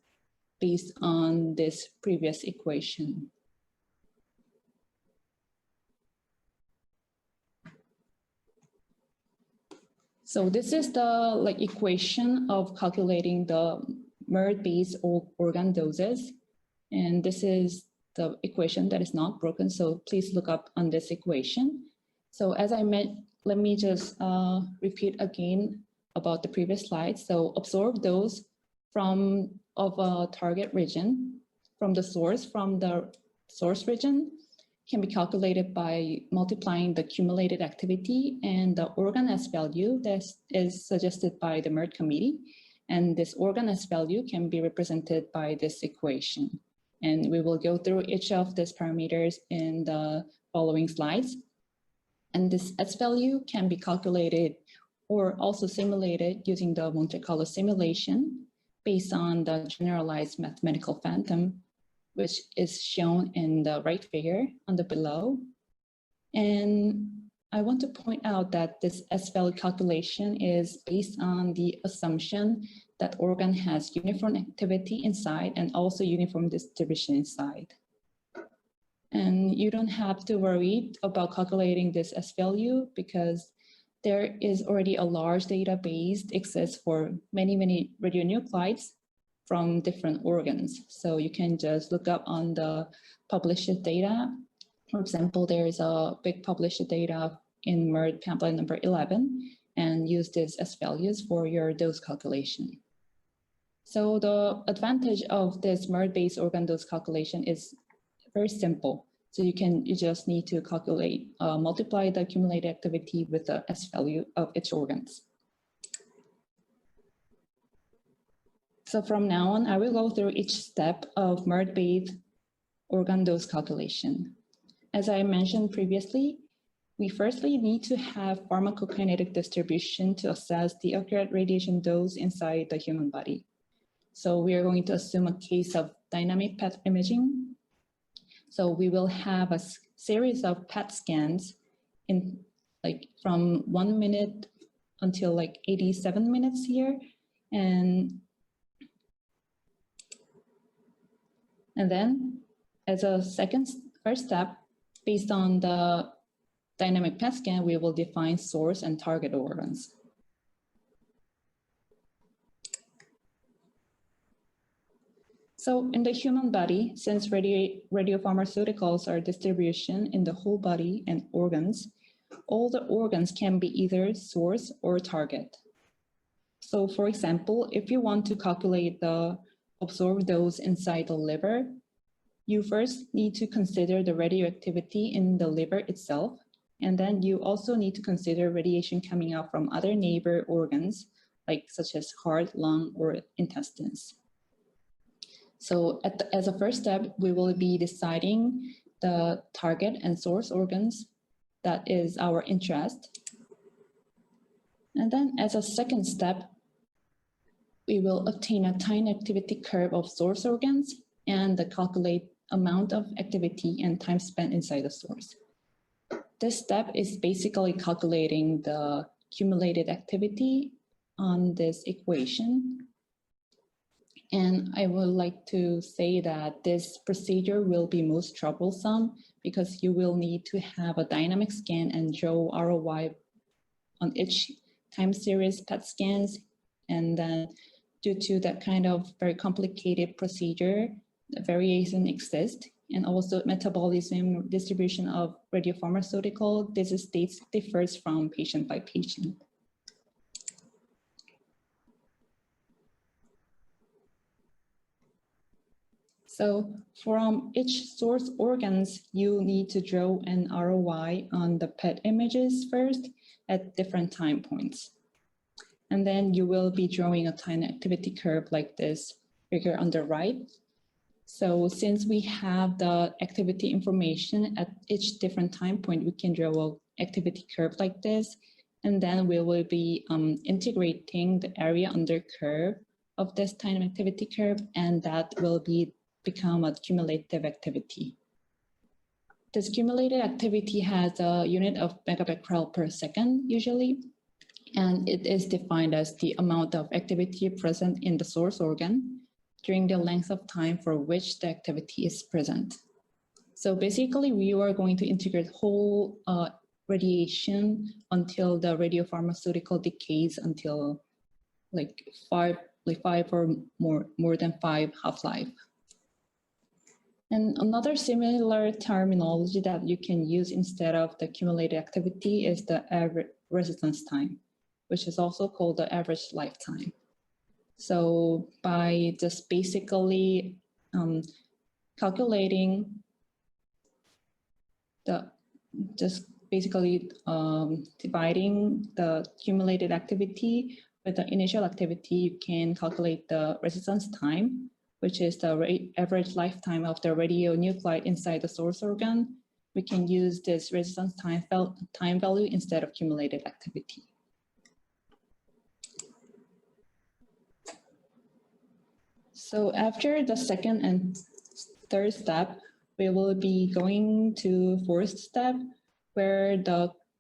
based on this previous equation. So this is the equation of calculating the MERD-based organ doses. And this is the equation that is not broken. So please look up on this equation. So as I meant, let me just repeat again about the previous slide. So observed dose of a target region from the source region can be calculated by multiplying the cumulated activity and the organ S value that is suggested by the MERD committee. And this organ S value can be represented by this equation. And we will go through each of these parameters in the following slides. And this S value can be calculated or also simulated using the Monte Carlo simulation. based on the generalized mathematical phantom, which is shown in the right figure on the below. And I want to point out that this S-value calculation is based on the assumption that organ has uniform activity inside and also uniform distribution inside. And you don't have to worry about calculating this S-value because there is already a large database exists for many radionuclides from different organs. So you can just look up on the published data. For example, there is a big published data in MERD pamphlet number 11 and use this as values for your dose calculation. So the advantage of this MERD-based organ dose calculation is very simple. So you just need to calculate, multiply the accumulated activity with the S value of each organs. So from now on, I will go through each step of MERD-based organ dose calculation. As I mentioned previously, we firstly need to have pharmacokinetic distribution to assess the accurate radiation dose inside the human body. So we are going to assume a case of dynamic PET imaging. So we will have a series of PET scans in from 1 minute until 87 minutes here. And then as a first step, based on the dynamic PET scan, we will define source and target organs. So in the human body, since radiopharmaceuticals are distribution in the whole body and organs, all the organs can be either source or target. So for example, if you want to calculate the absorbed dose inside the liver, you first need to consider the radioactivity in the liver itself, and then you also need to consider radiation coming out from other neighbor organs, such as heart, lung, or intestines. So as a first step, we will be deciding the target and source organs that is our interest. And then as a second step, we will obtain a TEIN activity curve of source organs and calculate amount of activity and time spent inside the source. This step is basically calculating the accumulated activity on this equation. And I would like to say that this procedure will be most troublesome because you will need to have a dynamic scan and draw ROI on each time series PET scans. And then due to that kind of very complicated procedure, the variation exists. And also metabolism distribution of radiopharmaceutical disease states differs from patient by patient. So from each source organs, you need to draw an ROI on the PET images first at different time points. And then you will be drawing a TEIN activity curve like this figure on the right. So since we have the activity information at each different time point, we can draw an activity curve like this. And then we will be integrating the area under curve of this TEIN activity curve, and that will become a cumulative activity. This cumulative activity has a unit of megabecquerel per second usually, and it is defined as the amount of activity present in the source organ during the length of time for which the activity is present. So basically, we are going to integrate whole radiation until the radiopharmaceutical decays until five or more than 5 half-life. And another similar terminology that you can use instead of the accumulated activity is the average residence time, which is also called the average lifetime. So by just basically calculating dividing the accumulated activity with the initial activity, you can calculate the residence time, which is the average lifetime of the radionuclide inside the source organ. We can use this residence time value instead of accumulated activity. So after the second and third step, we will be going to fourth step, where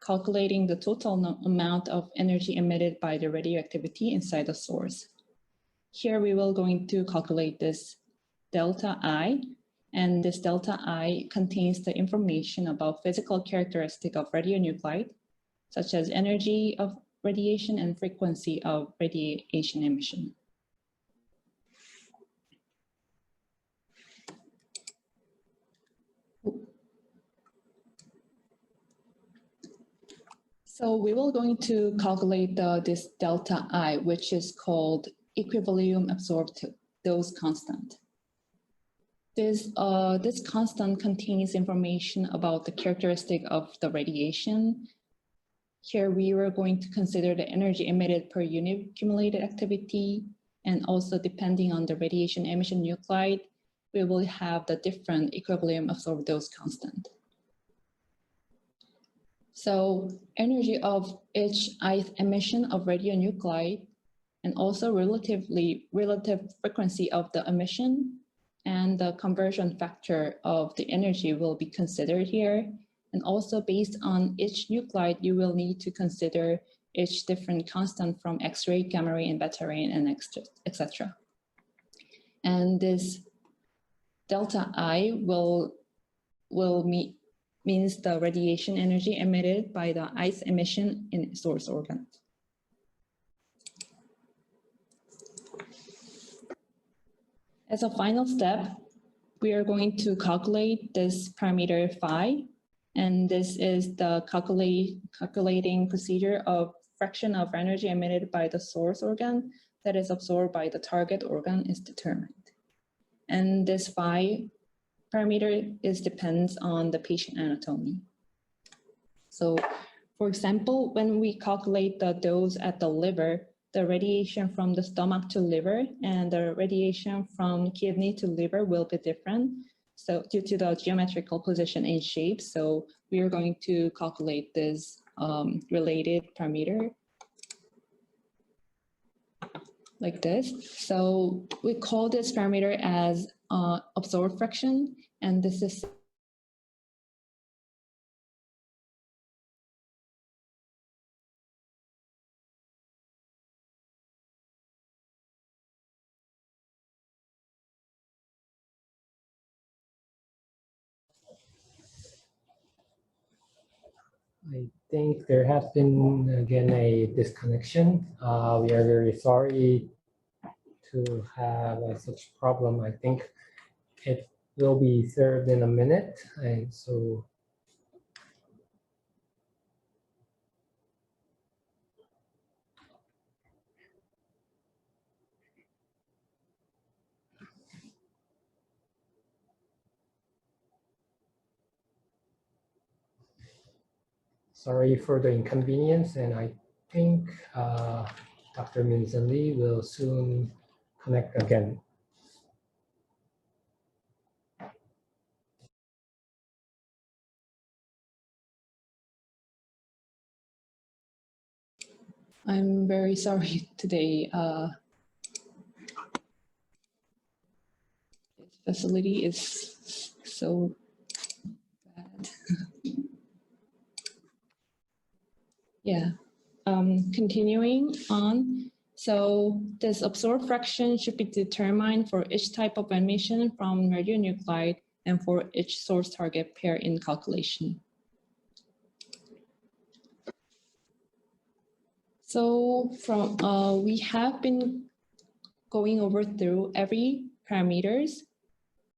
calculating the total amount of energy emitted by the radioactivity inside the source. Here we will going to calculate this delta I, and this delta I contains the information about physical characteristic of radionuclide, such as energy of radiation and frequency of radiation emission. So we will going to calculate this delta I, which is called equilibrium absorptive dose constant. This constant contains information about the characteristic of the radiation. Here we were going to consider the energy emitted per unit accumulated activity, and also depending on the radiation emission nuclide, we will have the different equilibrium absorbed dose constant. So energy of each ith emission of radionuclide, and also relative frequency of the emission, and the conversion factor of the energy will be considered here. And also based on each nuclide, you will need to consider each different constant from X-ray, gamma ray, and beta ray, and etc. And this delta I means the radiation energy emitted by the ith emission in source organ. As a final step, we are going to calculate this parameter phi, and this is the calculating procedure of fraction of energy emitted by the source organ that is absorbed by the target organ is determined. And this phi parameter depends on the patient anatomy. So for example, when we calculate the dose at the liver, the radiation from the stomach to liver and the radiation from kidney to liver will be different. So due to the geometrical position and shape, so we are going to calculate this related parameter like this. So we call this parameter as absorbed fraction, and this is I think there has been, again, a disconnection. We are very sorry to have such problem. I think it will be served in a minute. And so sorry for the inconvenience, and I think Dr. Minsan Lee will soon connect again. I'm very sorry today. This facility is so bad. Yeah, continuing on. So this absorbed fraction should be determined for each type of emission from radionuclide and for each source target pair in calculation. So we have been going over through every parameters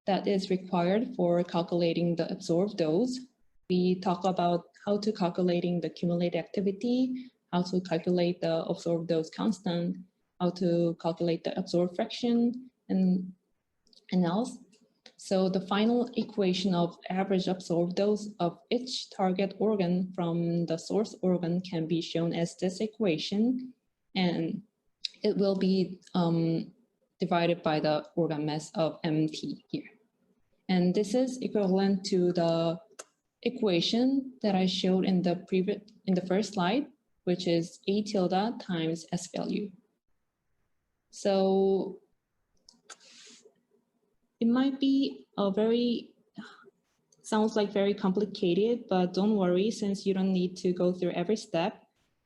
that is required for calculating the absorbed dose. We talk about how to calculating the cumulative activity, how to calculate the absorbed dose constant, how to calculate the absorbed fraction, and else. So the final equation of average absorbed dose of each target organ from the source organ can be shown as this equation, and it will be divided by the organ mass of MT here. And this is equivalent to the equation that I showed in the first slide, which is A tilde times S value. So it might be sounds like very complicated, but don't worry, since you don't need to go through every step.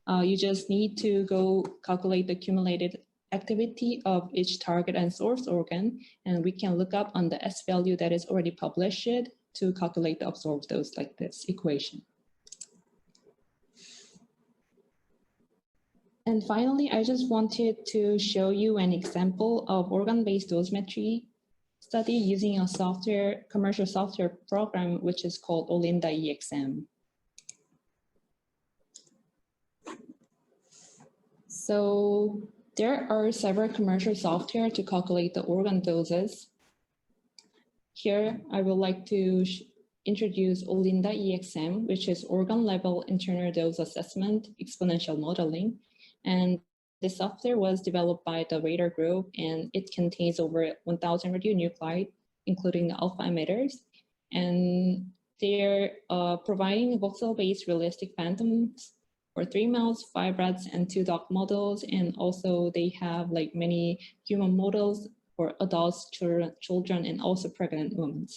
You just need to go calculate the accumulated activity of each target and source organ, and we can look up on the S value that is already published to calculate the absorbed dose like this equation. And finally, I just wanted to show you an example of organ-based dosimetry study using a commercial software program, which is called Olinda-EXM. So there are several commercial software to calculate the organ doses. Here, I would like to introduce Olinda-EXM, which is organ level internal dose assessment exponential modeling. And the software was developed by the Radar Group, and it contains over 1,000 radionuclide, including the alpha emitters. And they're providing voxel-based realistic phantoms for 3 mouse, 5 rats, and 2 dog models. And also they have like many human models for adults, children, and also pregnant women.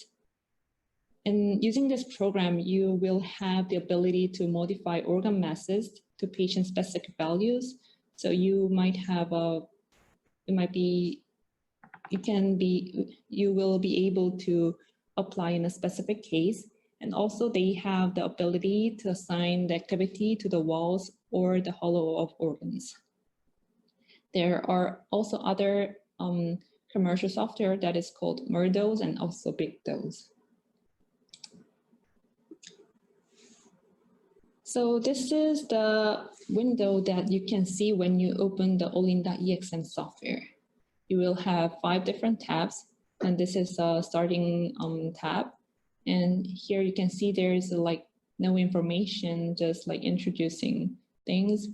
And using this program, you will have the ability to modify organ masses to patient-specific values. So you might have you will be able to apply in a specific case. And also they have the ability to assign the activity to the walls or the hollow of organs. There are also other commercial software that is called MERDOS and also BigDose. So this is the window that you can see when you open the Olinda-EXM software. You will have 5 different tabs, and this is a starting tab. And here you can see there's like no information, just like introducing things.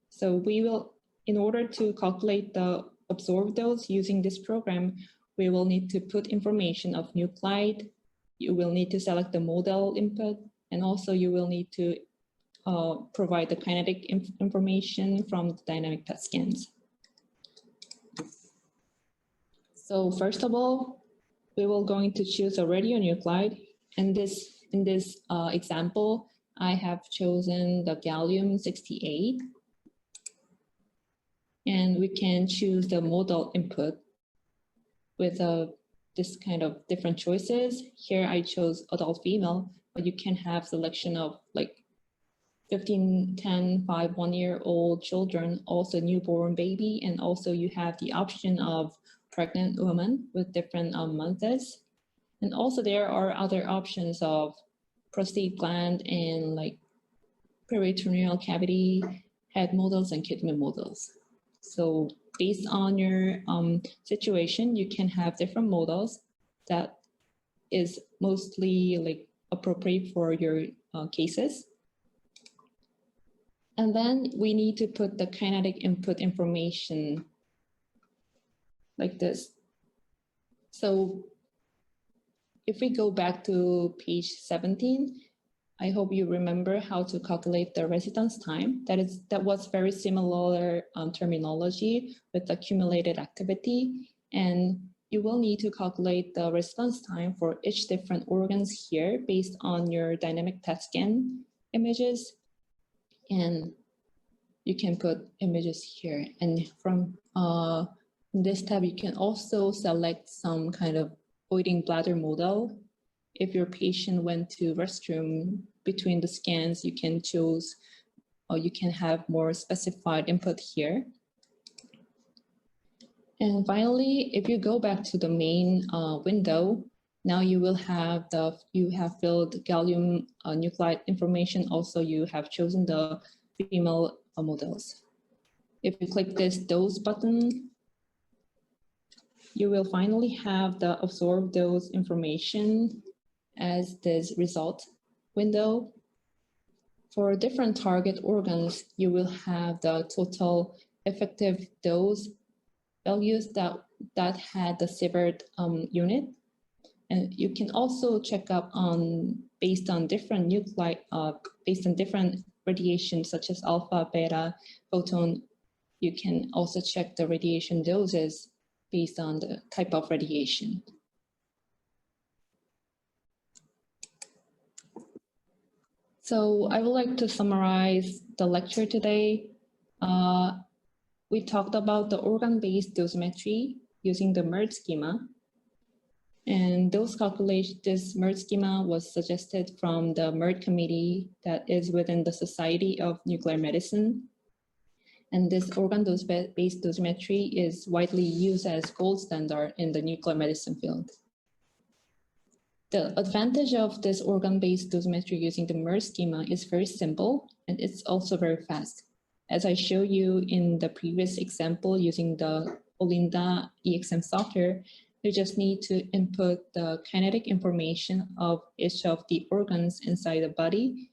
So we will, in order to calculate the absorbed dose using this program, we will need to put information of nuclide. You will need to select the model input, and also you will need to provide the kinetic information from the dynamic PET scans. So first of all, we will going to choose a radionuclide, and in this example, I have chosen the gallium-68, and we can choose the model input with this kind of different choices. Here I chose adult female, but you can have selection of like 15, 10, 5, 1-year-old children, also newborn baby, and also you have the option of pregnant women with different months. And also there are other options of prostate gland and like peritoneal cavity, head models, and kidney models. So based on your situation, you can have different models that is mostly like appropriate for your cases. And then we need to put the kinetic input information like this. So if we go back to page 17, I hope you remember how to calculate the residence time. That was very similar terminology with accumulated activity. And you will need to calculate the residence time for each different organs here based on your dynamic PET scan images. And you can put images here. And from this tab, you can also select some kind of voiding bladder model. If your patient went to restroom between the scans, you can choose, or you can have more specified input here. And finally, if you go back to the main window, now you will have you have filled gallium nuclide information. Also, you have chosen the female models. If you click this dose button, you will finally have the absorbed dose information as this result window. For different target organs, you will have the total effective dose values that had the severed unit. And you can also check up on based on different nuclide, based on different radiation such as alpha, beta, photon. you can also check the radiation doses based on the type of radiation. So I would like to summarize the lecture today. We talked about the organ-based dosimetry using the MERT schema. And those calculations, this MERT schema was suggested from the MERT committee that is within the Society of Nuclear Medicine. And this organ-based dosimetry is widely used as gold standard in the nuclear medicine field. The advantage of this organ-based dosimetry using the MERT schema is very simple, and it's also very fast. As I showed you in the previous example using the Olinda EXM software, you just need to input the kinetic information of each of the organs inside the body.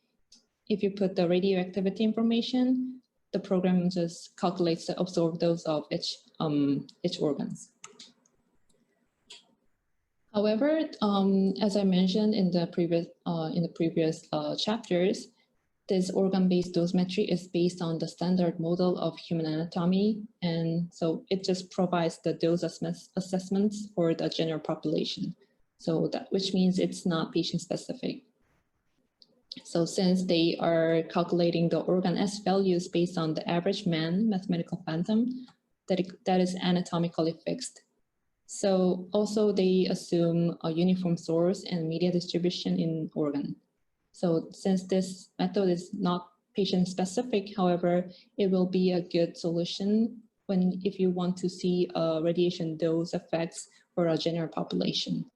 If you put the radioactivity information, the program just calculates the absorbed dose of each organs. However, as I mentioned in the previous chapters, this organ-based dosimetry is based on the standard model of human anatomy, and so it just provides the dose assessments for the general population. So which means it's not patient-specific. So since they are calculating the organ S values based on the average man mathematical phantom, that is anatomically fixed. So also they assume a uniform source and media distribution in organ. So since this method is not patient specific, however, it will be a good solution if you want to see radiation dose effects for a general population.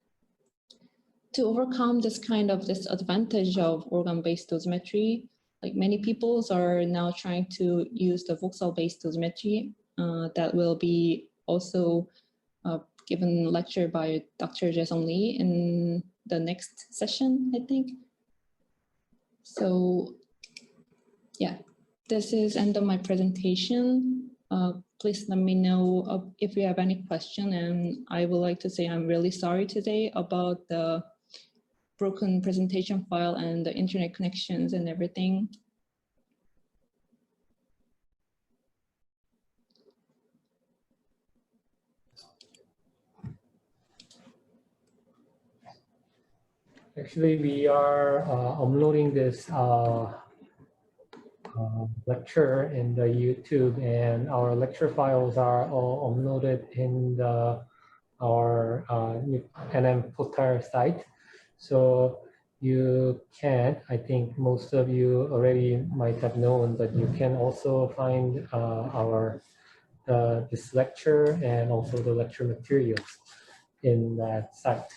To overcome this kind of disadvantage of organ-based dosimetry, like many people are now trying to use the Voxel-based dosimetry that will be also given lecture by Dr. Jae-Sung Lee in the next session, I think. So yeah, this is end of my presentation. Please let me know if you have any question, and I would like to say I'm really sorry today about the broken presentation file and the internet connections and everything. Actually, we are uploading this lecture in the YouTube, and our lecture files are all uploaded in our NM portal site. So you can, I think most of you already might have known, but you can also find this lecture and also the lecture materials in that site.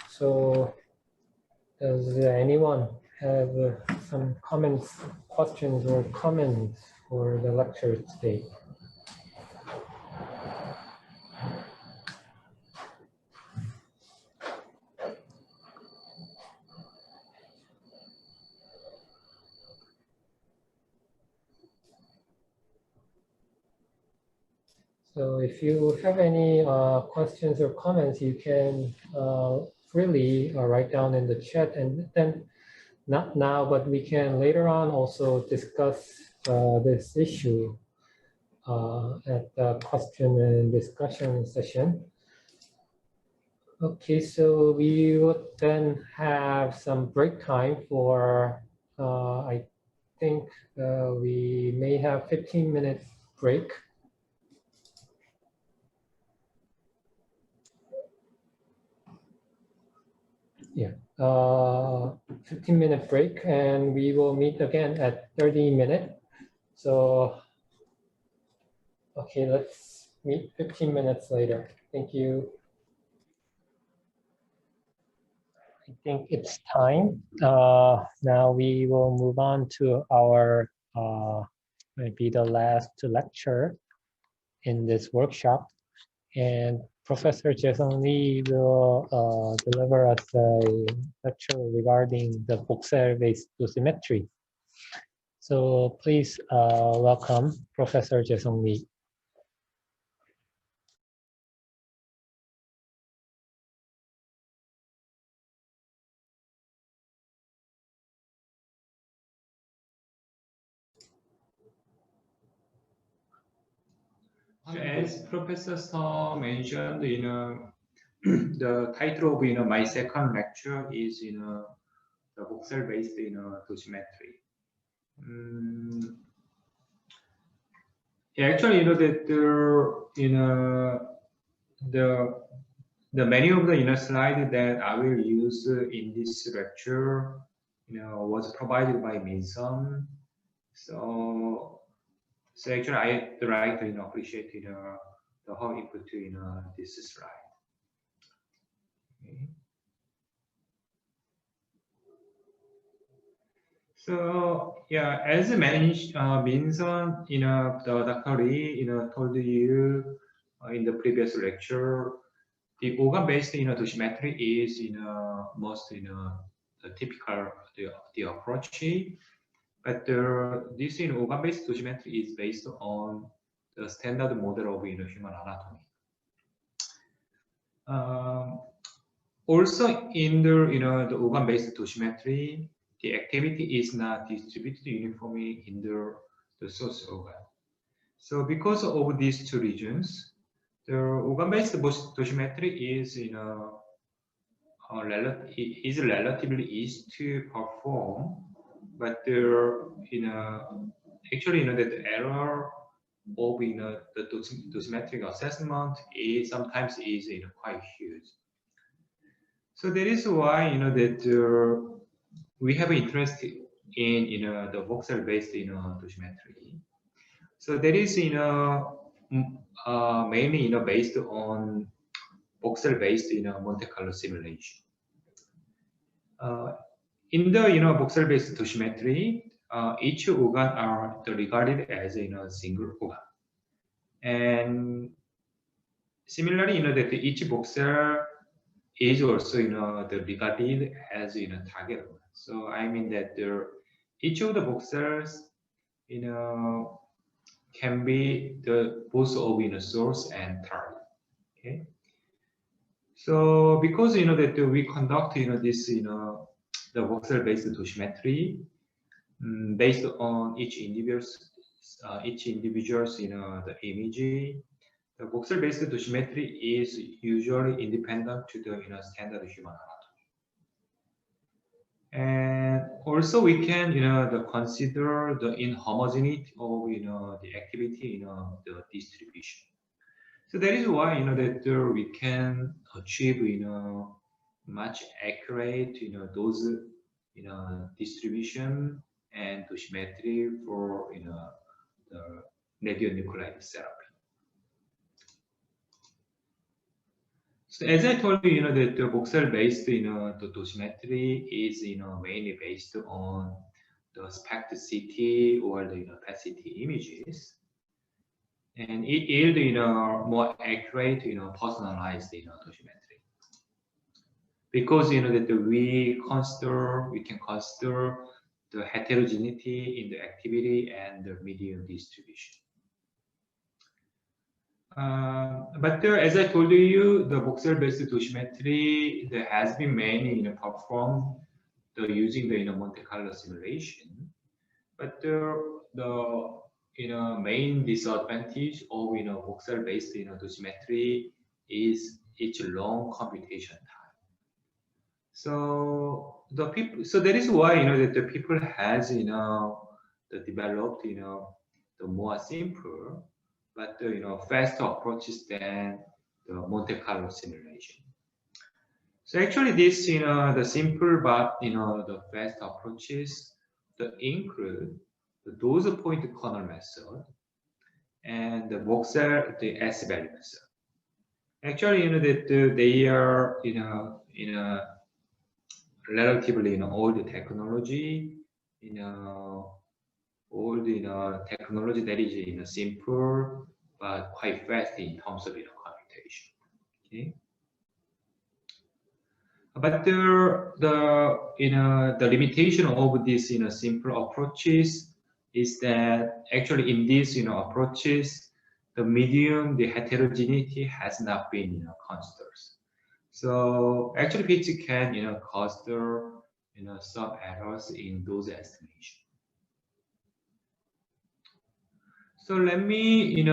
So does anyone have some comments, questions, or comments for the lecture today? So if you have any questions or comments, you can freely write down in the chat, and then not now, but we can later on also discuss this issue at the question and discussion session. Okay, so we would then have some break time for, I think we may have 15-minute break. Yeah, 15-minute break, and we will meet again at 30 minutes. So, okay, let's meet 15 minutes later. Thank you. I think it's time. Now we will move on to our maybe the last lecture in this workshop, and Professor Jae-Sung Lee will deliver us a lecture regarding the Voxel-based dosimetry. So please welcome Professor Jae-Sung Lee. So as Professor Saw mentioned, the title of my second lecture is the voxel-based dosimetry. Yeah, actually, the many of the slide that I will use in this lecture, was provided by Minsan. So actually, I'd like to appreciate the whole input to this slide. Okay. So yeah, as mentioned, Minsan, the Dr. Lee, told you in the previous lecture, the organ-based dosimetry is most the typical the approach, but this organ-based dosimetry is based on the standard model of human anatomy. Also in the organ-based dosimetry, the activity is not distributed uniformly in the source organ. So because of these two reasons, the organ-based dosimetry is relatively easy to perform, but actually the error of the dosimetric assessment is sometimes quite huge. So that is why that we have interest in the voxel-based dosimetry. So that is mainly based on voxel-based Monte Carlo simulation. In the voxel-based dosimetry, each organ are regarded as a single organ, and similarly, that each voxel is also regarded as target organ. So I mean that each of the voxels can be the both of source and target. Okay. So because that we conduct this the voxel-based dosimetry based on each individual's the image, the voxel-based dosimetry is usually independent to the standard human anatomy. And also we can consider the inhomogeneity of the activity the distribution. So that is why that we can achieve much accurate those distribution and dosimetry for the radionuclide therapy. So as I told you, that the voxel-based the dosimetry is mainly based on the SPECT CT or the PET-CT images, and it yield more accurate personalized dosimetry, because that we can consider the heterogeneity in the activity and the medium distribution. But as I told you, the voxel-based dosimetry has been mainly performed using the Monte Carlo simulation. But the main disadvantage of voxel-based dosimetry is its long computation time. So that is why that the people has developed the more simple but faster approaches than the Monte Carlo simulation. So actually this the simple but the fast approaches include the dose point corner method and the voxel the S-value method. Actually that they are relatively old technology, old technology that is simple but quite fast in terms of computation. Okay. But the limitation of these simple approaches is that actually in these approaches, the medium, the heterogeneity has not been considered. So actually which can cause some errors in those estimations. So let me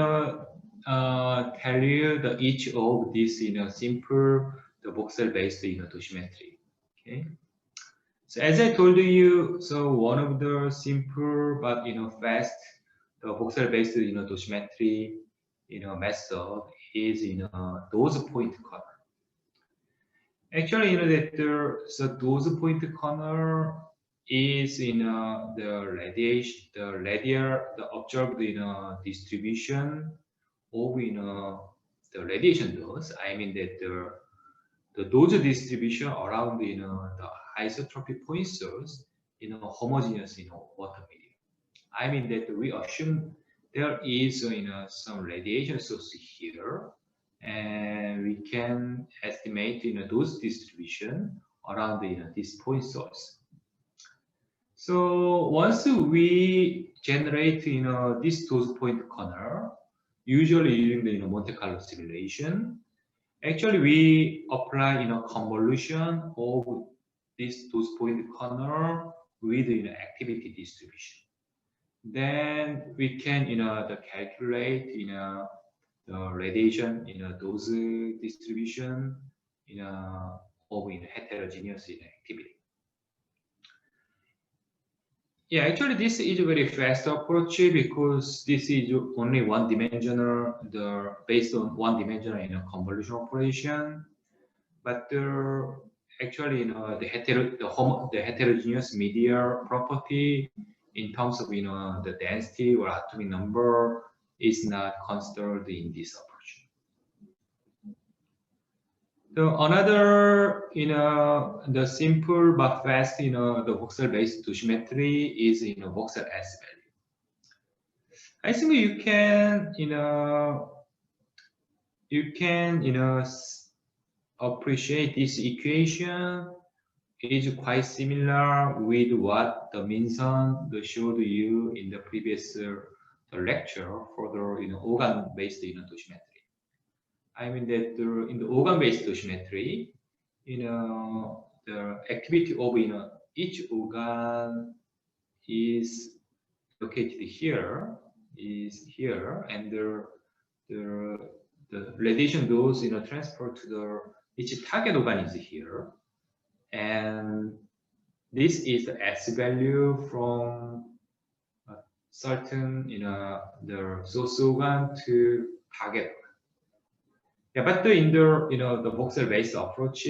tell you the each of these simple the voxel-based dosimetry. Okay. So as I told you, so one of the simple but fast the voxel-based dosimetry method is dose point corner. Actually, that so dose point corner is the radiation, the radial, the observed distribution of the radiation dose. I mean that the dose distribution around the isotropic point source homogeneous water medium. I mean that we assume there is some radiation source here, and we can estimate dose distribution around this point source. So once we generate this dose point corner, usually using the Monte Carlo simulation, actually we apply convolution of this dose point corner with activity distribution. Then we can calculate the radiation dose distribution of heterogeneous activity. Yeah, actually this is a very fast approach because this is only one-dimensional, based on one-dimensional convolution operation. But actually, the heterogeneous media property in terms of the density or atomic number is not considered in this approach. So another, the simple but fast, the voxel-based dosimetry is voxel S value. I think you can, appreciate this equation. It is quite similar with what the Minsan showed you in the previous lecture for the organ-based dosimetry. I mean that in the organ-based dosimetry, the activity of each organ is located here, and the radiation dose transfer to the each target organ is here, and this is the S value from a certain the source organ to target organ. Yeah, but in the voxel-based approach,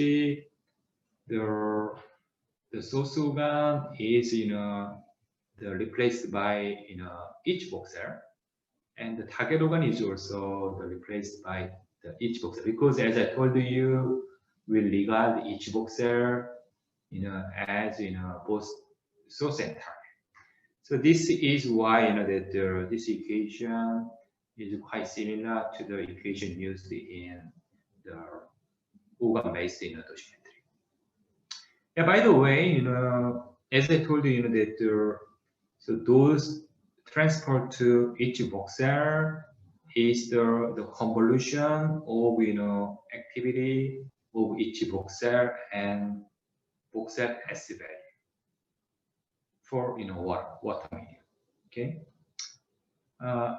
the source organ is replaced by each voxel, and the target organ is also replaced by each voxel, because as I told you, we regard each voxel as both source and target. So this is why that this equation is quite similar to the equation used in the organ-based dosimetry. Yeah, by the way, as I told you, that so those transport to each voxel is the convolution of activity of each voxel and voxel S value for water medium. Okay.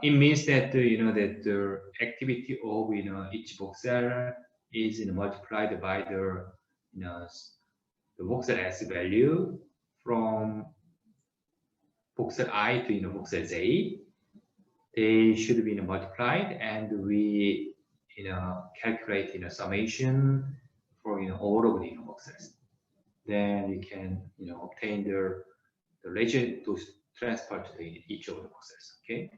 It means that that the activity of each voxel is multiplied by the voxel S value from voxel I to voxel J. They should be multiplied, and we calculate summation for all of the voxels. Then we can obtain the relation to transfer to each of the voxels. Okay.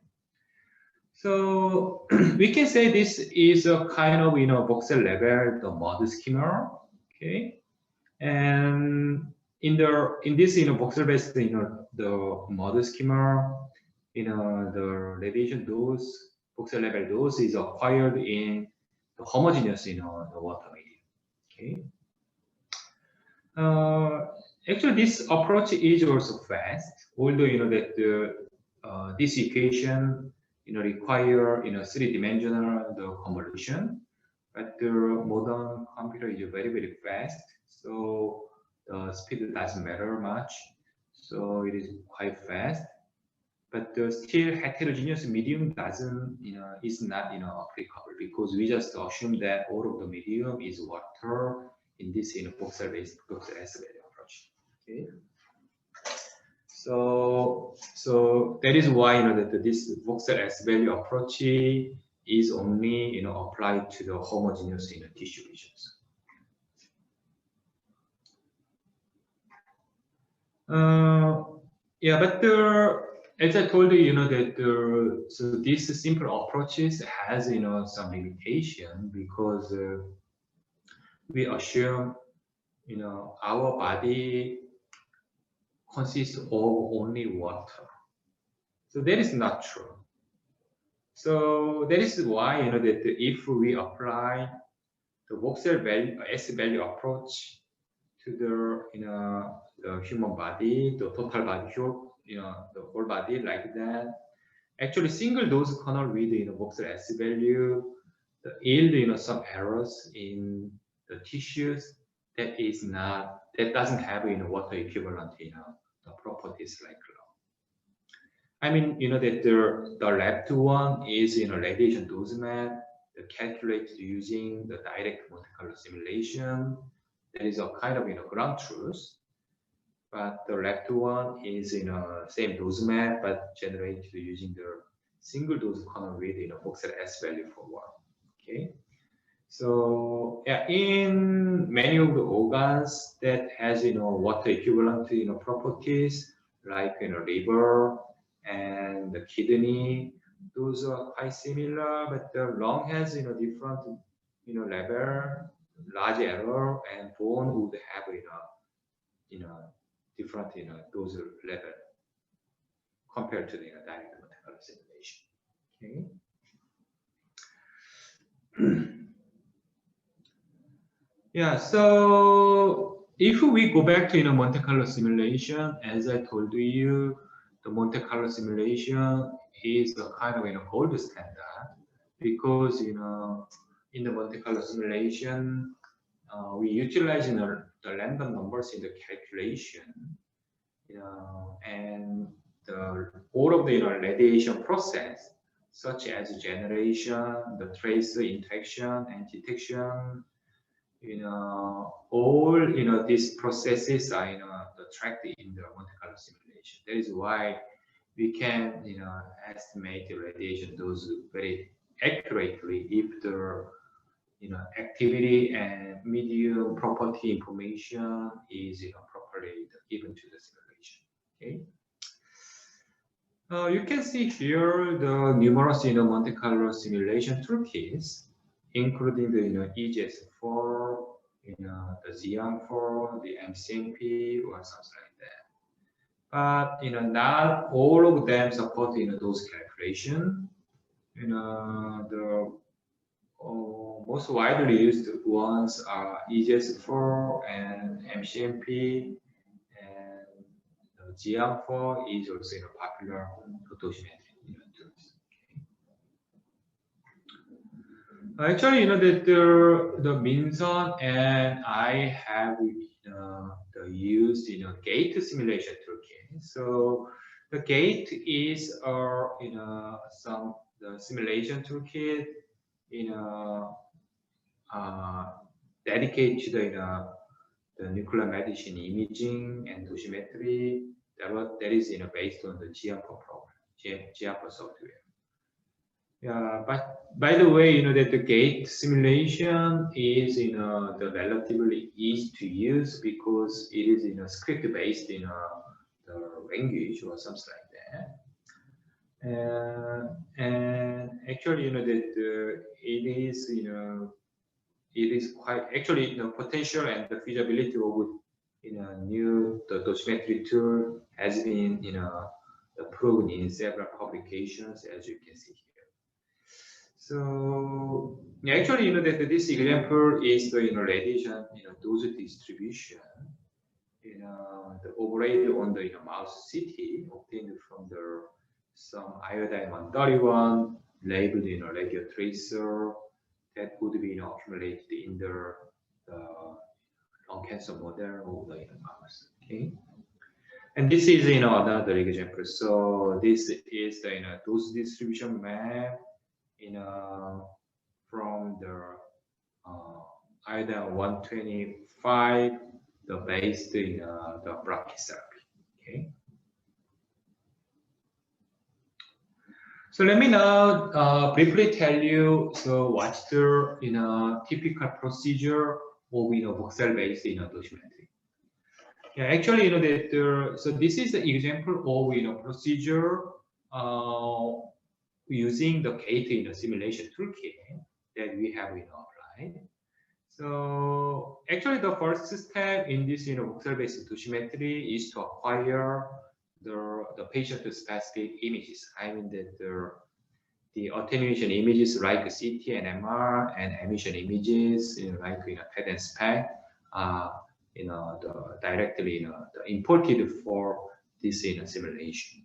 So we can say this is a kind of voxel level the mode schema. Okay. And in this voxel-based the mode schema, the radiation dose, voxel level dose is acquired in the homogeneous the water medium. Okay. Actually, this approach is also fast, although that this equation require three-dimensional the convolution, but the modern computer is very fast, so the speed doesn't matter much. So it is quite fast. but still heterogeneous medium doesn't, is not, applicable, because we just assume that all of the medium is water in this, Voxel-based Voxel-based approach. Okay. So that is why, that this Voxel-based approach is only, applied to the homogeneous, tissue regions. Yeah, but as I told you, that so this simple approaches has, some limitation, because we assume, our body consists of only water. So that is not true. So that is why, that if we apply the Voxel value, S value approach to the human body, the total body, the whole body like that, actually single dose kernel with, Voxel S value, the yield, some errors in the tissues that doesn't have, water equivalent, the properties like law. I mean, that the left one is, radiation dosimetry, calculated using the direct Monte Carlo simulation. That is a kind of, ground truth. But the left one is, same dosimetry, but generated using the single dose kernel with, Voxel S value for one. Okay. So yeah, in many of the organs that has, water equivalent, properties, like, liver and the kidney, those are quite similar, but the lung has, different, level, large error, and bone would have, different, those level compared to the direct Monte Carlo simulation. Okay. Yeah, so if we go back to, Monte Carlo simulation, as I told you, the Monte Carlo simulation is a kind of, gold standard, because, in the Monte Carlo simulation, we utilize, the random numbers in the calculation, and all of the, radiation process, such as generation, the trace interaction and detection, all, these processes are, tracked in the Monte Carlo simulation. That is why we can, estimate the radiation dose very accurately if the, activity and medium property information is, properly given to the simulation. Okay. You can see here the numerous, Monte Carlo simulation toolkits, including the, EGS4, the ZM4, the MCMP, or something like that. But, not all of them support, those calculations. The most widely used ones are EGS4 and MCMP, and the ZM4 is also, popular dosimetry tools. Actually, that the Minsan and I have, used, gate simulation toolkit. So the gate is, the simulation toolkit, dedicated to the nuclear medicine imaging and dosimetry. That is, based on the GMP program, GMP software. Yeah, but by the way, that the gate simulation is, the relatively easy to use, because it is, script based, the language or something like that. And actually, that it is, it is quite actually, potential and the feasibility of, new the dosimetry tool has been, proven in several publications, as you can see here. So actually, that this example is the, radiation, dose distribution, the overlaid on the, mouse CT obtained from the some iodine 131 labeled, radio tracer that would be, accumulated in the lung cancer model of the, mouse. Okay. And this is another example. So this is the dose distribution map from the iodine 125 the based in the brachytherapy. Okay. So let me now briefly tell you what's the typical procedure of voxel-based dosimetry. Yeah, actually so this is the example of procedure using the gate simulation toolkit that we have applied. So actually the first step in this voxel-based dosimetry is to acquire the patient-specific images. I mean that the attenuation images like CT and MR and emission images like PET and SPECT directly imported for this simulation.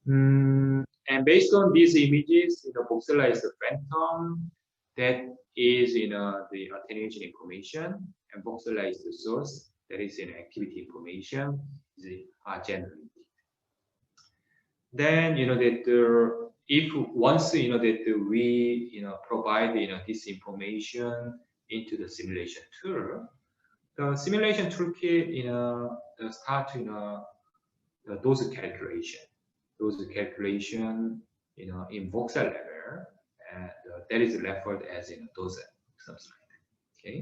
And based on these images, voxelized phantom that is the attenuation information and voxelized source that is activity information are generated. Then that if once that we provide this information into the simulation tool, the simulation toolkit start the dose calculation. Those calculation in voxel level, and that is referred as dose substrate. Okay.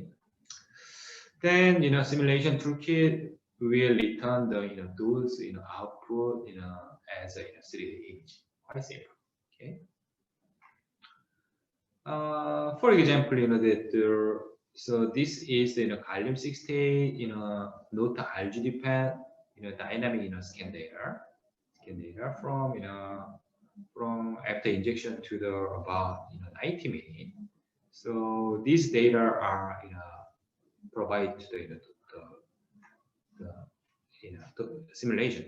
Then simulation toolkit will return the dose output as a 3D image. Quite simple. Okay. For example, that so this is the gallium 68 note RGD pen dynamic scan data from after injection to the about 90 minutes. So these data are provided to the simulation.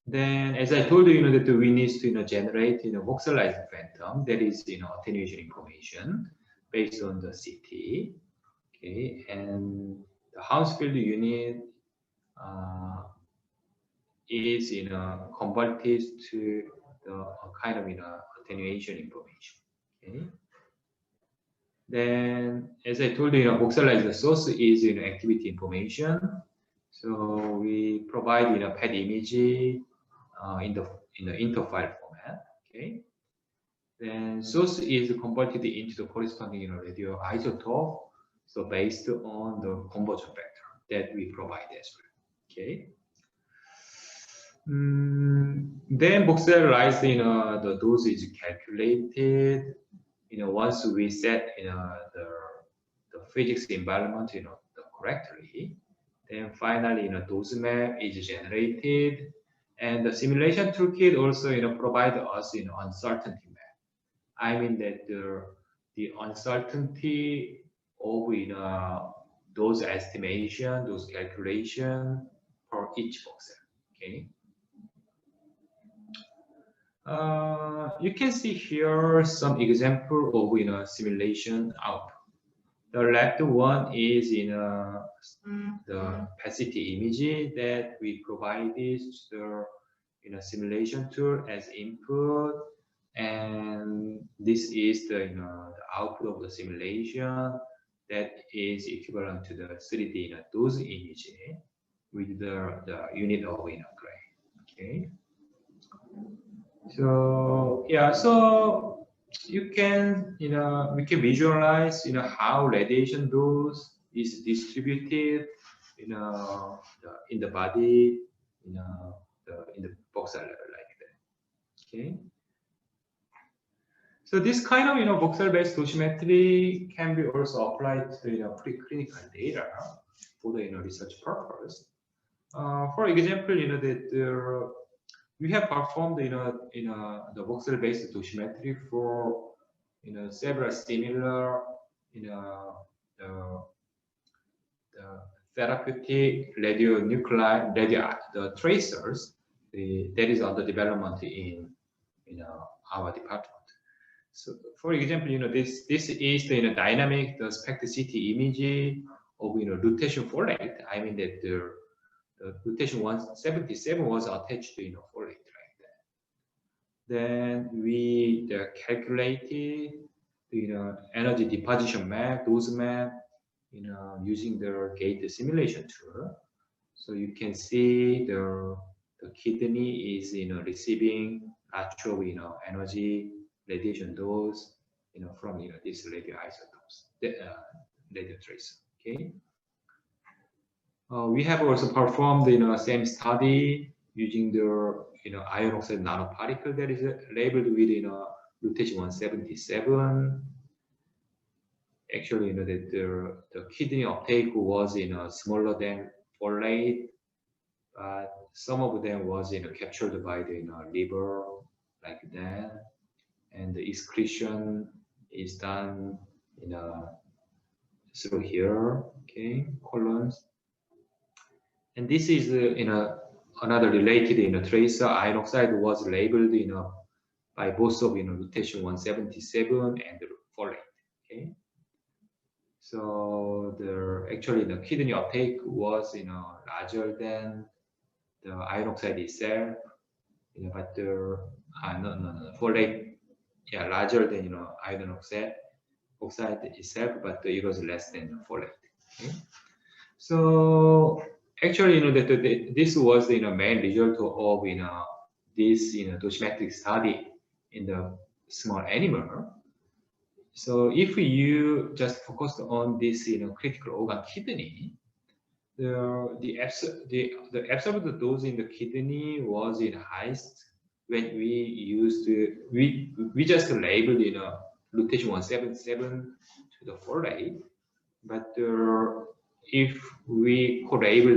Then, as I told you, that we need to generate voxelized phantom that is attenuation information based on the CT. Okay, and the Hounsfield unit is converted to the kind of attenuation information. Okay. Then, as I told you, voxelized source is activity information. So we provide PET image in the interfile format. Okay. Then source is converted into the corresponding radio isotope. So based on the conversion factor that we provide as well. Okay. Then voxelized the dose is calculated. Once we set the physics environment correctly, then finally dose map is generated, and the simulation toolkit also provide us uncertainty map. I mean that the uncertainty of those estimation, those calculation for each voxel. Okay. You can see here some example of simulation output. The left one is the opacity image that we provided to the simulation tool as input, and this is the output of the simulation that is equivalent to the 3D dose image with the unit of gray. Okay. So yeah, so you can we can visualize how radiation dose is distributed in the body in the voxel level like that. Okay. So this kind of voxel-based dosimetry can be also applied to preclinical data for the research purpose. For example, that we have performed the voxel-based dosimetry for several similar the therapeutic radionuclide the tracers that is under development in our department. So, for example, this is the dynamic the SPECT CT image of lutein folate. I mean that the lutetium 177 was attached to folate like that. Then we calculated the energy deposition map, dose map, using the gate simulation tool. So you can see the kidney is receiving actual energy radiation dose from these radioisotopes, radio tracer. Okay. We have also performed same study using the iron oxide nanoparticle that is labeled with lutetium 177. Actually, the kidney uptake was smaller than folate, but some of them was captured by the liver like that, and the excretion is done through here, okay, colons. And this is another related tracer. Iron oxide was labeled by both of lutetium 177 and folate. Okay. So actually the kidney uptake was larger than the iron oxide itself, but the folate, yeah, larger than iron oxide itself, but it was less than folate. Okay. So actually, this was the main result of this dosimetric study in the small animal. So if you just focused on this critical organ kidney, the absorbed dose in the kidney was highest when we used we just labeled lutetium 177 to the folate, but if we co-label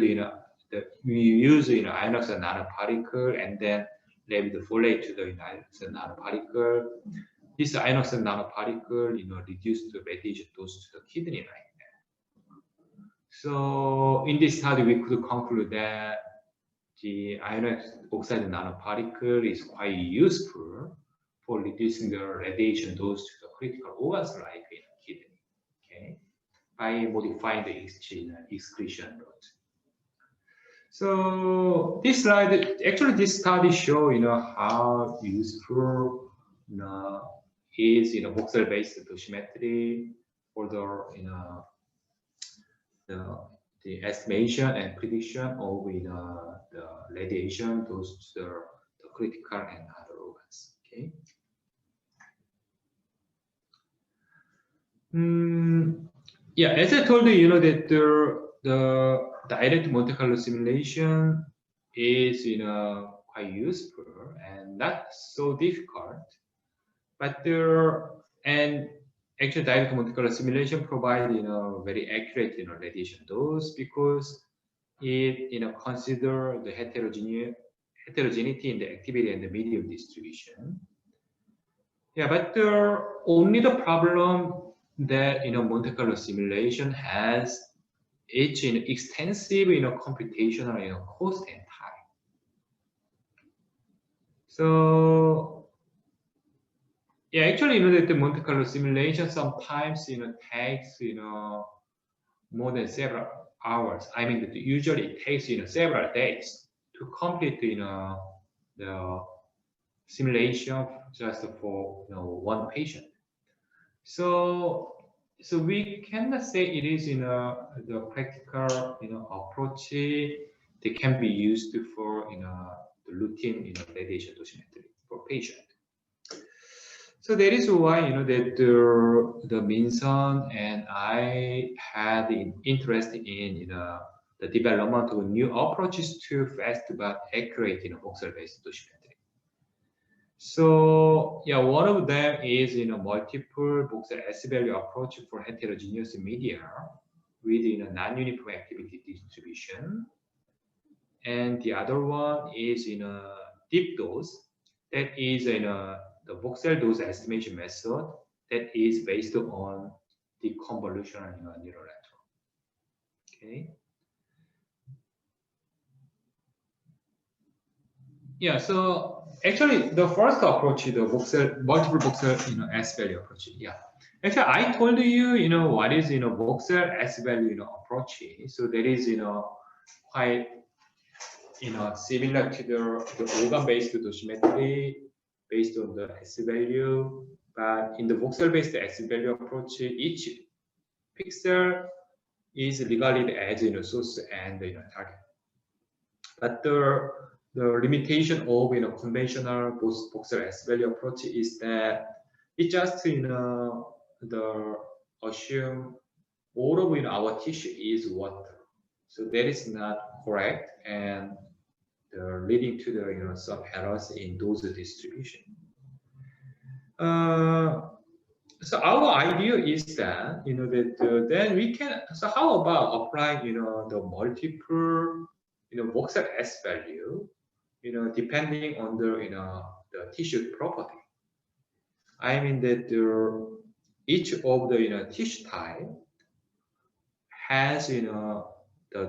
we use iron oxide nanoparticle and then label the folate to the iron oxide nanoparticle, this iron oxide nanoparticle reduced the radiation dose to the kidney like that. So in this study we could conclude that the iron oxide nanoparticle is quite useful for reducing the radiation dose to the critical organs like kidney. Okay, by modifying the excretion rate. So this slide, actually this study show how useful is Voxel-based dosimetry for the estimation and prediction of the radiation dose to the critical and other organs. Okay. Yeah, as I told you, that the direct Monte Carlo simulation is quite useful and not so difficult, but and actually direct Monte Carlo simulation provide very accurate radiation dose because it consider the heterogeneity in the activity and the medium distribution. Yeah, but only the problem that Monte Carlo simulation has its extensive computational cost and time. So yeah, actually the Monte Carlo simulation sometimes takes more than several hours. I mean that usually it takes several days to complete the simulation just for one patient. So we cannot say it is the practical approach that can be used for the routine radiation dosimetry for patient. So that is why that the Minsan and I had an interest in the development of new approaches to fast but accurate Voxel-based dosimetry. So yeah, one of them is multiple Voxel S-value approach for heterogeneous media with non-uniform activity distribution, and the other one is deep dose, that is the Voxel dose estimation method that is based on the convolutional neural network. Okay. Yeah, so actually the first approach is the multiple Voxel S-value approach. Yeah, actually I told you what is Voxel S-value approach. So that is quite similar to the organ-based dosimetry based on the S value, but in the voxel-based S value approach, each pixel is regarded as source and target. But the limitation of conventional voxel S value approach is that it just the assume all of our tissue is water, so that is not correct, and leading to the some errors in dose distribution. So our idea is that that then we can. So how about applying the multiple voxel S value depending on the tissue property. I mean that each of the tissue type has the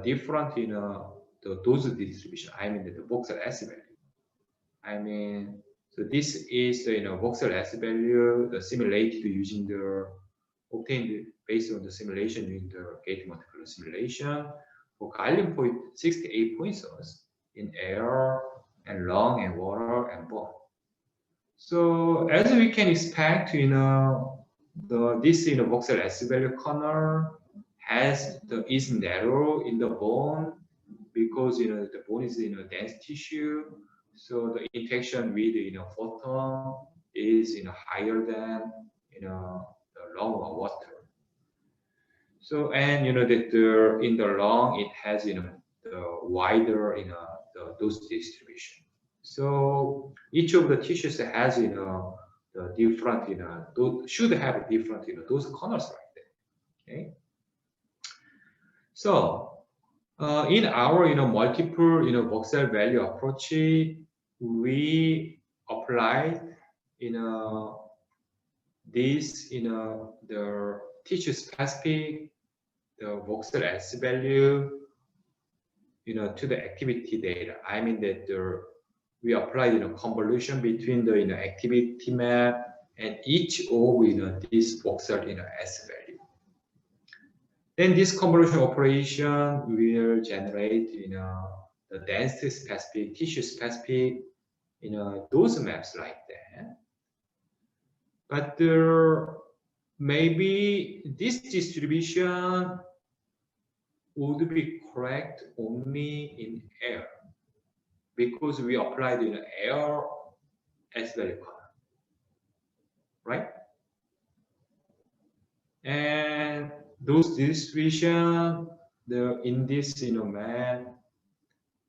different the dose distribution. I mean the voxel S value. I mean, so this is the voxel S value simulated using the obtained based on the simulation using the gate molecular simulation for gallium 68 point source in air and lung and water and bone. So as we can expect, this voxel S value corner is narrow in the bone because the bone is dense tissue, so the interaction with photon is higher than the lung or water. So and that in the lung it has the wider the dose distribution. So each of the tissues has the different should have different those corners like that. Okay. So in our multiple voxel value approach, we applied this the tissue specific the voxel S value to the activity data. I mean that we applied convolution between the activity map and each of this voxel S value. Then this convolution operation will generate the density specific, tissue specific those maps like that. But maybe this distribution would be correct only in air because we applied air S value color, right? And those distribution in this map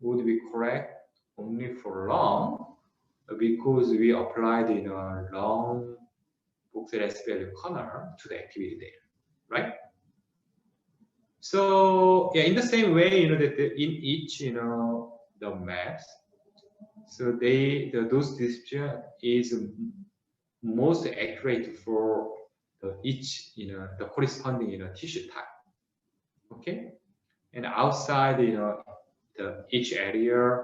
would be correct only for lung because we applied lung voxel S value corner to the activity data, right? So yeah, in the same way, that in each the maps, so those distribution is most accurate for each the corresponding tissue type. Okay, and outside each area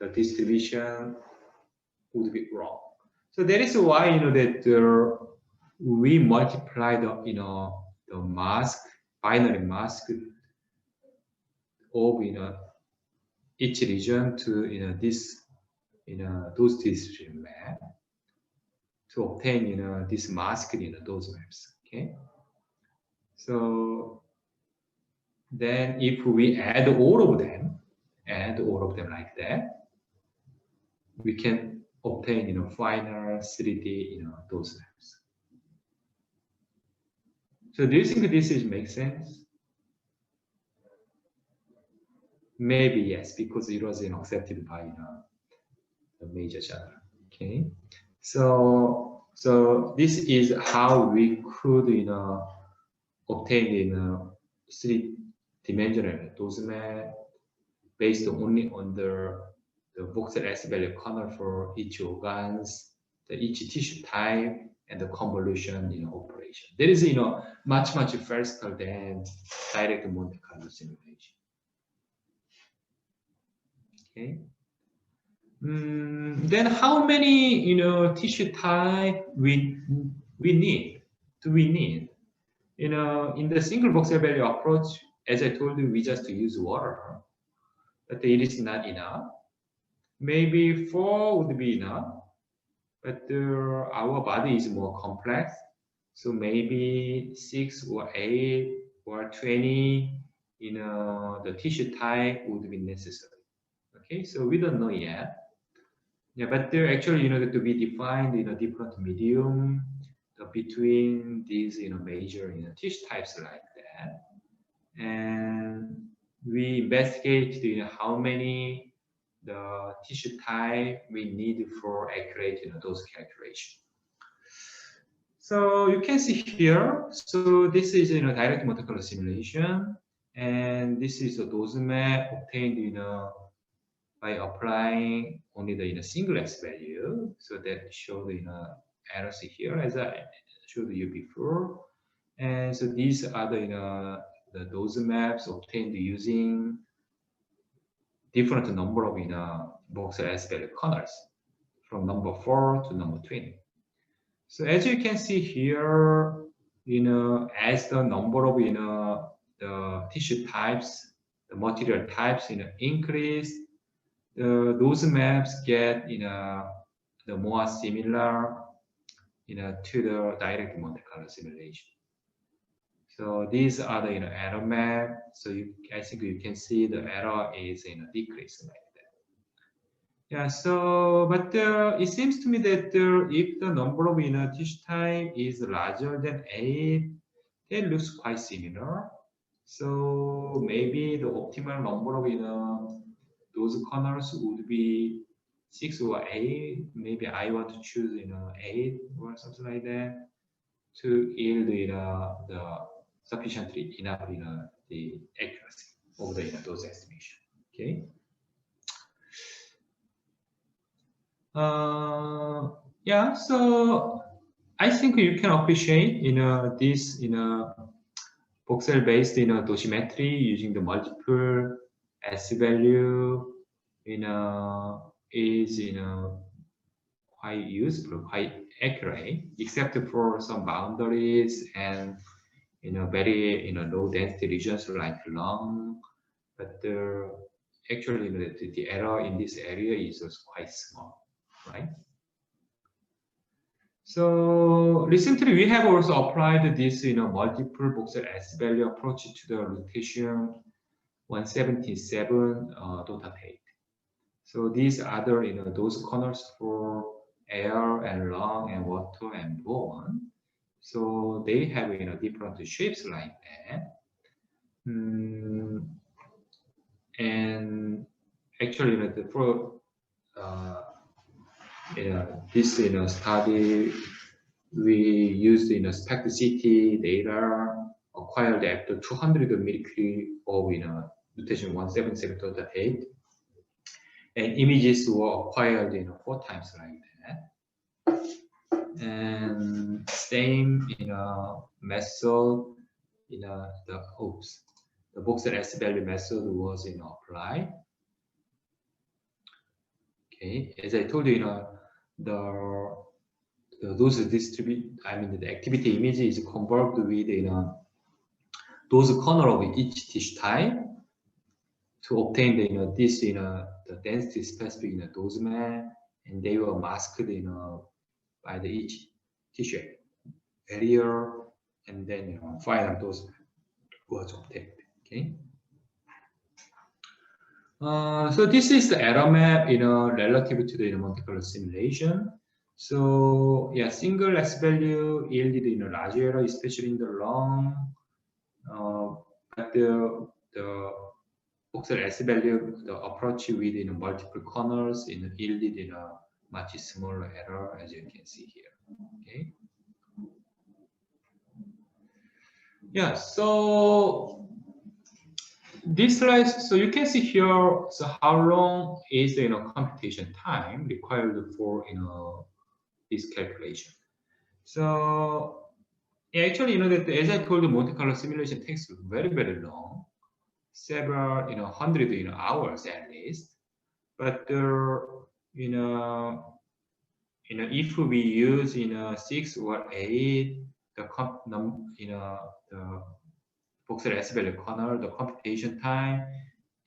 the distribution would be wrong. So that is why that we multiply the the mask binary mask of each region to this those distribution map to obtain this mask those maps. Okay, so then if we add all of them like that, we can obtain final 3D those maps. So do you think this makes sense? Maybe yes, because it was accepted by the major journal. Okay, so this is how we could obtain 3-dimensional dosimetry based only on the voxel S value corner for each organs, each tissue type, and the convolution operation. That is much faster than direct Monte Carlo simulation. Okay. Then how many tissue type we need? Do we need? In the single voxel value approach, as I told you, we just use water. but it is not enough. Maybe 4 would be enough, but our body is more complex. So maybe 6 or 8 or 20, the tissue type would be necessary. Okay, so we don't know yet. Yeah, but there actually, to be defined, different medium between these, major, tissue types like that. And we investigate, how many the tissue type we need for accurate, those calculations. So you can see here, so this is, direct Monte Carlo simulation, and this is a dose map obtained, by applying only the single x value. So that show the errors here, as I showed you before. And so these are the dose maps obtained using different number of Voxel value corners from number 4 to number 20. So as you can see here, as the number of the tissue types, the material types increase, those maps get the more similar to the direct Monte Carlo simulation. So these are the error map. So I think you can see the error is decrease like that. Yeah. So but it seems to me that if the number of tissue type is larger than 8, it looks quite similar. So maybe the optimal number of those corners would be 6 or 8. Maybe I want to choose 8 or something like that to yield the sufficiently enough the accuracy of the dose estimation. Okay. Yeah. So I think you can appreciate this Voxel-based dosimetry using the multiple S value is quite useful, quite accurate, except for some boundaries and very low density regions like lung. But actually the error in this area is also quite small, right? So recently we have also applied this multiple Voxel S value approach to the lutetium 177 Dosametry. So these other those corners for air and lung and water and bone. So they have different shapes like that. And actually for this study we used SPECT-CT data acquired after 200 millicurie of lutetium 177.8, and images were acquired 4 times like that. And same method the Voxel S value method was applied. Okay, as I told you, those the activity image is converged with those corner of each tissue type to obtain the density specific dose map, and they were masked by each tissue area, and then final dose was obtained. Okay. So this is the error map relative to the Monte Carlo simulation. So yeah, single S value yielded large error, especially in the lung. But the Voxel S value, the approach with multiple corners yielded much smaller error, as you can see here. Okay. Yeah. So this slide, so you can see here, so how long is the computation time required for this calculation. So actually, that as I told you, Monte Carlo simulation takes very, very long, several hundred hours at least. But if we use 6 or 8 the Voxel S value corner, the computation time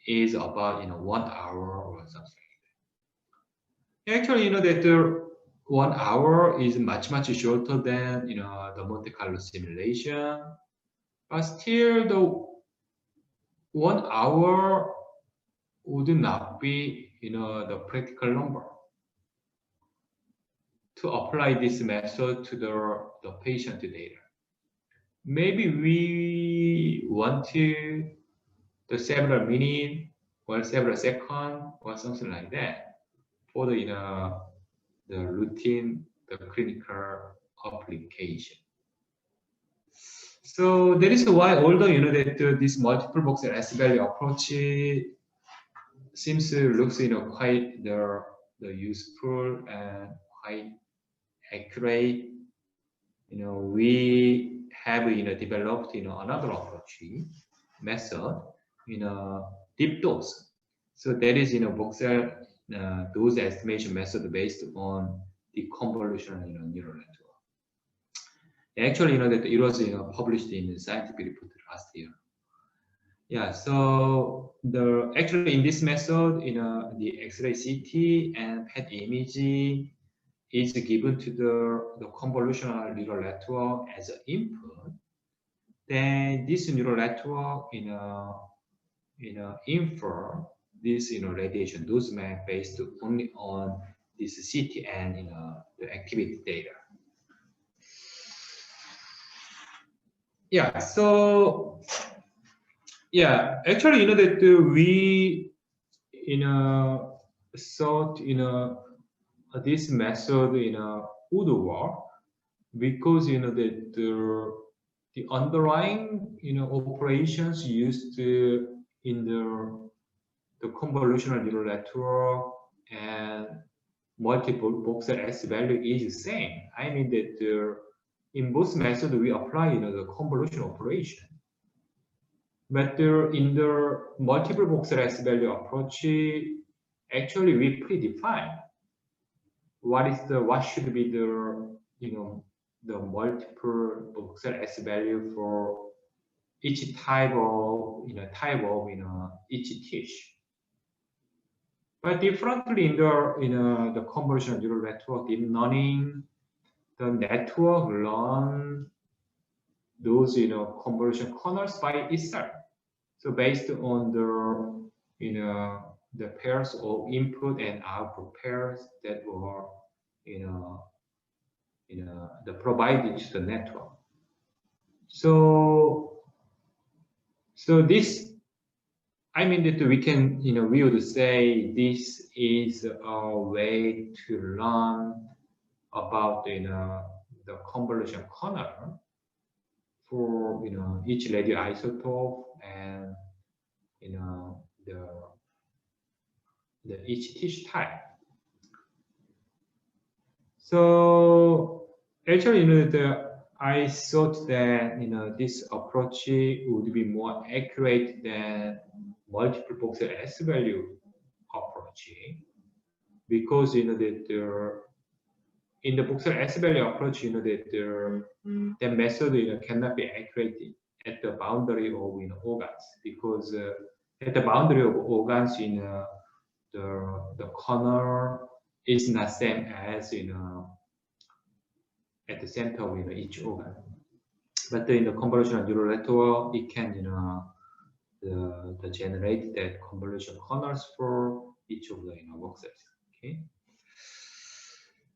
is about 1 hour or something. Actually, that the 1 hour is much shorter than the Monte Carlo simulation, but still the 1 hour would not be the practical number to apply this method to the patient data. Maybe we want to the several minutes or several seconds or something like that for the the routine, the clinical application. So that is why, although that this multiple voxel S-value approach seems looks quite the useful and quite accurate, we have developed another approach method deep dose. So that is voxel dose estimation method based on the convolutional neural network. Actually, that it was published in the scientific report last year. Yeah, so actually in this method, the X-ray CT and PET image is given to the convolutional neural network as an input. Then this neural network infer this radiation dose map based only on this CT and the activity data. Yeah, so yeah, actually that we thought this method would work because that the underlying operations used in the convolutional neural network and multiple voxel S value is the same. I mean that in both methods we apply the convolution operation, but in the multiple voxel S value approach, actually we predefine what should be the the multiple voxel S value for each type of each tissue. But differently in the convolutional neural network, deep learning, the network learn those convolution kernels by itself. So based on the pairs of input and output pairs that were the provided to the network. So this, I mean that we can we would say this is a way to learn about the convolution kernel for each radioisotope and the each tissue type. So actually I thought that this approach would be more accurate than multiple voxel S value approach, because that in the voxel S value approach that the method cannot be accurate at the boundary of organs, because at the boundary of organs the kernel is not same as at the center of each organ. But in the convolutional neural network, it can generate that convolution kernels for each of the voxels. Okay.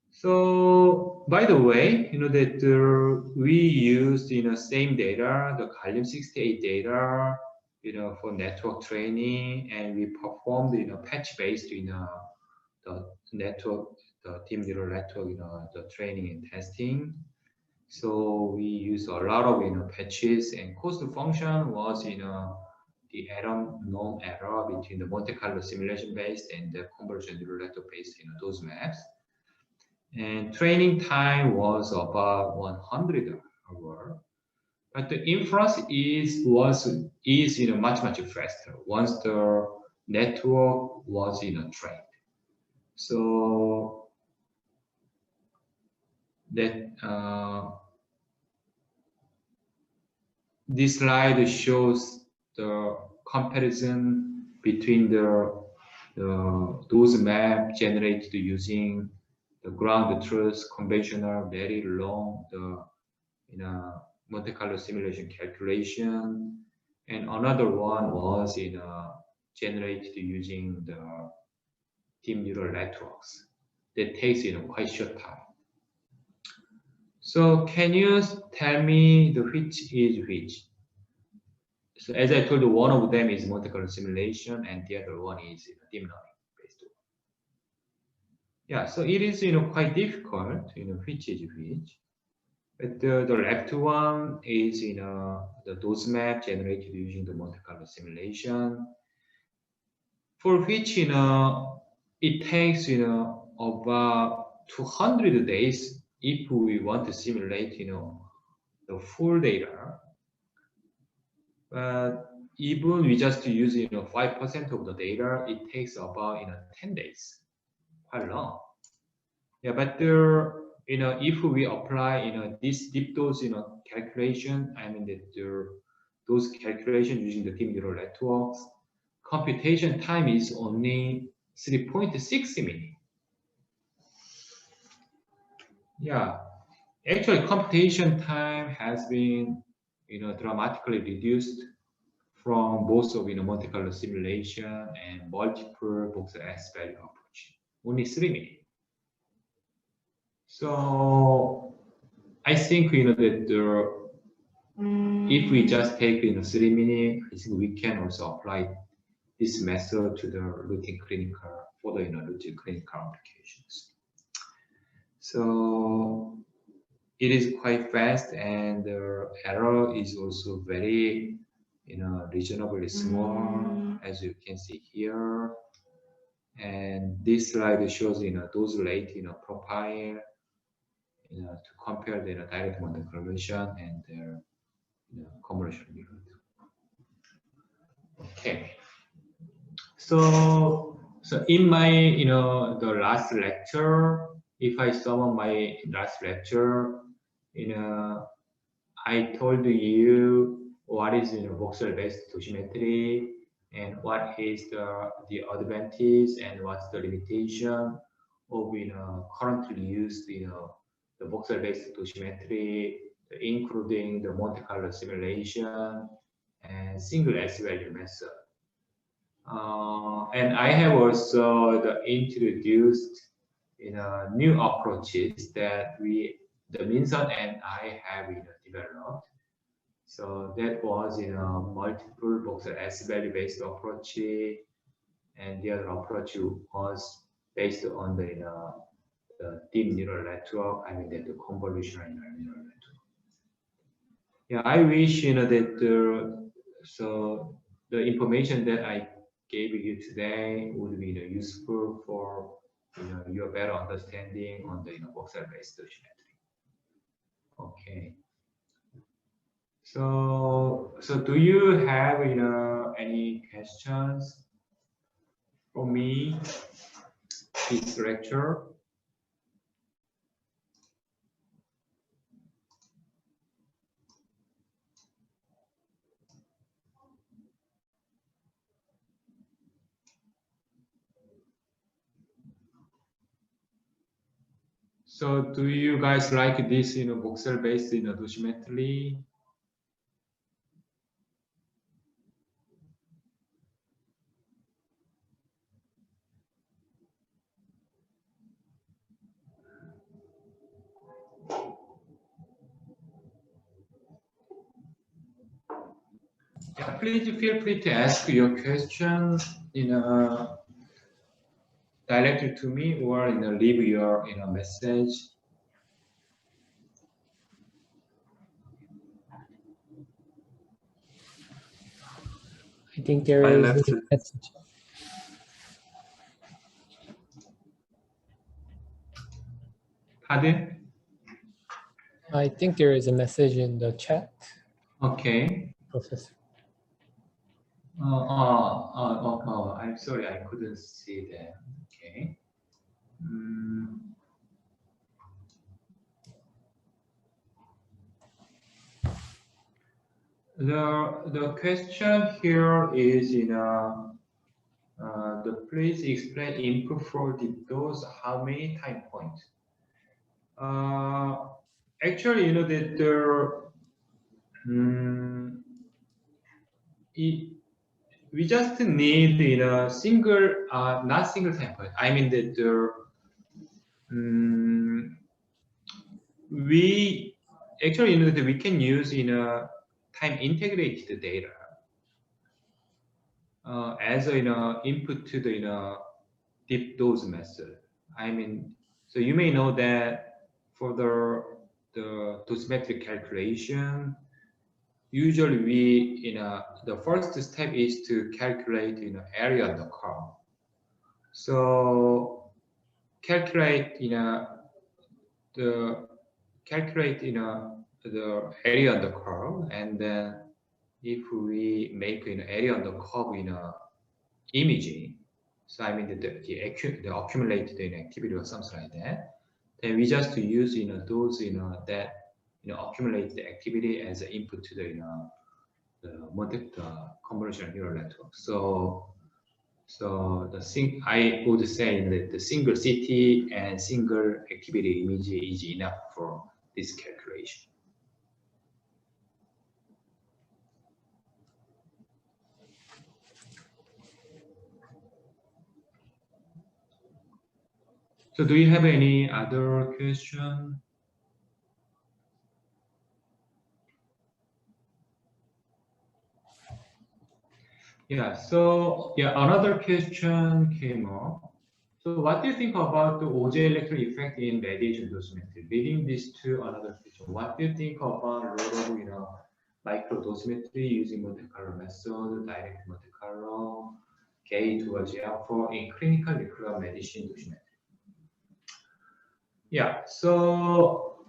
So by the way, that we used same data, the gallium-68 data, for network training, and we performed patch-based the network, the deep neural network, the training and testing. So we use a lot of patches, and cost function was the error norm error between the Monte Carlo simulation based and the convolutional neural network based those maps. And training time was about 100 hours, but the inference is much faster once the network was trained. So that this slide shows the comparison between those maps generated using the ground truth conventional very long Monte Carlo simulation calculation, and another one was generated using the deep neural networks that takes quite short time. So can you tell me which is which? So as I told you, one of them is Monte Carlo simulation and the other one is deep learning based one. Yeah, so it is quite difficult, which is which. But the left one is the dose map generated using the Monte Carlo simulation, for which it takes about 200 days if we want to simulate the full data. But even we just use 5% of the data, it takes about 10 days, quite long. Yeah, but if we apply this deep dose calculation, I mean that those calculations using the deep neural networks, computation time is only 3.6 minutes. Yeah, actually computation time has been dramatically reduced from both of Monte Carlo simulation and multiple Voxel-based value approach. Only 3 minutes. So I think that if we just take 3 minutes, I think we can also apply this method to the routine clinical for the routine clinical applications. So it is quite fast, and the error is also very reasonably small, as you can see here. And this slide shows those rate profile to compare the direct model correlation and their commercial method. Okay. So in my the last lecture, if I sum up my last lecture, I told you what is Voxel-based dosimetry and what is the advantage and what's the limitation of currently used the Voxel-based dosimetry, including the Monte Carlo simulation and single S-value method. And I have also introduced new approaches that the Minsan and I have developed. So that was multiple Voxel S-value based approach, and the other approach was based on the deep neural network. I mean the convolutional neural network. Yeah, I wish that so the information that I gave you today would be useful for your better understanding on the Voxel-based dosimetry. Okay. So do you have any questions for me this lecture? So do you guys like this Voxel-based dosimetry? Yeah, please feel free to ask your question directly to me, or leave your message. I think there is a message. Pardon? I think there is a message in the chat. Okay. Professor. I'm sorry, I couldn't see that. Okay. The question here is Please explain input for the dose, how many time points? Actually, you know that we just need single, not single time point. I mean that we actually you know that we can use time integrated data as a input to the deep dose method. I mean, so you may know that for the dosimetry calculation, usually we the first step is to calculate area of the curve. So calculate the area of the curve, and then if we make area of the curve imaging, so I mean the accumulated activity or something like that, then we just use those that accumulated activity as an input to the Monte convolutional neural network. So I would say that the single CT and single activity image is enough for this calculation. So do you have any other question? Yeah, so yeah, another question came up. So what do you think about the OJ electron effect in radiation dosimetry? Leading this to another question. What do you think about a lot of micro dosimetry using Monte Carlo method, direct Monte Carlo, gate or GR4 in clinical nuclear medicine dosimetry? Yeah, so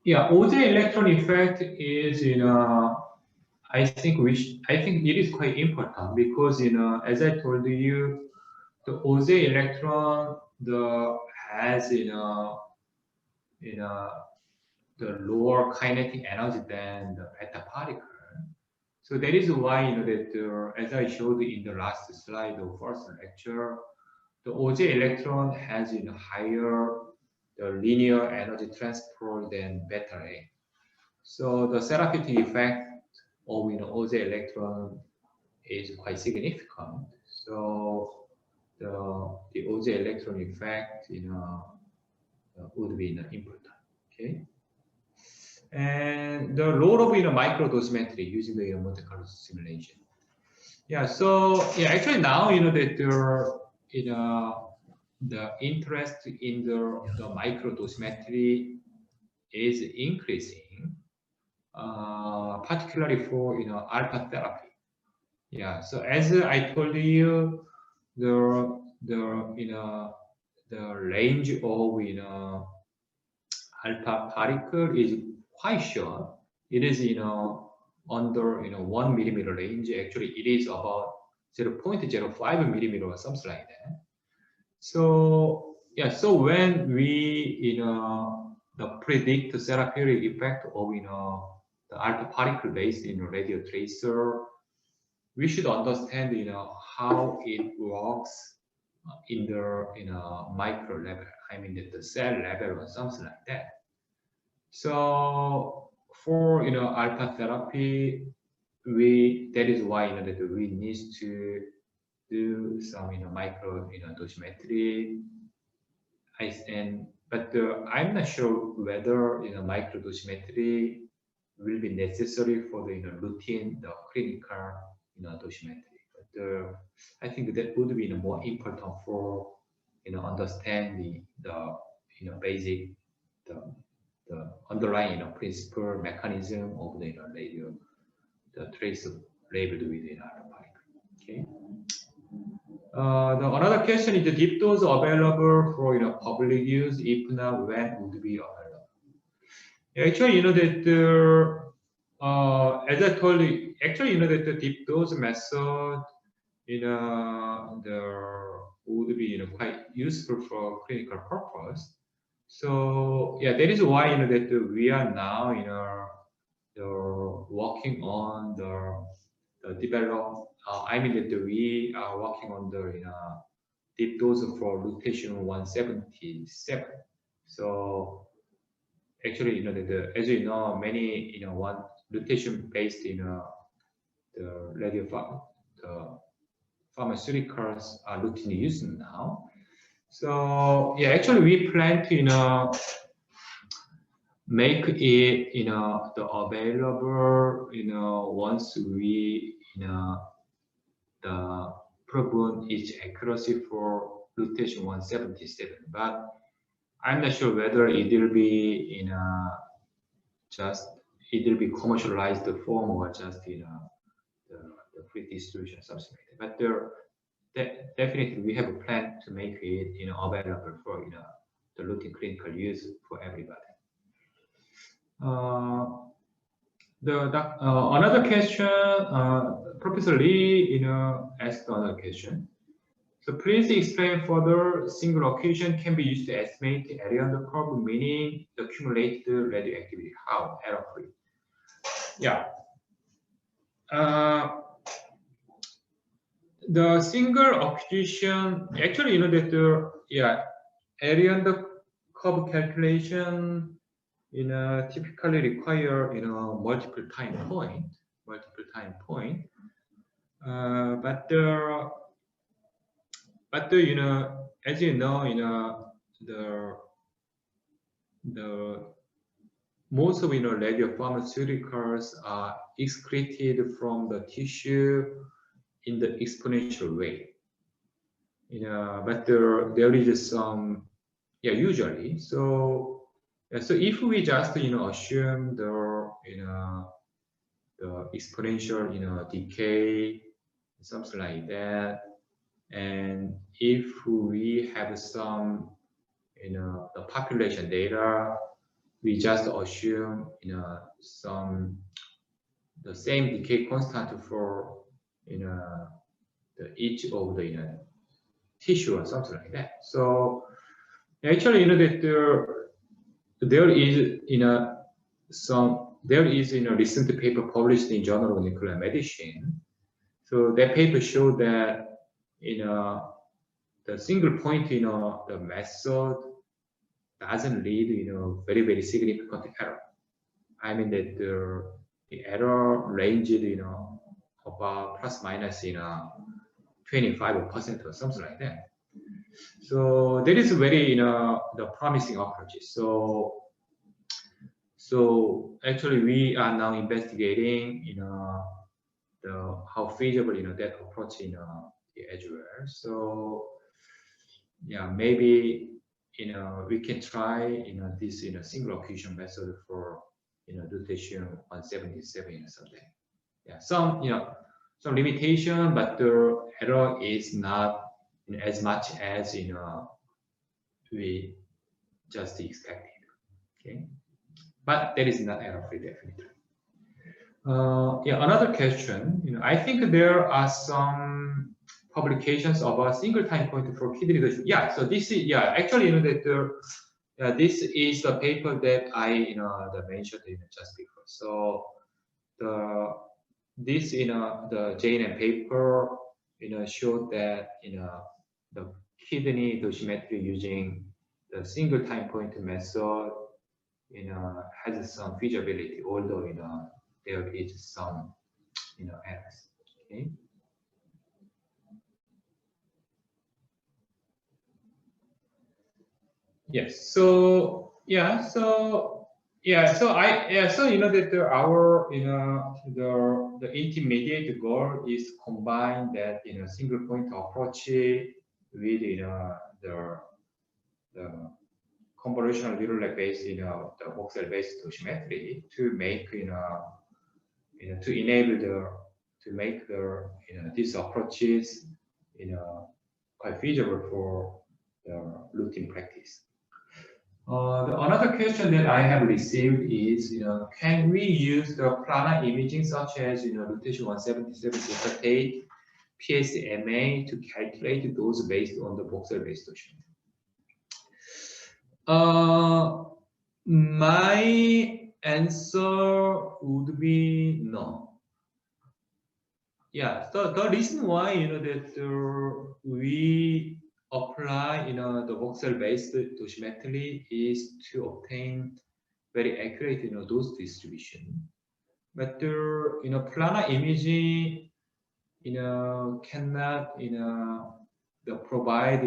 yeah, OJ electron effect is I think it is quite important because as I told you, the OJ electron has the lower kinetic energy than the beta particle. So that is why that as I showed in the last slide of first lecture, the OJ electron has higher the linear energy transfer than beta ray. So the therapeutic effect of OJ electron is quite significant. So the OJ electron effect would be important. Okay. And the role of micro dosimetry using the Monte Carlo simulation. Yeah. So yeah, actually now that the interest in the micro dosimetry is increasing, particularly for alpha therapy. Yeah. So as I told you, the range of alpha particle is quite short. It is under 1 millimeter range. Actually, it is about 0.05 millimeter or something like that. So yeah, so when we predict the therapeutic effect of the alpha particle based radio tracer, we should understand how it works in the micro level. I mean the cell level or something like that. So for alpha therapy, that is why that we need to do some micro dosimetry. But I'm not sure whether micro dosimetry will be necessary for the routine clinical dosimetry. But I think that would be more important for understanding the basic the underlying principle mechanism of the radio, the trace labeled with alpha particle. Okay. Another question is the deep dose available for public use? If not, when would be available? Actually, that as I told you, actually, that the deep dose method, would be quite useful for clinical purpose. So yeah, that is why that we are now working on the develop I mean that we are working on the deep dose for rotation 177. So actually, as you know, many one rotation based the the pharmaceuticals are routinely used now. So yeah, actually we plan to make it the available once we the proven its accuracy for rotation 177, but I'm not sure whether it will be it will be commercialized form or just the free distribution something like that. But definitely we have a plan to make it available for the routine clinical use for everybody. Another question, Professor Lee asked another question. So please explain further, single occasion can be used to estimate the area under curve, meaning the accumulated radioactivity. How? Error-free. Yeah. The single occasion, actually, that area under curve calculation typically require multiple time point. But as you know, the most of radiopharmaceuticals are excreted from the tissue in the exponential way. But there is some, usually. So if we just assume the exponential decay, something like that, and if we have some the population data, we just assume the same decay constant for each of the tissue or something like that. So actually that there is a recent paper published in Journal of Nuclear Medicine. So that paper showed that the single point the method doesn't lead very, very significant error. I mean that the error ranged about plus minus 25% or something like that. So that is very the promising approach. So actually we are now investigating how feasible that approach the Azure. So yeah, maybe we can try this single occasion method for rotation 177 someday. Yeah, some limitation, but the error is not as much as we just expected. Okay, but that is not error free definitely. Another question. I think there are some publications about single time point for kidney disease. Yeah, so this is actually that this is the paper that I mentioned just before. So this the TEIN paper showed that the kidney dosimetry using the single time point method has some feasibility, although there is some errors. Okay. Yes. So so that our the intermediate goal is combine that single point approach with the convolutional neural net based the Voxel-based dosimetry to make to enable to make these approaches quite feasible for the routine practice. Another question that I have received is, can we use the planar imaging such as, rotation 177 to PSMA to calculate those based on the Voxel-based dosimetry? My answer would be no. Yeah, so the reason why that we apply the voxel-based dosimetry is to obtain very accurate dose distribution. But the planar imaging cannot provide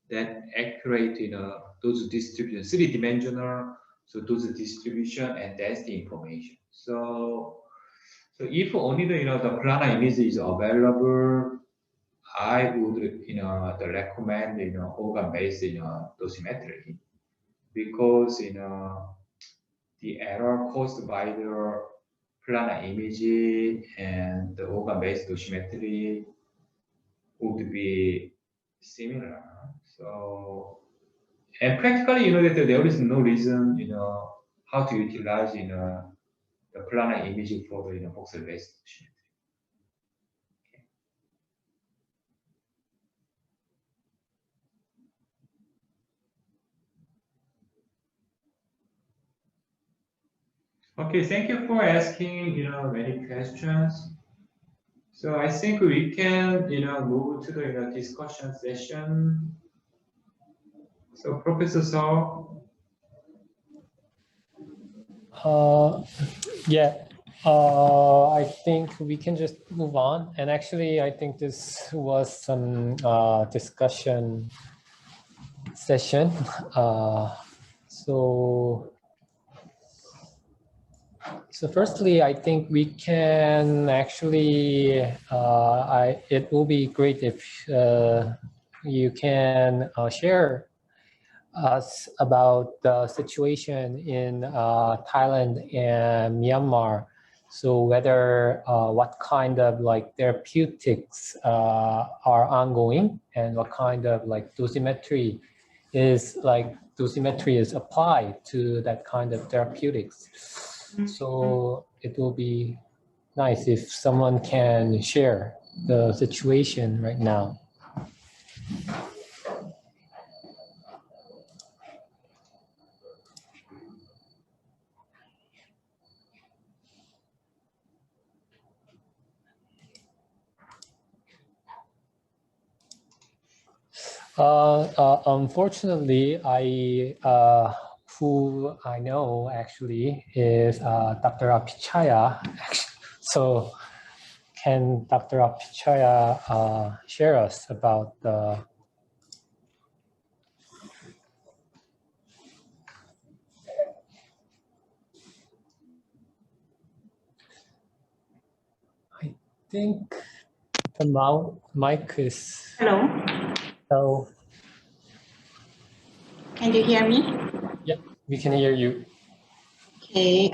that accurate dose distribution, three-dimensional dose distribution and density information. So if only the planar image is available, I would recommend organ-based dosimetry, because the error caused by the planar imaging and the organ-based dosimetry would be similar. So, and practically that there is no reason how to utilize the planar imaging for the voxel-based dosimetry. Okay, thank you for asking many questions. So I think we can move to the discussion session. So Professor Saul. Yeah, I think we can just move on. And actually, I think this was some discussion session. So firstly, I think we can actually, it will be great if you can share us about the situation in Thailand and Myanmar. So whether what kind of like therapeutics are ongoing, and what kind of like dosimetry is applied to that kind of therapeutics. So it will be nice if someone can share the situation right now. Unfortunately, who I know actually is Dr. Apichaya. So can Dr. Apichaya share us about the I think the mic is... Hello. So, can you hear me? Yep, we can hear you. Okay.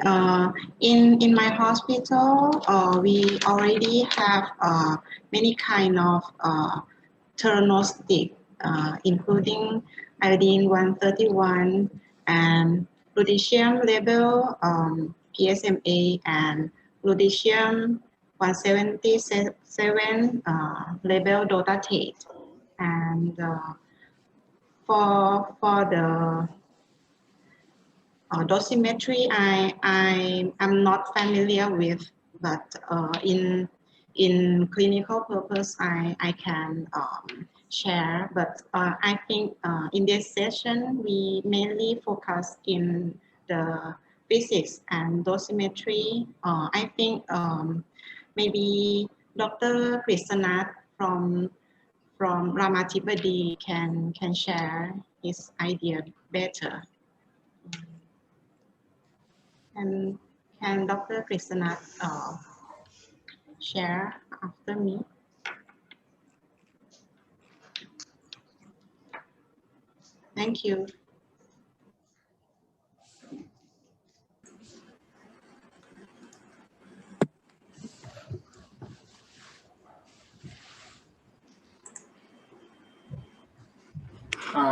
In my hospital, we already have many kind of theranostic, including iodine 131 and lutetium level, PSMA, and lutetium 177 level dotatate. And for the dosimetry, I'm not familiar with, but in clinical purpose, I can share. But I think in this session, we mainly focus in the physics and dosimetry. I think maybe Dr. Krishnanath from Ramatibadi can share his idea better. And can Dr. Krishnanath share after me? Thank you.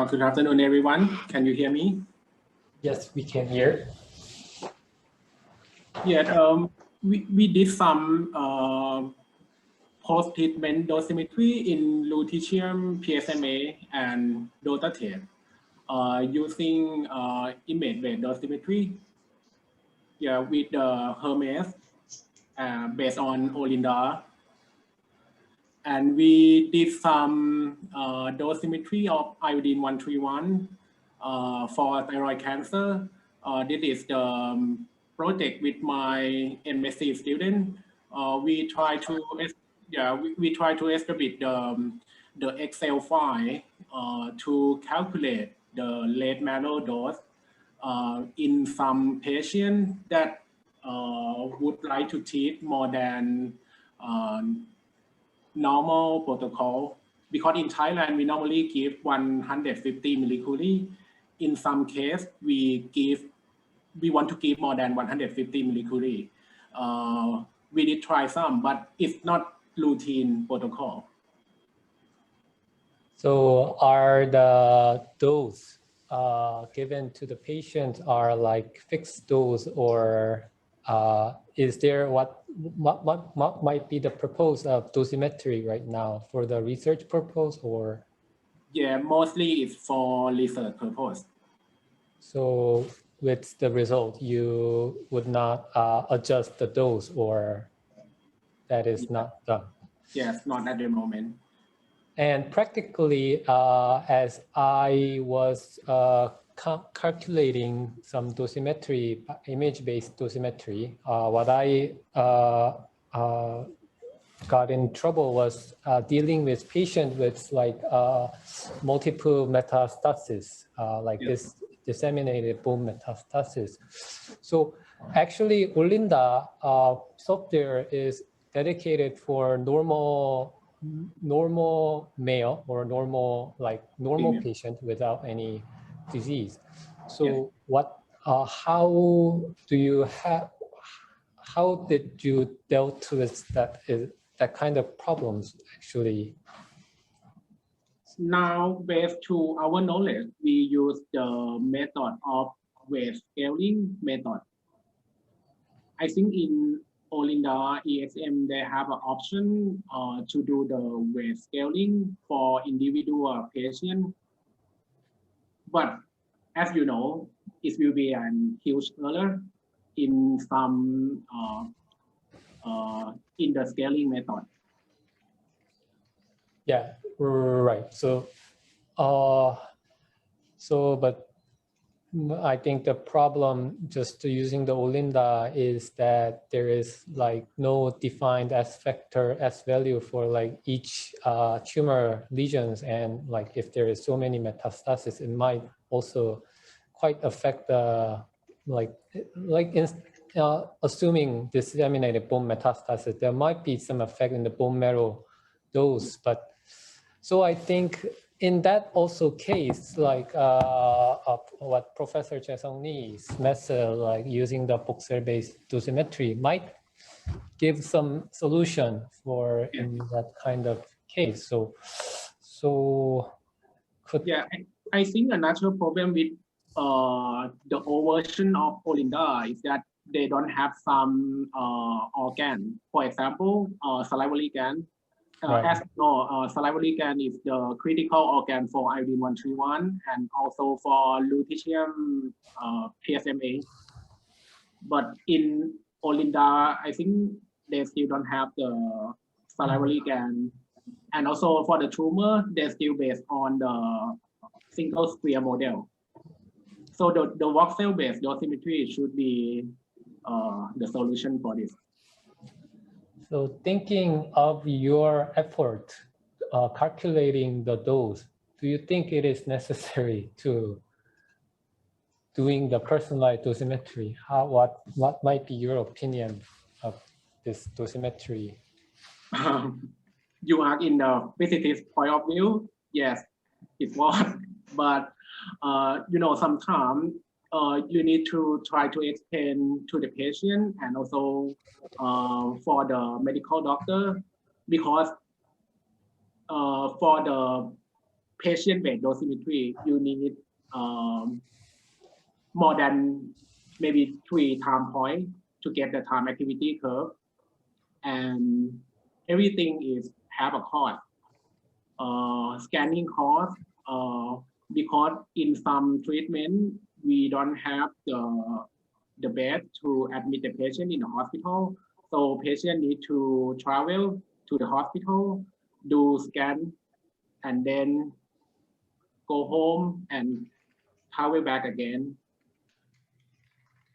Good afternoon, everyone. Can you hear me? Yes, we can hear. Yeah, we did some post-treatment dosimetry in lutetium, PSMA, and dotatate using image-based dosimetry. Yeah, with the Hermes based on Olinda And we did some dosimetry of iodine 131 for thyroid cancer. This is the project with my MSc student. We try to we try to establish the Excel file to calculate the late manual dose in some patients that would like to treat more than normal protocol, because in Thailand we normally give 150 millicurie. In some case we want to give more than 150 millicurie. We did try some, but it's not routine protocol. So are the dose given to the patient are like fixed dose, or is there what might be the purpose of dosimetry right now for the research purpose, or? Yeah, mostly it's for research purpose. So with the result, you would not adjust the dose, or that is not done? Yes, not at the moment. And practically, as I was calculating some dosimetry, image-based dosimetry, what I got in trouble was dealing with patients with like multiple metastasis, like this disseminated bone metastasis. So actually, Olinda software is dedicated for normal male or normal patient without any disease. So how did you dealt with that kind of problems actually? Now, based to our knowledge, we use the method of weight scaling method. I think in Olinda EXM, they have an option to do the weight scaling for individual patient. But as you know, it will be a huge error in some in the scaling method. Yeah, right. So, but I think the problem just using the Olinda is that there is like no defined S factor, S value for like each tumor lesions, and like if there is so many metastasis, it might also quite affect the assuming disseminated bone metastasis, there might be some effect in the bone marrow dose, but so I think in that also case, like what Professor Jae-sung Lee's method, like using the Voxel-based dosimetry might give some solution for in that kind of case. So could I think another problem with the old version of Olinda is that they don't have some organ. For example, salivary gland. As you know, salivary gland is the critical organ for iodine 131 and also for lutetium PSMA. But in Olinda, I think they still don't have the salivary gland. And also for the tumor, they're still based on the single square model. So the voxel-based dosimetry should be the solution for this. So thinking of your effort calculating the dose, do you think it is necessary to doing the personalized dosimetry? What might be your opinion of this dosimetry? You are in the physicist point of view, yes, it was. But you know, sometimes you need to try to explain to the patient and also for the medical doctor, because for the patient-based dosimetry, you need more than maybe 3 time points to get the time activity curve, and everything is have a cost. Scanning cost, because in some treatment we don't have the bed to admit the patient in the hospital, so patient need to travel to the hospital do scan, and then go home and travel back again.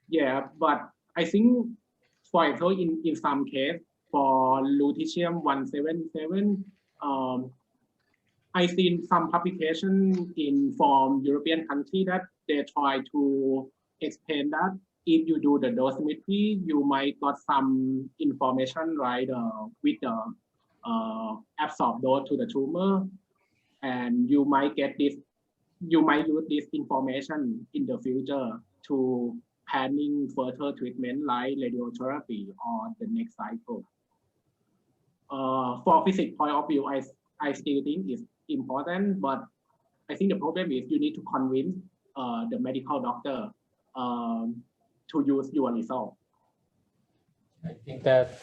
Yeah, but I think, for example, in some case, for lutetium-177, I've seen some publication from European country that they try to explain that if you do the dosimetry, you might got some information, right, with the absorbed dose to the tumor, and you might get this, you might use this information in the future to planning further treatment like radiotherapy or the next cycle. For physics point of view, I still think it's important, but I think the problem is you need to convince the medical doctor to use your result. I think that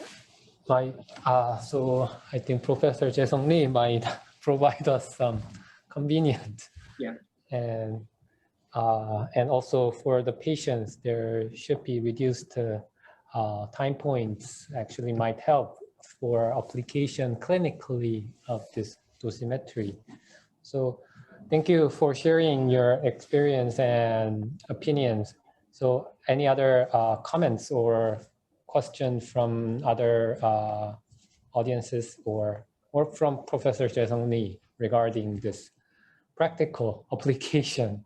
might, so I think Professor Jae-sung Lee might provide us some convenient. Yeah. And also for the patients, there should be reduced time points actually might help for application clinically of this dosimetry. So thank you for sharing your experience and opinions. So any other comments or questions from other audiences or from Professor Jae-sung Lee regarding this practical application?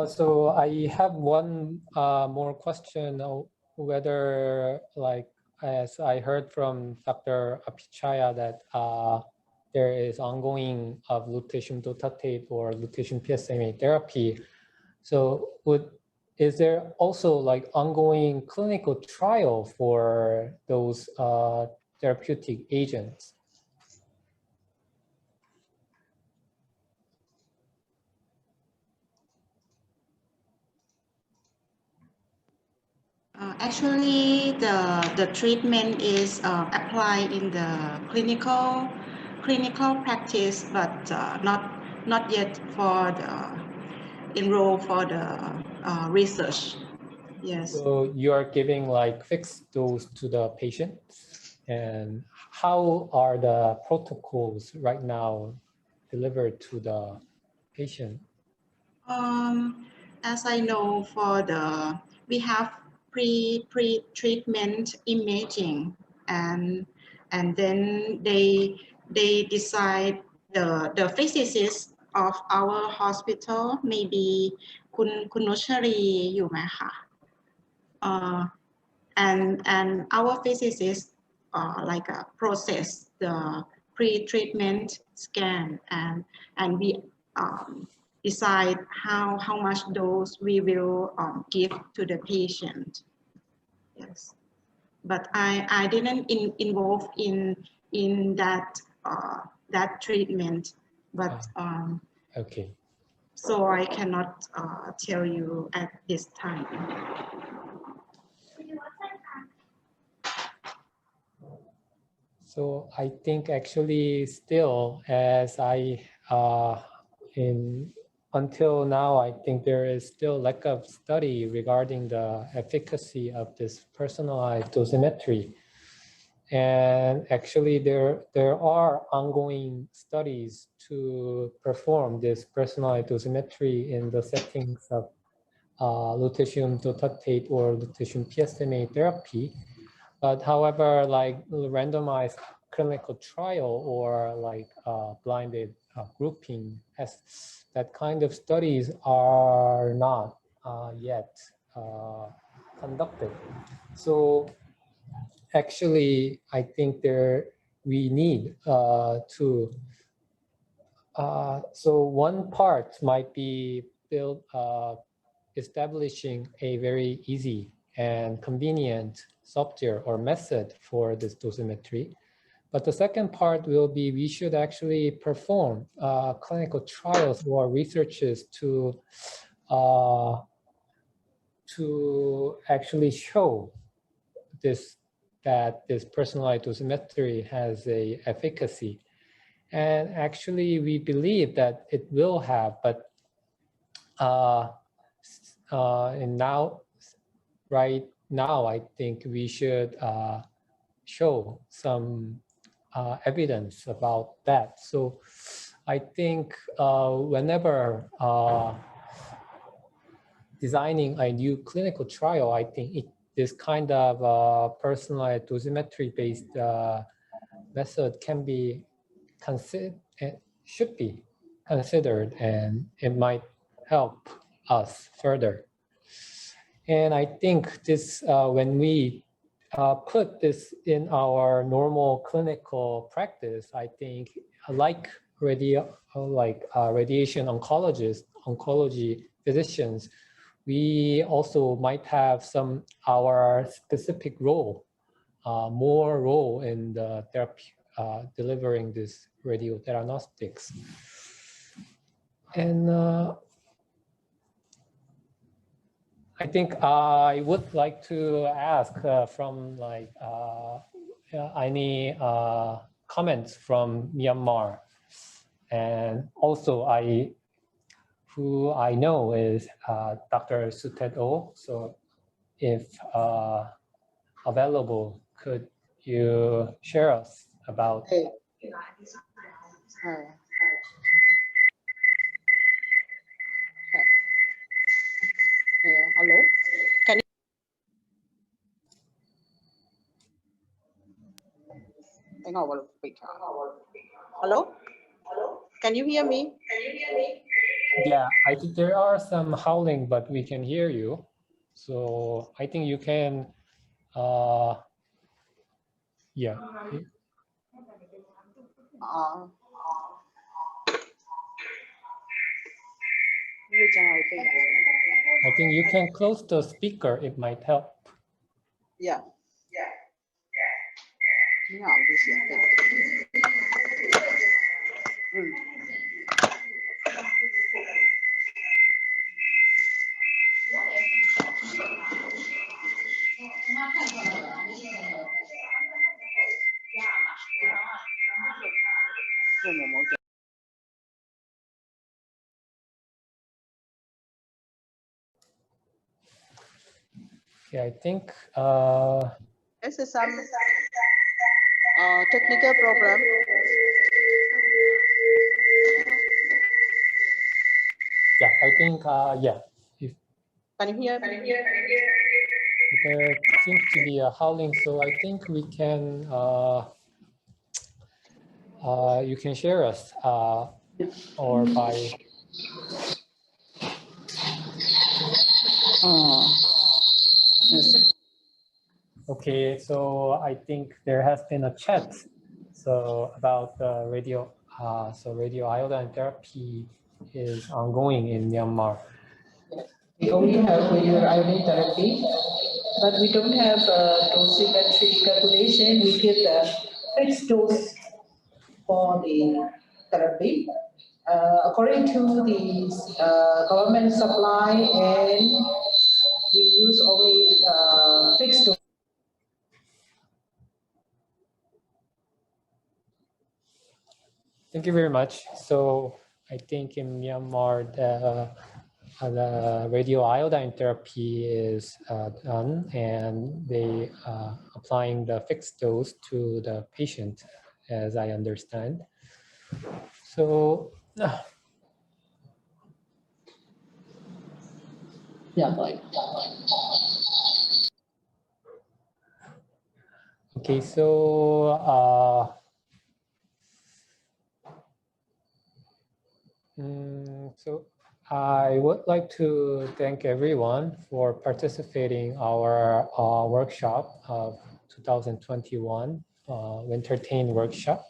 So I have one more question, whether, like, as I heard from Dr. Apichaya that there is ongoing of lutetium dotatate or lutetium PSMA therapy. So is there also like ongoing clinical trial for those therapeutic agents? Actually, the treatment is applied in the clinical practice, but not yet for the enroll for the research. Yes. So you are giving like fixed dose to the patients, and how are the protocols right now delivered to the patient? As I know, we have pre-treatment imaging, and then they decide the physicist of our hospital, maybe คุณนุชรีอยู่ไหมคะ and our physicist like process the pre-treatment scan, and we decide how much dose we will give to the patient. Yes, but I didn't involve in that treatment, but okay. So I cannot tell you at this time. So I think actually still, as until now, I think there is still lack of study regarding the efficacy of this personalized dosimetry. And actually there are ongoing studies to perform this personalized dosimetry in the settings of lutetium dotatate or lutetium PSMA therapy. But however, like randomized clinical trial or like blinded grouping, as that kind of studies are not yet conducted. So actually, I think we need to. So one part might be establishing a very easy and convenient software or method for this dosimetry. But the second part will be we should actually perform clinical trials or researches to actually show this that this personalized dosimetry has a efficacy. And actually, we believe that it will have, but right now, I think we should show some evidence about that. So I think whenever designing a new clinical trial, I think this kind of personalized dosimetry-based method can be considered, should be considered, and it might help us further. And I think this, when we put this in our normal clinical practice, I think like radiation oncologists, oncology physicians, we also might have our specific role, more role in the therapy, delivering this radiotheranostics. And I think I would like to ask from any comments from Myanmar, and also who I know is Dr. Sutet Oh. So if available, could you share us about? Hello. Can you? Hello. Can you hear me? Yeah, I think there are some howling, but we can hear you. So I think you can, yeah. I think you can close the speaker, it might help. Yeah. Okay, I think this is some technical problem. Yeah, I think yeah. Can you hear me? There seems to be a howling, so I think we can. You can share us or by. Yes. Okay, so I think there has been a chat about radio. So radioiodine therapy is ongoing in Myanmar. We only have radioiodine therapy, but we don't have dosimetry calculation. We give the fixed dose for the therapy. According to the government supply, and we use only fixed dose. Thank you very much. So I think in Myanmar, the radioiodine therapy is done, and they applying the fixed dose to the patient, as I understand. So Yeah, right. Okay, so so I would like to thank everyone for participating our workshop of 2021 Winter TEIN workshop.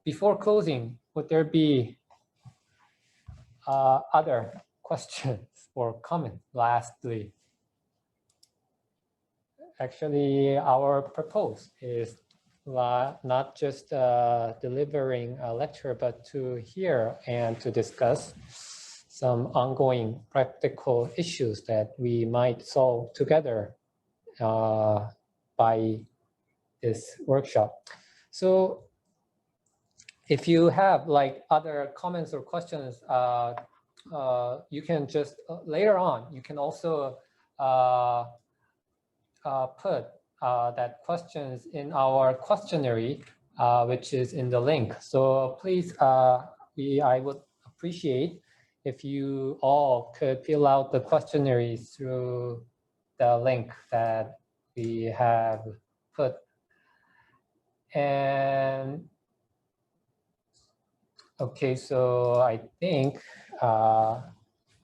Before closing, would there be other questions or comments? Lastly, actually, our purpose is not just delivering a lecture, but to hear and to discuss. some ongoing practical issues that we might solve together by this workshop. So if you have like other comments or questions, you can just later on, you can also put that questions in our questionnaire, which is in the link. So please, I would appreciate if you all could fill out the questionnaire through the link that we have put. And okay, so I think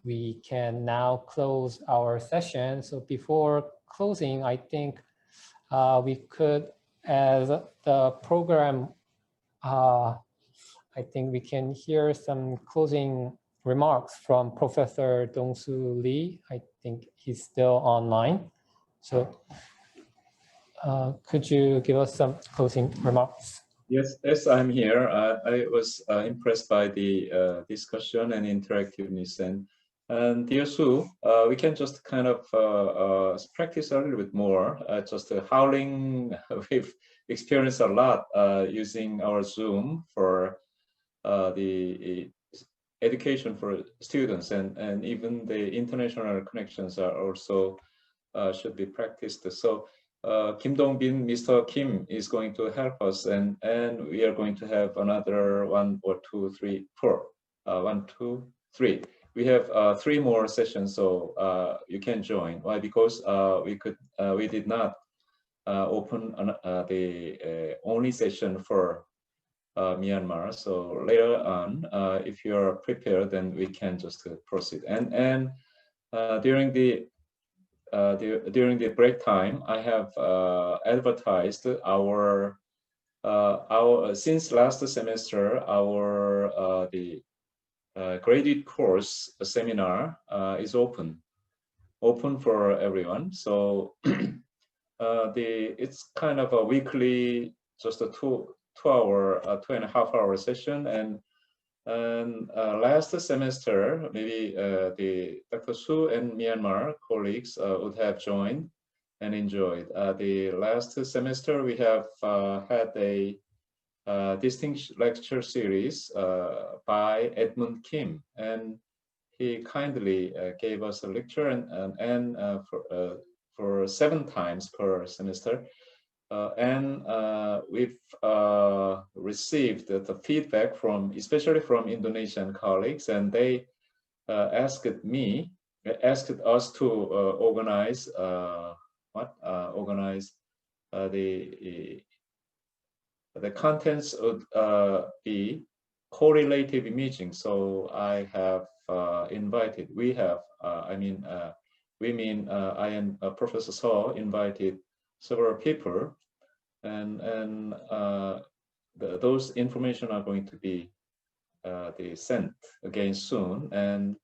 we can now close our session. So before closing, I think we could, as the program, I think we can hear some closing remarks from Professor Dong-Soo Lee. I think he's still online. So could you give us some closing remarks? Yes, I'm here. I was impressed by the discussion and interactiveness. And dear Sue, we can just kind of practice a little bit more. Just howling, we've experienced a lot using our Zoom for the education for students, and even the international connections are also should be practiced. So Kim Dong-bin, Mr. Kim is going to help us, and we are going to have another 1 or 2, 3, 4. 1, 2, 3. We have 3 more sessions, so you can join. Why? Because we did not open the only session for Myanmar. So later on, if you are prepared, then we can just proceed. And during the break time, I have advertised our since last semester the graduate course seminar is open for everyone. So it's kind of a weekly, just a 2.5 hour session, and last semester, maybe the Dr. Su and Myanmar colleagues would have joined and enjoyed. The last semester, we have had a distinct lecture series by Edmund Kim, and he kindly gave us a lecture and for 7 times per semester. And we've received the feedback from, especially from Indonesian colleagues, and they asked us to organize the contents would be correlative imaging. So I have invited. We have. I and Professor Saw invited several people, and those information are going to be sent again soon. And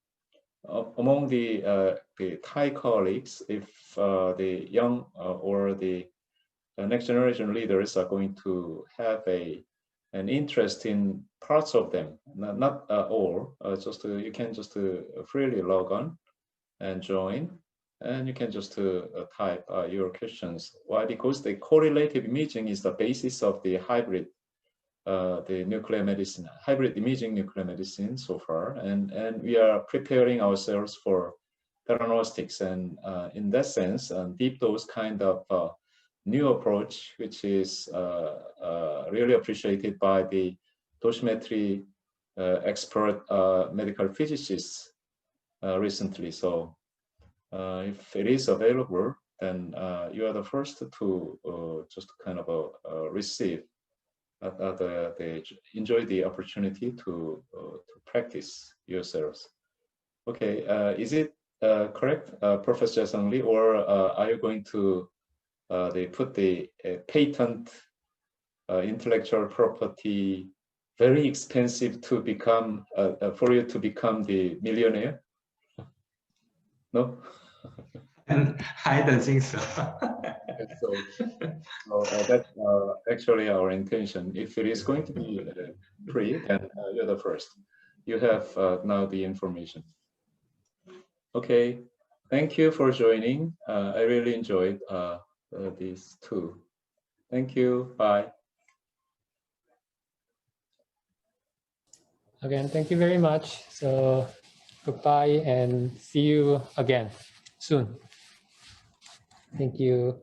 among the Thai colleagues, if the young or the next generation leaders are going to have an interest in parts of them, not all, you can just freely log on and join. And you can just type your questions. Why? Because the correlative imaging is the basis of the hybrid, the nuclear medicine, hybrid imaging nuclear medicine so far. And we are preparing ourselves for diagnostics. And in that sense, deep dose kind of new approach, which is really appreciated by the dosimetry expert medical physicists recently. So if it is available, then you are the first to just kind of receive, enjoy the opportunity to practice yourselves. Okay, is it correct, Professor Jason Lee, or are you going to they put the patent intellectual property very expensive to become for you to become the millionaire? No. And I don't think so. So that's actually our intention. If it is going to be free, then you're the first. You have now the information. Okay, thank you for joining. I really enjoyed these two. Thank you. Bye. Again, thank you very much. So goodbye and see you again soon. Thank you.